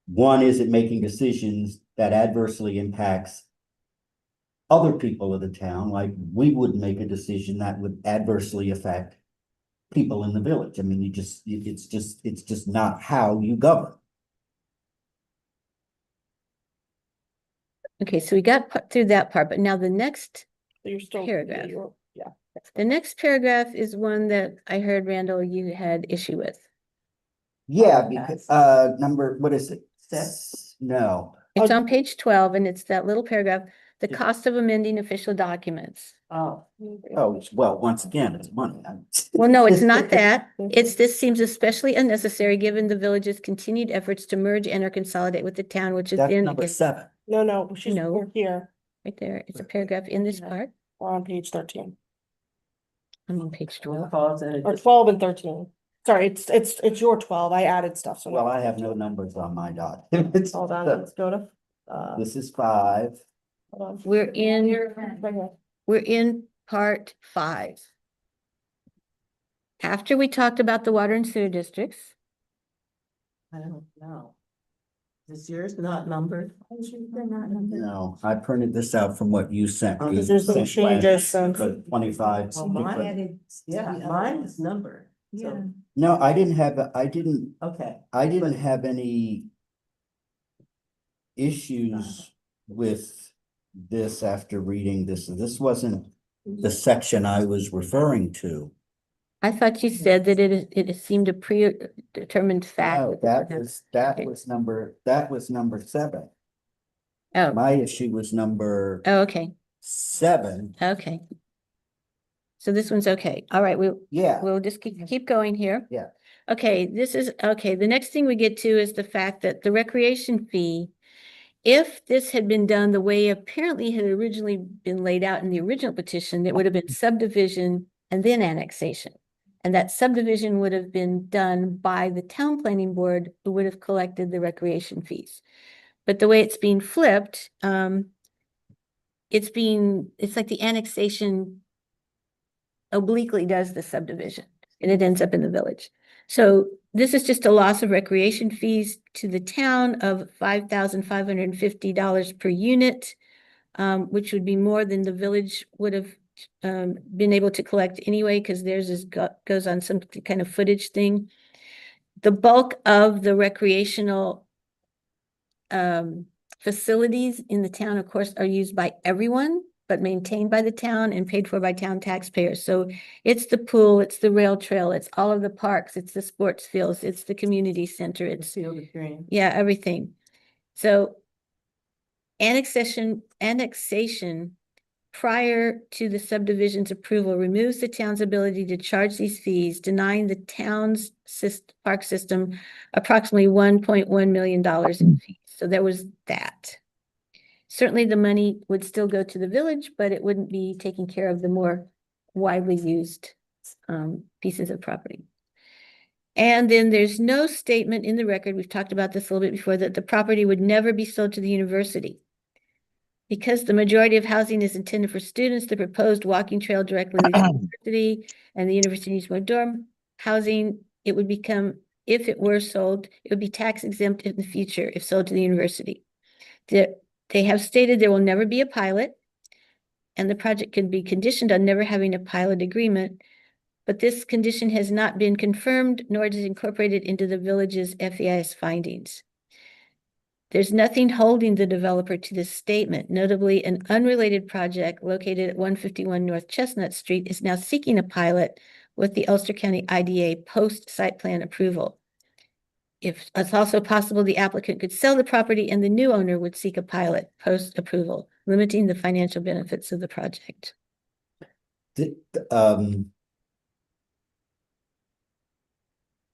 [SPEAKER 2] one, is it making decisions that adversely impacts other people of the town, like we would make a decision that would adversely affect people in the village. I mean, it's just not how you govern.
[SPEAKER 5] Okay, so we got through that part, but now the next
[SPEAKER 4] So you're still.
[SPEAKER 5] Paragraph.
[SPEAKER 4] Yeah.
[SPEAKER 5] The next paragraph is one that I heard, Randall, you had issue with.
[SPEAKER 2] Yeah,
[SPEAKER 8] Okay.
[SPEAKER 2] because, number, what is it?
[SPEAKER 8] Six?
[SPEAKER 2] No,
[SPEAKER 5] It's
[SPEAKER 4] Oh.
[SPEAKER 5] on page 12 and it's that little paragraph, the
[SPEAKER 2] Yeah.
[SPEAKER 5] cost of amending official documents.
[SPEAKER 8] Oh,
[SPEAKER 2] well, once again, it's money.
[SPEAKER 5] Well, no, it's not that. This seems especially unnecessary given the village's continued efforts to merge and or consolidate with the town, which is
[SPEAKER 2] That's
[SPEAKER 5] in,
[SPEAKER 2] number 7.
[SPEAKER 4] No,
[SPEAKER 5] No.
[SPEAKER 4] we're here.
[SPEAKER 5] right there. It's a paragraph in this part.
[SPEAKER 4] We're on page 13,
[SPEAKER 5] I'm on page 12.
[SPEAKER 8] falls in
[SPEAKER 4] or
[SPEAKER 8] a
[SPEAKER 4] 12 and 13. Sorry, it's your 12. I added stuff, so.
[SPEAKER 2] Well,
[SPEAKER 4] now-
[SPEAKER 2] I have no numbers on my document.
[SPEAKER 4] Hold on, let's go to,
[SPEAKER 2] This is 5.
[SPEAKER 4] hold on.
[SPEAKER 5] We're in,
[SPEAKER 4] Right here.
[SPEAKER 5] we're in part 5. After we talked about the water and sewer districts,
[SPEAKER 8] I don't know. Is yours not numbered?
[SPEAKER 2] No, I printed this out from what you sent.
[SPEAKER 8] Oh,
[SPEAKER 2] me.
[SPEAKER 8] because
[SPEAKER 4] there's some
[SPEAKER 2] Sent last-
[SPEAKER 4] changes since-
[SPEAKER 2] but 25.
[SPEAKER 8] Oh, mine, yeah, mine is numbered. So,
[SPEAKER 2] No, I didn't
[SPEAKER 8] okay,
[SPEAKER 2] have any issues with this after reading this. This wasn't the section I was referring to.
[SPEAKER 5] I thought you said that it seemed a predetermined fact.
[SPEAKER 2] No,
[SPEAKER 5] that this
[SPEAKER 2] that
[SPEAKER 5] Okay.
[SPEAKER 2] was number 7.
[SPEAKER 5] Oh,
[SPEAKER 2] My issue was number
[SPEAKER 5] okay,
[SPEAKER 2] 7.
[SPEAKER 5] okay. So this one's okay. All right,
[SPEAKER 2] Yeah,
[SPEAKER 5] we'll just keep going here.
[SPEAKER 2] Yeah.
[SPEAKER 5] Okay, the next thing we get to is the fact that the recreation fee, if this had been done the way apparently had originally been laid out in the original petition, it would have been subdivision and then annexation. And that subdivision would have been done by the town planning board, who would have collected the recreation fees. But the way it's being flipped, it's like the annexation obliquely does the subdivision and it ends up in the village. So this is just a loss of recreation fees to the town of $5,550 per unit, which would be more than the village would have been able to collect anyway, because theirs goes on some kind of footage thing. The bulk of the recreational facilities in the town, of course, are used by everyone, but maintained by the town and paid for by town taxpayers. So it's the pool, it's the rail trail, it's all of the parks, it's the sports fields, it's the community center, it's,
[SPEAKER 8] Field of Green.
[SPEAKER 5] yeah, everything. So annexation prior to the subdivision's approval removes the town's ability to charge these fees, denying the town's park system approximately $1.1 million in fees. So there was that. Certainly the money would still go to the village, but it wouldn't be taking care of the more widely used pieces of property. And then there's no statement in the record, we've talked about this a little bit before, that the property would never be sold to the university. Because the majority of housing is intended for students, the proposed walking trail directly leads to the university and the university needs more dorm housing, it would become, if it were sold, it would be tax exempt in the future if sold to the university. They have stated there will never be a pilot, and the project could be conditioned on never having a pilot agreement, but this condition has not been confirmed, nor is it incorporated into the village's FEIS findings. There's nothing holding the developer to this statement. Notably, an unrelated project located at 151 North Chestnut Street is now seeking a pilot with the Ulster County IDA post-site plan approval. If it's also possible, the applicant could sell the property and the new owner would seek a pilot post-approval, limiting the financial benefits of the project.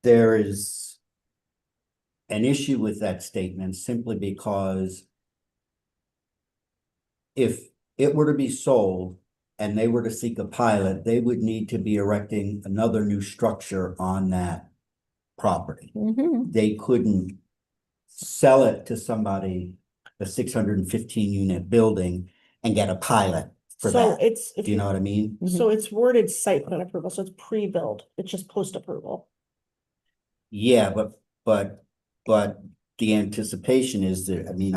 [SPEAKER 2] There is an issue with that statement simply because if it were to be sold and they were to seek a pilot, they would need to be erecting another new structure on that property. They couldn't sell it to somebody, a 615 unit building, and get a pilot for
[SPEAKER 4] So
[SPEAKER 2] that.
[SPEAKER 4] it's,
[SPEAKER 2] Do you know what I mean?
[SPEAKER 4] so it's worded site plan approval, so it's pre-build, it's just post-approval.
[SPEAKER 2] Yeah, but the anticipation is that, I mean,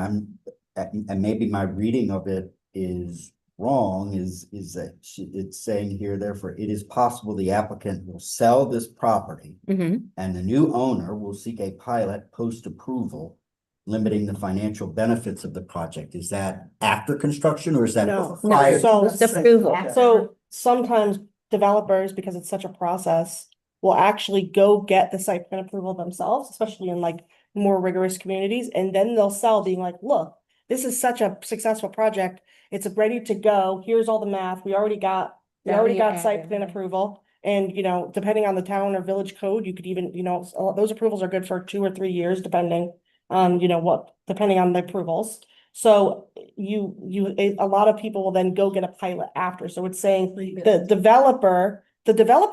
[SPEAKER 2] and maybe my reading of it is wrong, is that it's saying here, therefore, it is possible the applicant will sell this property and the new owner will seek a pilot post-approval, limiting the financial benefits of the project. Is that after construction or is that
[SPEAKER 4] No,
[SPEAKER 2] prior?
[SPEAKER 4] so-
[SPEAKER 5] Approval.
[SPEAKER 4] So sometimes developers, because it's such a process, will actually go get the site plan approval themselves, especially in like more rigorous communities, and then they'll sell being like, look, this is such a successful project. It's ready to go. Here's all the math. We already got site plan approval. And, you know, depending on the town or village code, you could even, you know, those approvals are good for 2 or 3 years, depending on, you know, depending on the approvals. So a lot of people will then go get a pilot after. So it's saying the developer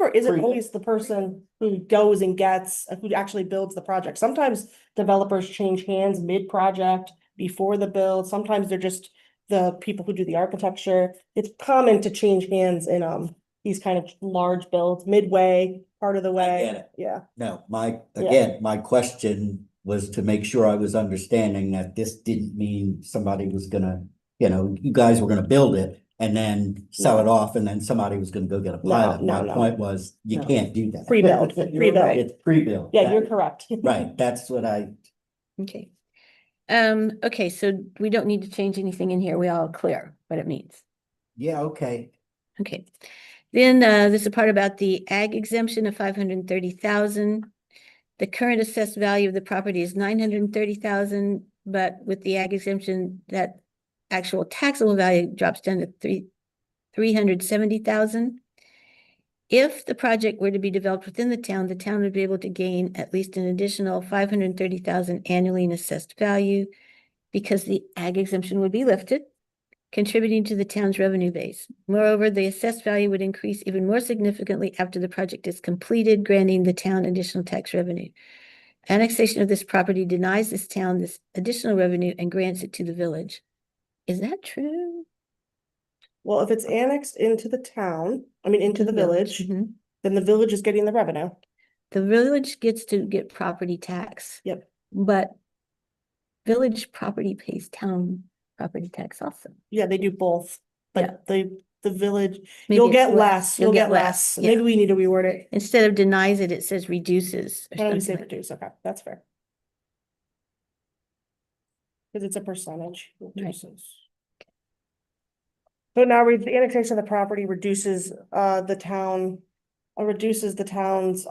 [SPEAKER 4] isn't always the person who goes and who actually builds the project. Sometimes developers change hands mid-project, before the build. Sometimes they're just the people who do the architecture. It's common to change hands in these kind of large builds, midway, part of the way.
[SPEAKER 2] get it.
[SPEAKER 4] Yeah.
[SPEAKER 2] No, my question was to make sure I was understanding that this didn't mean somebody was gonna, you know, you guys were gonna build it and then sell it off and then somebody was gonna go get a pilot.
[SPEAKER 4] no,
[SPEAKER 2] My
[SPEAKER 4] no.
[SPEAKER 2] point was, you
[SPEAKER 8] No.
[SPEAKER 2] can't do that.
[SPEAKER 4] Pre-build, pre-build.
[SPEAKER 2] It's pre-built.
[SPEAKER 4] Yeah, you're correct.
[SPEAKER 2] Right, that's what
[SPEAKER 5] Okay. Okay, so we don't need to change anything in here. We all clear what it means.
[SPEAKER 2] yeah, okay.
[SPEAKER 5] Okay. Then there's a part about the ag exemption of 530,000. The current assessed value of the property is 930,000, but with the ag exemption, that actual taxable value drops down to 370,000. If the project were to be developed within the town would be able to gain at least an additional 530,000 annually in assessed value because the ag exemption would be lifted, contributing to the town's revenue base. Moreover, the assessed value would increase even more significantly after the project is completed, granting the town additional tax revenue. Annexation of this property denies this town this additional revenue and grants it to the village. Is that true?
[SPEAKER 4] Well, if it's annexed into the town, into the village,
[SPEAKER 5] Mhm.
[SPEAKER 4] then the village is getting the revenue.
[SPEAKER 5] The village gets to get property tax.
[SPEAKER 4] Yep.
[SPEAKER 5] But village property pays town property tax also.
[SPEAKER 4] Yeah, they do both, but the village,
[SPEAKER 5] Maybe
[SPEAKER 4] you'll
[SPEAKER 5] it's
[SPEAKER 4] get less, you'll get less.
[SPEAKER 5] yeah.
[SPEAKER 4] Maybe we need to reword it.
[SPEAKER 5] Instead of denies it, it says reduces. or
[SPEAKER 4] Why don't we say
[SPEAKER 5] something.
[SPEAKER 4] reduce? Okay, that's fair. Because it's a percentage.
[SPEAKER 5] Right.
[SPEAKER 4] So now the annexation of the property reduces the town, reduces the town's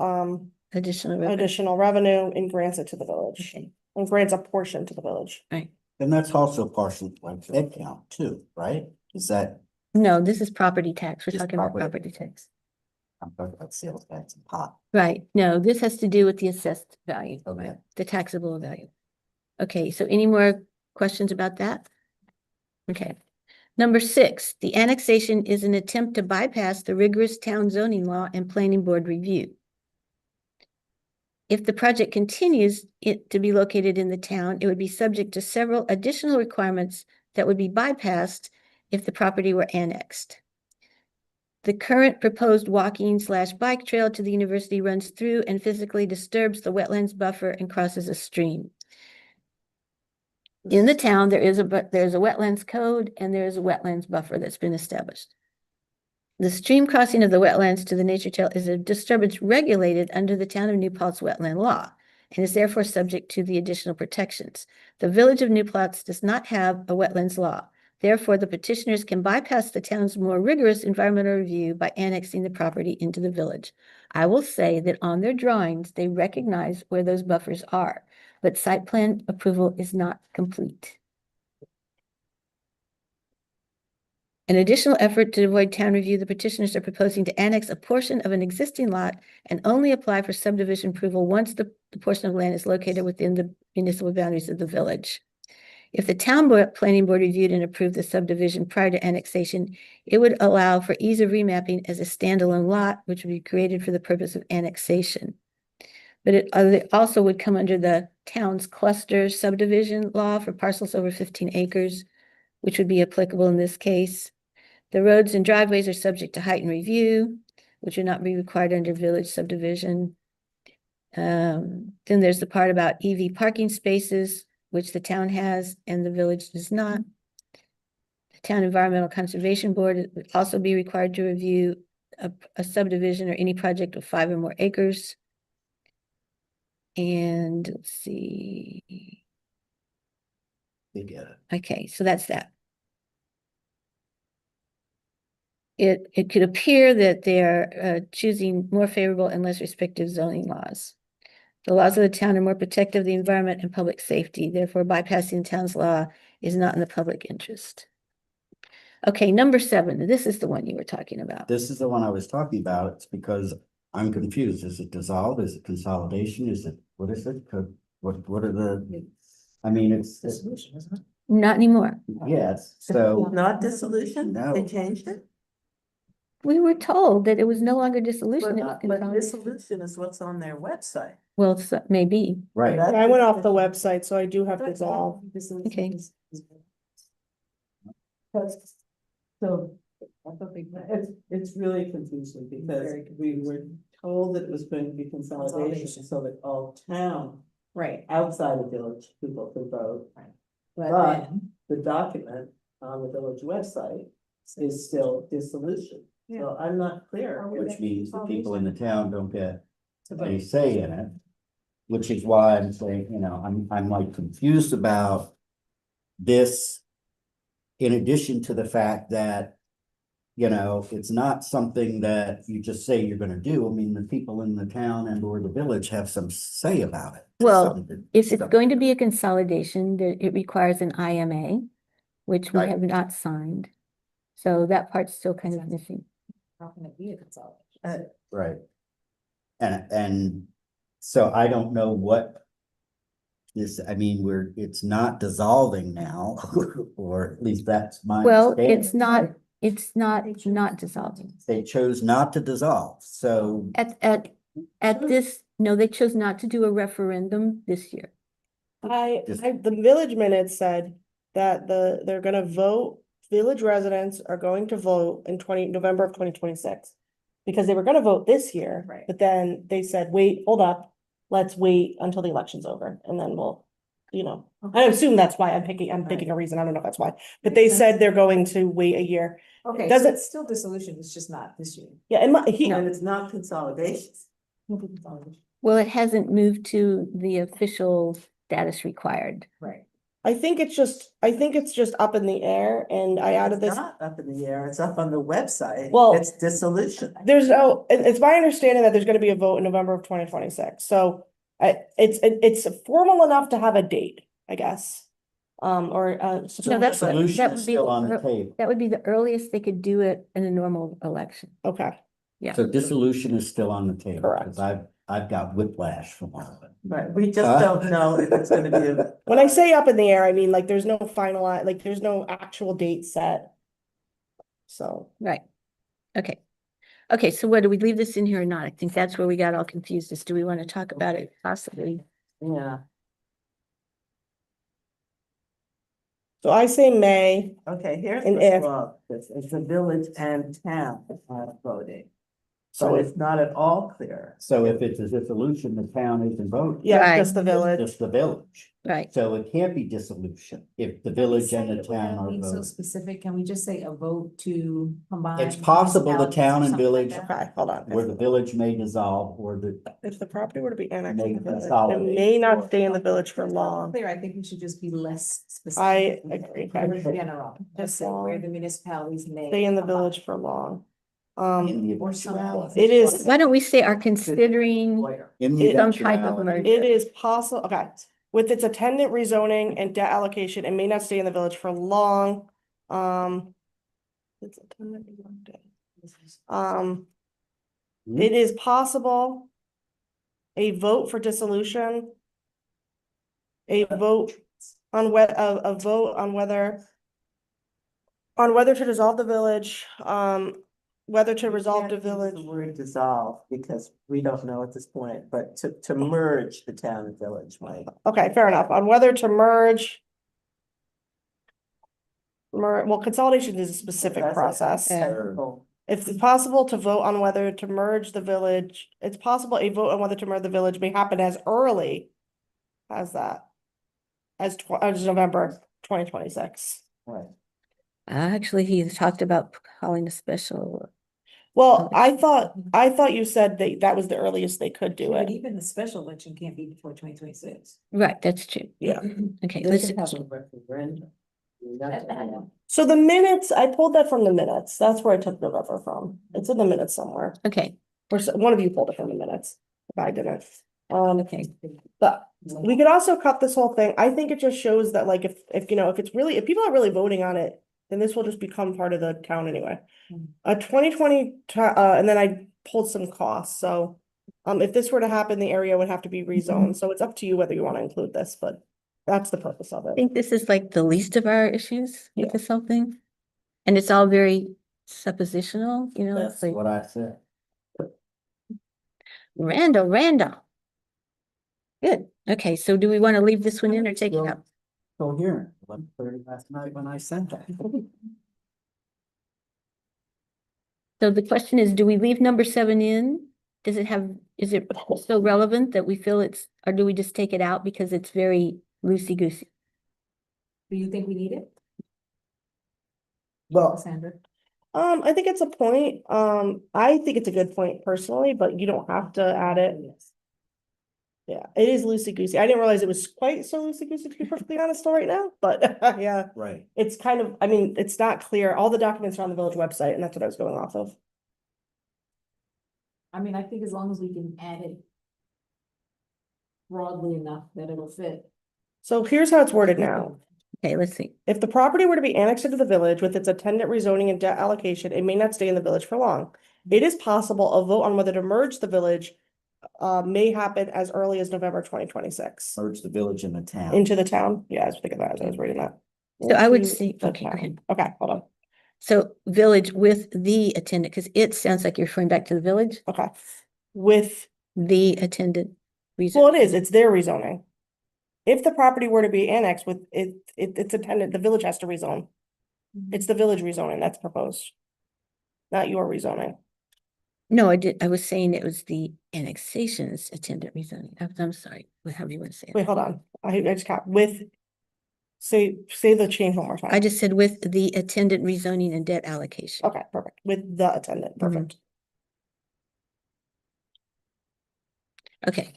[SPEAKER 5] Additional revenue.
[SPEAKER 4] additional revenue and grants it to the village.
[SPEAKER 5] Okay.
[SPEAKER 4] And grants a portion to the village.
[SPEAKER 5] Right.
[SPEAKER 2] And that's also partial like head count too, right? Is that,
[SPEAKER 5] No, this is property tax. We're
[SPEAKER 2] Just
[SPEAKER 5] talking about
[SPEAKER 2] property.
[SPEAKER 5] property tax.
[SPEAKER 2] I'm talking about sales tax and pot.
[SPEAKER 5] Right. No, this has to do with the assessed value.
[SPEAKER 2] Okay.
[SPEAKER 5] The taxable value. Okay, so any more questions about that? Okay. Number 6, the annexation is an attempt to bypass the rigorous town zoning law and planning board review. If the project continues it to be located in the town, it would be subject to several additional requirements that would be bypassed if the property were annexed. The current proposed walking/bike trail to the university runs through and physically disturbs the wetlands buffer and crosses a stream. In the town, there's a wetlands code and there is a wetlands buffer that's been established. The stream crossing of the wetlands to the nature trail is a disturbance regulated under the town of New Paltz wetland law and is therefore subject to the additional protections. The village of New Paltz does not have a wetlands law. Therefore, the petitioners can bypass the town's more rigorous environmental review by annexing the property into the village. I will say that on their drawings, they recognize where those buffers are, but site plan approval is not complete. An additional effort to avoid town review, the petitioners are proposing to annex a portion of an existing lot and only apply for subdivision approval once the portion of land is located within the municipal boundaries of the village. If the town planning board reviewed and approved the subdivision prior to annexation, it would allow for ease of remapping as a standalone lot, which would be created for the purpose of annexation. But it also would come under the town's cluster subdivision law for parcels over 15 acres, which would be applicable in this case. The roads and driveways are subject to height and review, which would not be required under village subdivision. Then there's the part about EV parking spaces, which the town has and the village does not. The Town Environmental Conservation Board would also be required to review a subdivision or any project of 5 or more acres. And let's see.
[SPEAKER 2] They get it.
[SPEAKER 5] Okay, so that's that. It could appear that they're choosing more favorable and less restrictive zoning laws. The laws of the town are more protective of the environment and public safety. Therefore, bypassing the town's law is not in the public interest. Okay, number 7, this is the one you were talking about.
[SPEAKER 2] This is the one I was talking about. It's because I'm confused. Is it dissolved? Is it consolidation? Is it, what is it? What are the, I mean, it's,
[SPEAKER 5] Not anymore.
[SPEAKER 2] yes, so,
[SPEAKER 8] Not dissolution?
[SPEAKER 2] No.
[SPEAKER 8] They changed it?
[SPEAKER 5] We were told that it was no longer dissolution.
[SPEAKER 8] But
[SPEAKER 5] it was
[SPEAKER 8] but
[SPEAKER 5] consolidation.
[SPEAKER 8] dissolution is what's on their website.
[SPEAKER 5] Well, so- maybe.
[SPEAKER 2] right.
[SPEAKER 4] I went off the website, so I do have to dissolve.
[SPEAKER 5] Okay.
[SPEAKER 8] So it's really confusing because we were told that it was going to be consolidation so that all town
[SPEAKER 6] Right.
[SPEAKER 8] outside the village people could vote.
[SPEAKER 6] But
[SPEAKER 8] But
[SPEAKER 6] then,
[SPEAKER 8] the document on the village website is still dissolution. So I'm not clear.
[SPEAKER 2] Which means the people in the town don't get
[SPEAKER 6] to
[SPEAKER 2] any
[SPEAKER 6] vote.
[SPEAKER 2] say in it. Which is why I'm saying, you know, I'm like confused about this. In addition to the fact that, you know, it's not something that you just say you're gonna do. I mean, the people in the town and or the village have some say about it.
[SPEAKER 5] Well,
[SPEAKER 2] Something-
[SPEAKER 5] If it's
[SPEAKER 2] something.
[SPEAKER 5] going to be a consolidation, it requires an IMA, which we
[SPEAKER 2] Right.
[SPEAKER 5] have not signed. So that part's still kind of missing.
[SPEAKER 6] How can it be a consolidation?
[SPEAKER 2] Right. And so I don't know what. This, I mean, it's not dissolving now, or at least that's my.
[SPEAKER 5] Well,
[SPEAKER 2] understanding.
[SPEAKER 5] it's not dissolving.
[SPEAKER 2] They chose not to dissolve, so,
[SPEAKER 5] At this, no, they chose not to do a referendum this year.
[SPEAKER 4] The village minutes said that they're gonna vote, village residents are going to vote in November of 2026. Because they were gonna vote this year.
[SPEAKER 6] Right.
[SPEAKER 4] But then they said, wait, hold up, let's wait until the election's over and then we'll, you know. I assume that's why I'm picking a reason, I don't know if that's why, but they said they're going to wait a year.
[SPEAKER 6] Okay, so
[SPEAKER 4] Doesn't-
[SPEAKER 6] it's still dissolution, it's just not this year.
[SPEAKER 4] Yeah,
[SPEAKER 8] And it's not consolidation.
[SPEAKER 5] Well, it hasn't moved to the official status required.
[SPEAKER 6] Right.
[SPEAKER 4] I think it's just up in the air and I added
[SPEAKER 8] It's
[SPEAKER 4] this.
[SPEAKER 8] not up in the air, it's up on the website.
[SPEAKER 4] Well-
[SPEAKER 8] It's dissolution.
[SPEAKER 4] There's no, it's my understanding that there's gonna be a vote in November of 2026, so it's formal enough to have a date, I guess. Or
[SPEAKER 5] No, that's what-
[SPEAKER 2] Solution
[SPEAKER 5] that
[SPEAKER 2] is
[SPEAKER 5] would be
[SPEAKER 2] still
[SPEAKER 5] the
[SPEAKER 2] on the
[SPEAKER 5] ear-
[SPEAKER 2] table.
[SPEAKER 5] That would be the earliest they could do it in a normal election.
[SPEAKER 4] okay,
[SPEAKER 5] Yeah.
[SPEAKER 2] So dissolution is still on the table.
[SPEAKER 4] Correct.
[SPEAKER 2] Because I've got whiplash from all of it.
[SPEAKER 8] Right, we just don't know if it's gonna be.
[SPEAKER 4] when I say up in the air, I mean like there's no finalized, like there's no actual date set. So,
[SPEAKER 5] Right. Okay. Okay, so what, do we leave this in here or not? I think that's where we got all confused, is do we want to talk about it possibly?
[SPEAKER 8] Yeah,
[SPEAKER 4] so I say May,
[SPEAKER 8] okay, here's
[SPEAKER 4] And
[SPEAKER 8] what's
[SPEAKER 4] if-
[SPEAKER 8] wrong, it's the village and town are voting.
[SPEAKER 4] so
[SPEAKER 8] So
[SPEAKER 4] if,
[SPEAKER 8] it's not at all clear.
[SPEAKER 2] So if it's a dissolution, the town isn't voting.
[SPEAKER 4] yeah,
[SPEAKER 5] Right.
[SPEAKER 4] just the village.
[SPEAKER 2] Just the village.
[SPEAKER 5] Right.
[SPEAKER 2] So it can't be dissolution if the village and the town are
[SPEAKER 6] So
[SPEAKER 2] voting.
[SPEAKER 6] specific, can we just say a vote to combine?
[SPEAKER 2] It's possible the
[SPEAKER 6] municipalities
[SPEAKER 2] town
[SPEAKER 6] or
[SPEAKER 2] and
[SPEAKER 6] something like
[SPEAKER 2] village,
[SPEAKER 6] that?
[SPEAKER 4] Okay, hold on.
[SPEAKER 2] where the village may dissolve or the,
[SPEAKER 4] If the property were to be annexed,
[SPEAKER 2] May
[SPEAKER 4] to the village, it
[SPEAKER 2] consolidate.
[SPEAKER 4] may not stay in the village for long.
[SPEAKER 6] Clear, I think we should just be less specific.
[SPEAKER 4] I agree.
[SPEAKER 6] More
[SPEAKER 4] Okay.
[SPEAKER 6] general, just say where the municipalities may.
[SPEAKER 4] Stay in the
[SPEAKER 6] combine.
[SPEAKER 4] village for long.
[SPEAKER 2] in the
[SPEAKER 6] Or some.
[SPEAKER 2] eventuality.
[SPEAKER 4] It is-
[SPEAKER 5] Why don't we say are considering
[SPEAKER 6] Lawyer.
[SPEAKER 2] In the
[SPEAKER 5] some type of
[SPEAKER 2] eventuality.
[SPEAKER 5] merger?
[SPEAKER 4] It is possible, okay, with its attendant rezoning and debt allocation, it may not stay in the village for long. It's attendant rezoning debt. It is possible a vote for dissolution. A vote on a vote on whether to dissolve the village, whether to resolve the
[SPEAKER 8] Can't use
[SPEAKER 4] village.
[SPEAKER 8] The word dissolve, because we don't know at this point, but to merge the town and village might.
[SPEAKER 4] Okay, fair enough, on whether to merge. Well, consolidation is a specific
[SPEAKER 8] That's a
[SPEAKER 4] process.
[SPEAKER 8] technical-
[SPEAKER 4] If it's possible to vote on whether to merge the village, it's possible a vote on whether to merge the village may happen as early as that. As November 2026.
[SPEAKER 8] Right.
[SPEAKER 5] Actually, he talked about calling a special.
[SPEAKER 4] Well, I thought you said that was the earliest they could do
[SPEAKER 6] But
[SPEAKER 4] it.
[SPEAKER 6] even the special election can't be before 2026.
[SPEAKER 5] Right, that's true.
[SPEAKER 4] Yeah.
[SPEAKER 5] Okay,
[SPEAKER 8] They
[SPEAKER 5] let's,
[SPEAKER 8] can have a referendum. That's all.
[SPEAKER 4] So the minutes, I pulled that from the minutes. That's where I took November from. It's in the minutes somewhere.
[SPEAKER 5] okay,
[SPEAKER 4] Or one of you pulled it from the minutes. If I didn't.
[SPEAKER 5] okay.
[SPEAKER 4] But we could also cut this whole thing. I think it just shows that like if you know, if people are really voting on it, then this will just become part of the town anyway. 2020, and then I pulled some costs, so if this were to happen, the area would have to be rezoned, so it's up to you whether you want to include this, but that's the purpose of
[SPEAKER 5] I
[SPEAKER 4] it.
[SPEAKER 5] think this is like the least of our issues
[SPEAKER 4] Yeah.
[SPEAKER 5] with this whole thing. And it's all very suppositional, you know, it's
[SPEAKER 2] That's
[SPEAKER 5] like
[SPEAKER 2] what I said.
[SPEAKER 5] Randall. Good, okay, so do we want to leave this one in or take it out?
[SPEAKER 2] Coherent, 11:30 last night when I sent that.
[SPEAKER 5] So the question is, do we leave number 7 in? Does it have, is it so relevant that we feel it's, or do we just take it out because it's very loosey-goosey?
[SPEAKER 6] Do you think we need it,
[SPEAKER 8] Well,
[SPEAKER 6] Sandra?
[SPEAKER 4] I think it's a point, I think it's a good point personally, but you don't have to add it.
[SPEAKER 6] Yes.
[SPEAKER 4] Yeah, it is loosey-goosey. I didn't realize it was quite so loosey-goosey, to be perfectly honest right now, but yeah.
[SPEAKER 2] Right.
[SPEAKER 4] It's kind of, I mean, it's not clear. All the documents are on the village website and that's what I was going off of.
[SPEAKER 6] I mean, I think as long as we can add it broadly enough that it'll fit.
[SPEAKER 4] So here's how it's worded now.
[SPEAKER 5] Okay, let's see.
[SPEAKER 4] If the property were to be annexed into the village with its attendant rezoning and debt allocation, it may not stay in the village for long. It is possible a vote on whether to merge the village may happen as early as November 2026
[SPEAKER 2] Merge the village and the town.
[SPEAKER 4] into the town. Yeah, I was thinking that as I was reading that.
[SPEAKER 5] So I would
[SPEAKER 4] Into
[SPEAKER 5] say,
[SPEAKER 4] the
[SPEAKER 5] okay, go
[SPEAKER 4] town.
[SPEAKER 5] ahead.
[SPEAKER 4] Okay, hold on.
[SPEAKER 5] So village with the attendant, because it sounds like you're referring back to the village,
[SPEAKER 4] Okay. With,
[SPEAKER 5] the attendant.
[SPEAKER 4] well, it is, it's their rezoning. If the property were to be annexed with its attendant, the village has to rezone. It's the village rezoning that's proposed. Not your rezoning.
[SPEAKER 5] No, I was saying it was the annexation's attendant rezoning. I'm sorry, however you want to say
[SPEAKER 4] Wait,
[SPEAKER 5] it.
[SPEAKER 4] hold on. I just can't, with. Say the change one more time.
[SPEAKER 5] I just said with the attendant rezoning and debt allocation.
[SPEAKER 4] Okay, perfect. With the attendant, perfect.
[SPEAKER 5] Okay.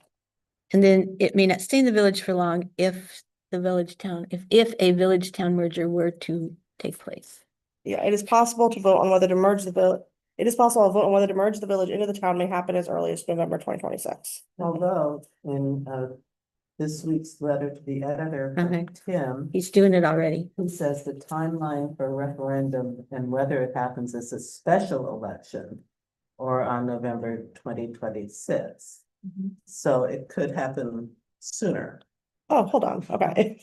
[SPEAKER 5] And then it may not stay in the village for long if the village town, if a village town merger were to take place.
[SPEAKER 4] Yeah, it is possible to vote on whether to merge the village. It is possible to vote on whether to merge the village into the town may happen as early as November 2026.
[SPEAKER 8] Although in this week's letter to the editor,
[SPEAKER 5] Okay.
[SPEAKER 8] Tim,
[SPEAKER 5] He's doing it already.
[SPEAKER 8] who says the timeline for referendum and whether it happens as a special election or on November 2026. So it could happen sooner.
[SPEAKER 4] Oh, hold on, okay.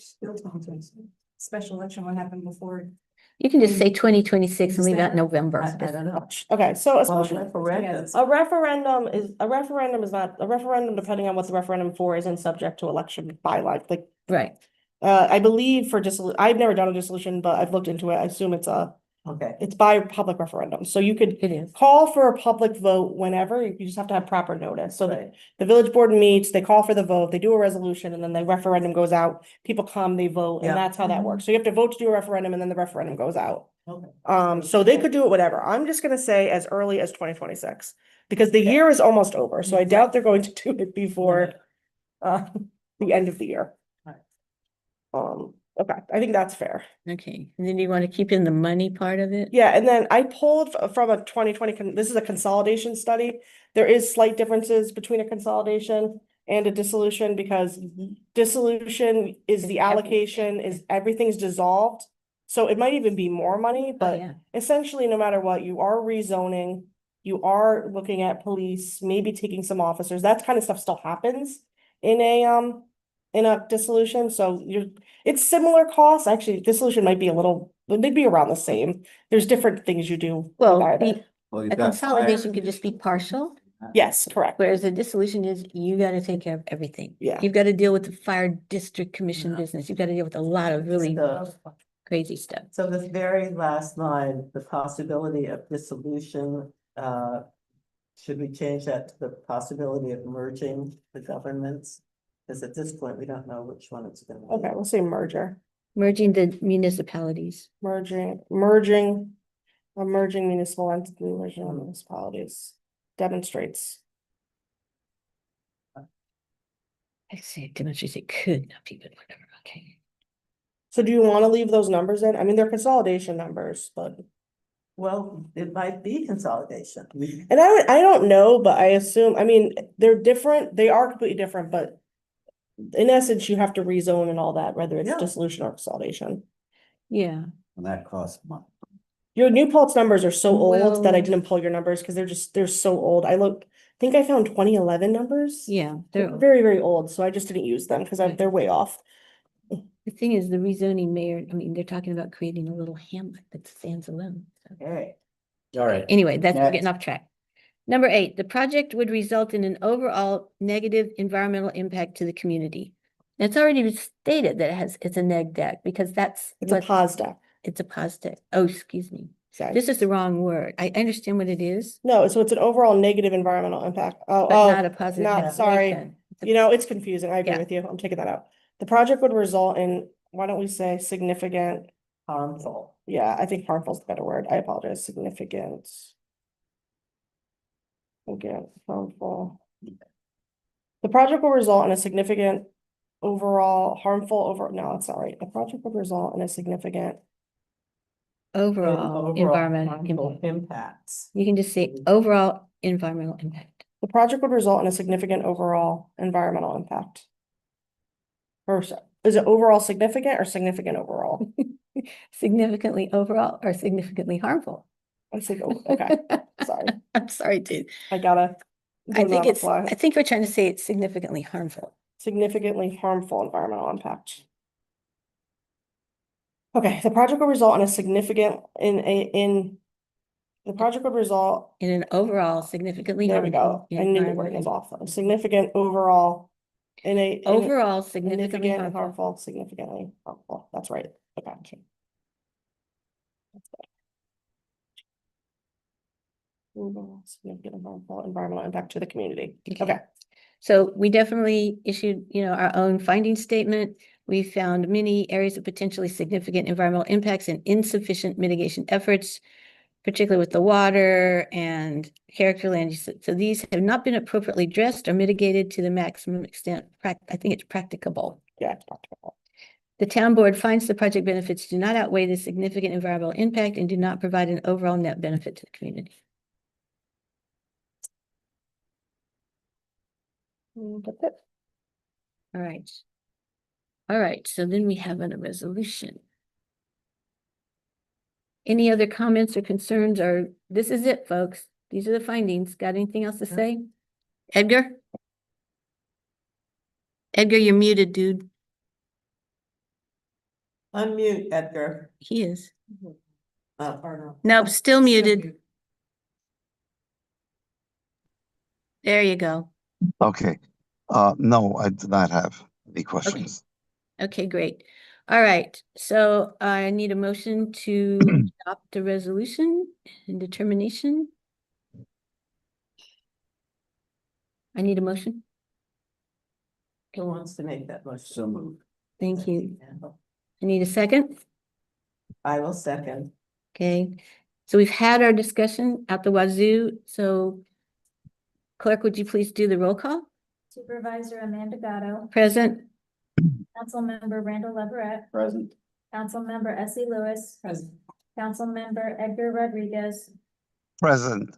[SPEAKER 6] Special election, what happened before?
[SPEAKER 5] You can just say 2026 and leave out November.
[SPEAKER 8] I don't know.
[SPEAKER 4] Okay, so
[SPEAKER 8] Well,
[SPEAKER 4] especially,
[SPEAKER 8] referendums,
[SPEAKER 4] a referendum is not, a referendum, depending on what the referendum for, isn't subject to election by like,
[SPEAKER 5] Right.
[SPEAKER 4] I believe for I've never done a dissolution, but I've looked into it. I assume
[SPEAKER 8] okay.
[SPEAKER 4] it's by public referendum. So you could
[SPEAKER 5] It is.
[SPEAKER 4] call for a public vote whenever, you just have to have proper notice. So
[SPEAKER 8] Right.
[SPEAKER 4] the village board meets, they call for the vote, they do a resolution, and then the referendum goes out. People come, they vote,
[SPEAKER 8] Yeah.
[SPEAKER 4] and that's how that works. So you have to vote to do a referendum, and then the referendum goes out.
[SPEAKER 8] Okay.
[SPEAKER 4] So they could do it whatever. I'm just gonna say as early as 2026, because the year is almost over, so I doubt they're going to do it before the end of the year.
[SPEAKER 8] Right.
[SPEAKER 4] Okay, I think that's fair.
[SPEAKER 5] Okay. And then you want to keep in the money part of it?
[SPEAKER 4] Yeah, and then I pulled from a 2020, this is a consolidation study. There is slight differences between a consolidation and a dissolution, because dissolution is the allocation, is everything's dissolved. So it might even be more money,
[SPEAKER 5] Oh,
[SPEAKER 4] but
[SPEAKER 5] yeah.
[SPEAKER 4] essentially, no matter what, you are rezoning, you are looking at police, maybe taking some officers, that kind of stuff still happens in a dissolution, so it's similar costs. Actually, dissolution might be they'd be around the same. There's different things you do. with
[SPEAKER 5] Well,
[SPEAKER 4] either.
[SPEAKER 2] Well, you've
[SPEAKER 5] a
[SPEAKER 2] got
[SPEAKER 5] consolidation could just be partial,
[SPEAKER 4] Yes, correct.
[SPEAKER 5] whereas a dissolution is you got to take care of everything.
[SPEAKER 4] Yeah.
[SPEAKER 5] You've got to deal with the fire district commission business. You've got to deal with a lot of really
[SPEAKER 8] So-
[SPEAKER 5] crazy stuff.
[SPEAKER 8] So this very last line, the possibility of dissolution, should we change that to the possibility of merging the governments? Because at this point, we don't know which one it's gonna be.
[SPEAKER 4] Okay, we'll say merger,
[SPEAKER 5] Merging the municipalities.
[SPEAKER 4] merging municipal entity, merging municipalities demonstrates.
[SPEAKER 5] I say it demonstrates it could not be, but whatever, okay.
[SPEAKER 4] So do you want to leave those numbers in? I mean, they're consolidation numbers, but.
[SPEAKER 8] Well, it might be consolidation.
[SPEAKER 4] And I don't know, but I assume, I mean, they're different, they are completely different, but. In essence, you have to rezone and all that, whether it's
[SPEAKER 8] Yeah.
[SPEAKER 4] dissolution or consolidation.
[SPEAKER 5] Yeah.
[SPEAKER 2] And that costs money.
[SPEAKER 4] Your New Paltz numbers are so old that I
[SPEAKER 5] Well-
[SPEAKER 4] didn't pull your numbers because they're so old. I think I found 2011 numbers.
[SPEAKER 5] Yeah.
[SPEAKER 4] They're
[SPEAKER 5] They're,
[SPEAKER 4] very, very old, so I just didn't use them because they're way off.
[SPEAKER 5] the thing is, the rezoning mayor, I mean, they're talking about creating a little hamlet that stands alone. So.
[SPEAKER 8] Okay.
[SPEAKER 2] All right.
[SPEAKER 5] Anyway, that's
[SPEAKER 2] Next.
[SPEAKER 5] getting off track. Number 8, the project would result in an overall negative environmental impact to the community. It's already stated that it's a neg deck because that's
[SPEAKER 4] It's a
[SPEAKER 5] what
[SPEAKER 4] pause deck.
[SPEAKER 5] it's a positive. Oh, excuse me.
[SPEAKER 4] Sorry.
[SPEAKER 5] This is the wrong word. I understand what it is,
[SPEAKER 4] No, so it's an overall negative environmental impact.
[SPEAKER 5] but
[SPEAKER 4] Oh,
[SPEAKER 5] not a positive.
[SPEAKER 4] not-
[SPEAKER 5] neg
[SPEAKER 4] sorry.
[SPEAKER 5] deck. It's a-
[SPEAKER 4] you know, it's confusing. I agree
[SPEAKER 5] Yeah.
[SPEAKER 4] with you. I'm taking that out. The project would result in, why don't we say significant?
[SPEAKER 8] Harmful.
[SPEAKER 4] Yeah, I think harmful is the better word. I apologize. Significant. Again, harmful. The project will result in a significant overall no, it's not right. The project would result in a significant,
[SPEAKER 5] Overall environmental
[SPEAKER 8] harmful
[SPEAKER 5] impact.
[SPEAKER 8] impacts.
[SPEAKER 5] You can just say overall environmental impact.
[SPEAKER 4] the project would result in a significant overall environmental impact. Is it overall significant or significant overall?
[SPEAKER 5] Significantly overall or significantly harmful.
[SPEAKER 4] I think, okay, sorry,
[SPEAKER 5] I'm sorry, dude.
[SPEAKER 4] I gotta.
[SPEAKER 5] I
[SPEAKER 4] do it
[SPEAKER 5] think
[SPEAKER 4] on the
[SPEAKER 5] it's,
[SPEAKER 4] fly.
[SPEAKER 5] I think we're trying to say it's significantly harmful.
[SPEAKER 4] Significantly harmful environmental impact. Okay, the project will result in a significant, the project would result,
[SPEAKER 5] In an overall significantly
[SPEAKER 4] there we
[SPEAKER 5] harmful.
[SPEAKER 4] go, I knew the word was off, a significant overall.
[SPEAKER 5] Overall significantly
[SPEAKER 4] Significant and
[SPEAKER 5] harmful.
[SPEAKER 4] harmful, significantly harmful, that's right, okay. That's good. Overall significant and harmful environmental impact to the community, okay.
[SPEAKER 5] So we definitely issued, our own finding statement. We found many areas of potentially significant environmental impacts and insufficient mitigation efforts, particularly with the water and character land use. So these have not been appropriately addressed or mitigated to the maximum extent. I think it's practicable.
[SPEAKER 4] Yeah, it's practical.
[SPEAKER 5] The town board finds the project benefits do not outweigh the significant environmental impact and do not provide an overall net benefit to the community. That's it. All right. All right, so then we have a resolution. Any other comments or concerns, or this is it, folks? These are the findings. Got anything else to say? Edgar? Edgar, you're muted, dude.
[SPEAKER 8] Unmute Edgar.
[SPEAKER 5] He is.
[SPEAKER 8] Or no.
[SPEAKER 5] Nope, still muted. There you go.
[SPEAKER 9] Okay. No, I do not have any questions.
[SPEAKER 5] Okay, great. All right, so I need a motion to adopt the resolution and determination. I need a motion.
[SPEAKER 8] Who wants to make that motion?
[SPEAKER 2] So moved.
[SPEAKER 5] Thank you. I need a second.
[SPEAKER 8] I will second.
[SPEAKER 5] Okay, so we've had our discussion at the wazoo, so clerk, would you please do the roll call?
[SPEAKER 3] Supervisor Amanda Gatto,
[SPEAKER 5] Present?
[SPEAKER 3] Councilmember Randall Leverett,
[SPEAKER 2] Present.
[SPEAKER 3] Councilmember Essie Lewis,
[SPEAKER 8] Present.
[SPEAKER 3] Councilmember Edgar Rodriguez,
[SPEAKER 9] Present.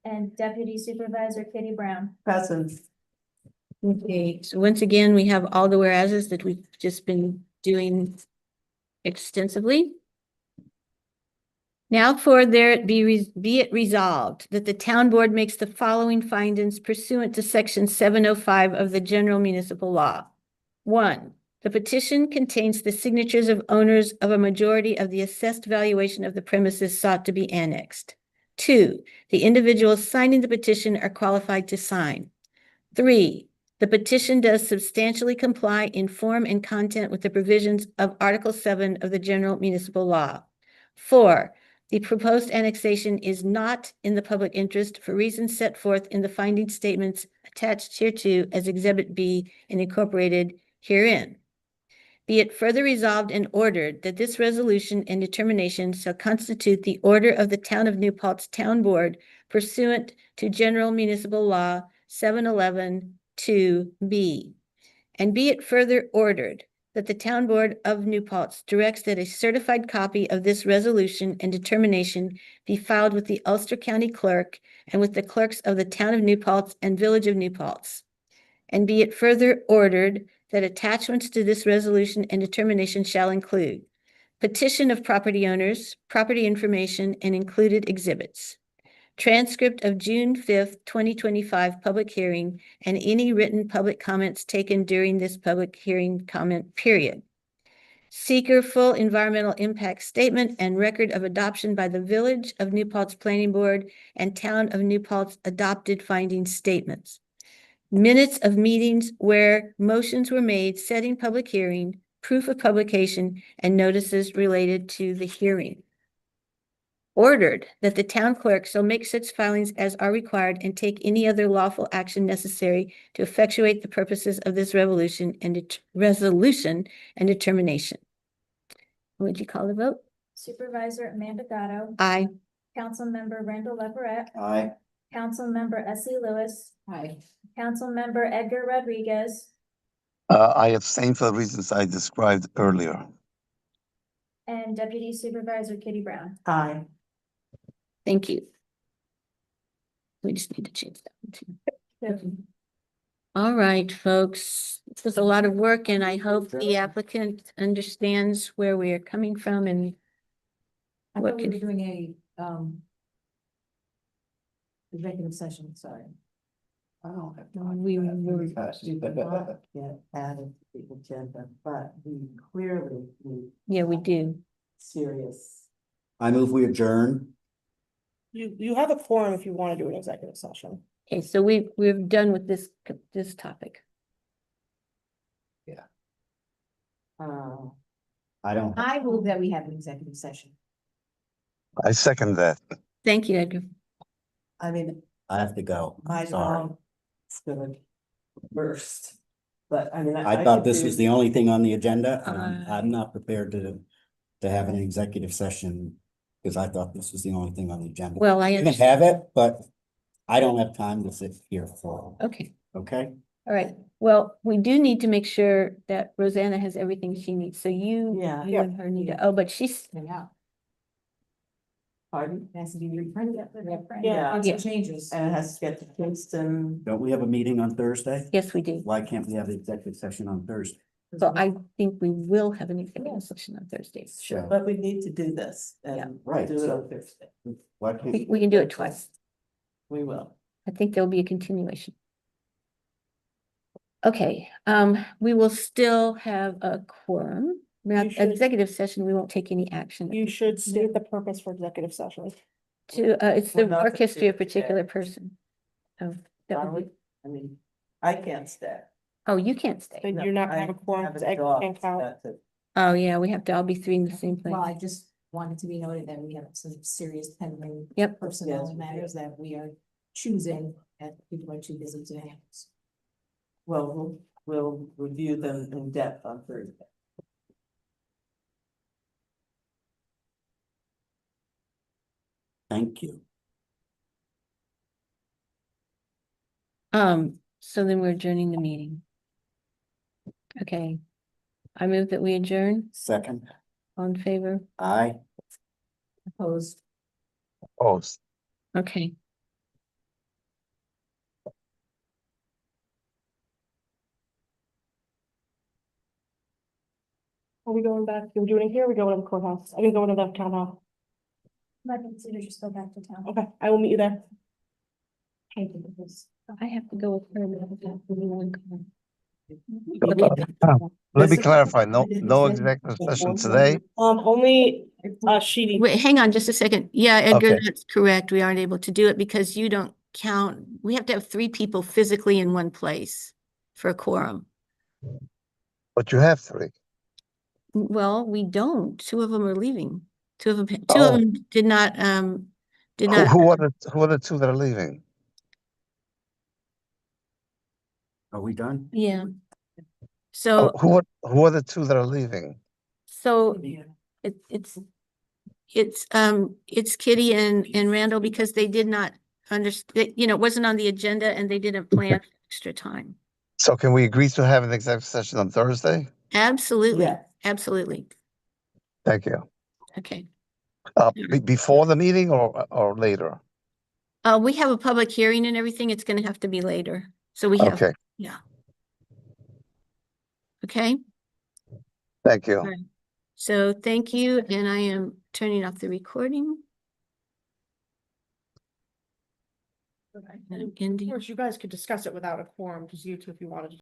[SPEAKER 3] and Deputy Supervisor Kitty Brown.
[SPEAKER 8] Present.
[SPEAKER 5] Okay, so once again, we have all the whereases that we've just been doing extensively. Now for there it be it resolved that the town board makes the following findings pursuant to section 705 of the general municipal law. 1, the petition contains the signatures of owners of a majority of the assessed valuation of the premises sought to be annexed. 2, the individuals signing the petition are qualified to sign. 3, the petition does substantially comply in form and content with the provisions of Article 7 of the general municipal law. 4, the proposed annexation is not in the public interest for reasons set forth in the finding statements attached hereto as Exhibit B and incorporated herein. Be it further resolved and ordered that this resolution and determination shall constitute the order of the Town of New Paltz Town Board pursuant to General Municipal Law 711-2B. And be it further ordered that the Town Board of New Paltz directs that a certified copy of this resolution and determination be filed with the Ulster County Clerk and with the clerks of the Town of New Paltz and Village of New Paltz. And be it further ordered that attachments to this resolution and determination shall include petition of property owners, property information, and included exhibits, transcript of June 5th, 2025 public hearing, and any written public comments taken during this public hearing comment period. Seeker full environmental impact statement and record of adoption by the Village of New Paltz Planning Board and Town of New Paltz adopted finding statements. Minutes of meetings where motions were made setting public hearing, proof of publication, and notices related to the hearing. Ordered that the town clerk shall make such filings as are required and take any other lawful action necessary to effectuate the purposes of this resolution and determination. Would you call the vote?
[SPEAKER 3] Supervisor Amanda Gatto,
[SPEAKER 5] Aye.
[SPEAKER 3] Councilmember Randall Leverett,
[SPEAKER 2] Aye.
[SPEAKER 3] Councilmember Essie Lewis,
[SPEAKER 8] Aye.
[SPEAKER 3] Councilmember Edgar Rodriguez,
[SPEAKER 9] I abstain for the reasons I described earlier.
[SPEAKER 3] and Deputy Supervisor Kitty Brown.
[SPEAKER 8] Aye.
[SPEAKER 5] Thank you. We just need to change that one too. All right, folks, this was a lot of work and I hope the applicant understands where we are coming from and
[SPEAKER 6] I
[SPEAKER 5] what
[SPEAKER 6] thought we
[SPEAKER 5] can,
[SPEAKER 6] were doing a, executive session, sorry.
[SPEAKER 8] I don't have
[SPEAKER 5] We
[SPEAKER 8] time.
[SPEAKER 5] were-
[SPEAKER 8] We did not get added to the agenda, but we clearly need
[SPEAKER 5] yeah, we do.
[SPEAKER 8] serious.
[SPEAKER 2] I move we adjourn.
[SPEAKER 4] You have a quorum if you want to do an executive session.
[SPEAKER 5] Okay, so we're done with this topic.
[SPEAKER 2] I don't.
[SPEAKER 6] I move that we have an executive session.
[SPEAKER 9] I second that.
[SPEAKER 5] Thank you, Edgar.
[SPEAKER 8] I mean,
[SPEAKER 2] I have to go.
[SPEAKER 8] I
[SPEAKER 2] Sorry.
[SPEAKER 8] know it's gonna burst, but I mean.
[SPEAKER 2] I thought this was the only thing on the agenda.
[SPEAKER 5] Uh,
[SPEAKER 2] I'm not prepared to have an executive session because I thought this was the only thing on the agenda.
[SPEAKER 5] Well, I
[SPEAKER 2] You can
[SPEAKER 5] understand.
[SPEAKER 2] have it, but I don't have time to sit here for,
[SPEAKER 5] Okay,
[SPEAKER 2] okay?
[SPEAKER 5] All right, well, we do need to make sure that Rosanna has everything she needs, so
[SPEAKER 8] Yeah.
[SPEAKER 5] you and her need to, oh, but she's,
[SPEAKER 6] Yeah.
[SPEAKER 8] Pardon?
[SPEAKER 6] It has to be reprinted.
[SPEAKER 8] Yeah.
[SPEAKER 6] Lots
[SPEAKER 5] Yeah.
[SPEAKER 6] of changes.
[SPEAKER 8] And it has to get to Kingston.
[SPEAKER 2] Don't we have a meeting on Thursday?
[SPEAKER 5] yes, we do.
[SPEAKER 2] Why can't we have the executive session on Thursday?
[SPEAKER 5] So I think we will have an executive session on Thursday.
[SPEAKER 2] Sure.
[SPEAKER 8] But we need to do this and
[SPEAKER 2] Right,
[SPEAKER 8] do it
[SPEAKER 2] so-
[SPEAKER 8] on Thursday.
[SPEAKER 2] Why can't?
[SPEAKER 5] We can do it twice.
[SPEAKER 8] We will.
[SPEAKER 5] I think there'll be a continuation. Okay, we will still have a quorum. Now,
[SPEAKER 4] You should-
[SPEAKER 5] executive session, we won't take any action.
[SPEAKER 4] You should state the purpose for executive session.
[SPEAKER 5] It's the
[SPEAKER 8] Well, not
[SPEAKER 5] work
[SPEAKER 8] to
[SPEAKER 5] history of
[SPEAKER 8] do today.
[SPEAKER 5] particular person. Oh, that would be-
[SPEAKER 8] I mean, I can't stay.
[SPEAKER 5] oh, you can't stay.
[SPEAKER 4] Then
[SPEAKER 8] No,
[SPEAKER 4] you're not gonna
[SPEAKER 8] I
[SPEAKER 4] have a quorum,
[SPEAKER 8] have a
[SPEAKER 4] 'cause egg
[SPEAKER 8] dog,
[SPEAKER 4] can't count.
[SPEAKER 8] that's it.
[SPEAKER 5] Oh, yeah, we have to all be three in the same place.
[SPEAKER 6] Well, I just wanted to be noted that we have some serious pending.
[SPEAKER 5] Yep.
[SPEAKER 6] Personnel
[SPEAKER 8] Yes, we do.
[SPEAKER 6] matters that we are choosing and people are too busy to handle.
[SPEAKER 8] Well, we'll review them in depth on Thursday.
[SPEAKER 2] Thank you.
[SPEAKER 5] So then we're adjourning the meeting. Okay. I move that we adjourn.
[SPEAKER 2] Second,
[SPEAKER 5] All in favor?
[SPEAKER 2] aye.
[SPEAKER 6] Opposed.
[SPEAKER 9] Oh,
[SPEAKER 5] Okay.
[SPEAKER 4] Are we going back? Are we doing it here? Or are we going to the courthouse? I can go to the town hall.
[SPEAKER 3] My consider just go back to town.
[SPEAKER 4] Okay, I will meet you there.
[SPEAKER 5] I have to go with her. but I have to be one car.
[SPEAKER 9] let me
[SPEAKER 8] This is-
[SPEAKER 9] clarify, no executive session today?
[SPEAKER 4] Only, Sheedy.
[SPEAKER 5] Wait, hang on just a second. Yeah, Edgar,
[SPEAKER 9] Okay.
[SPEAKER 5] that's correct. We aren't able to do it because you don't count. We have to have three people physically in one place for a quorum.
[SPEAKER 9] But you have three.
[SPEAKER 5] Well, we don't. Two of them are leaving. Two of them
[SPEAKER 9] Oh.
[SPEAKER 5] did not, did
[SPEAKER 9] Who,
[SPEAKER 5] not.
[SPEAKER 9] who are the two that are leaving?
[SPEAKER 2] Are we done?
[SPEAKER 5] Yeah. So,
[SPEAKER 9] Who are the two that are leaving?
[SPEAKER 5] so it's Kitty and Randall because they did not understand, it wasn't on the agenda and they didn't plan extra time.
[SPEAKER 9] So can we agree to have an executive session on Thursday?
[SPEAKER 5] Absolutely,
[SPEAKER 8] Yeah.
[SPEAKER 5] absolutely.
[SPEAKER 9] Thank you.
[SPEAKER 5] Okay.
[SPEAKER 9] Before the meeting or later?
[SPEAKER 5] We have a public hearing and everything. It's gonna have to be later. So we have,
[SPEAKER 9] Okay,
[SPEAKER 5] yeah. Okay,
[SPEAKER 9] thank you.
[SPEAKER 5] right. So thank you, and I am turning off the recording. And I'm
[SPEAKER 4] Of
[SPEAKER 5] ending.
[SPEAKER 4] course, you guys could discuss it without a quorum, just you two if you wanted to.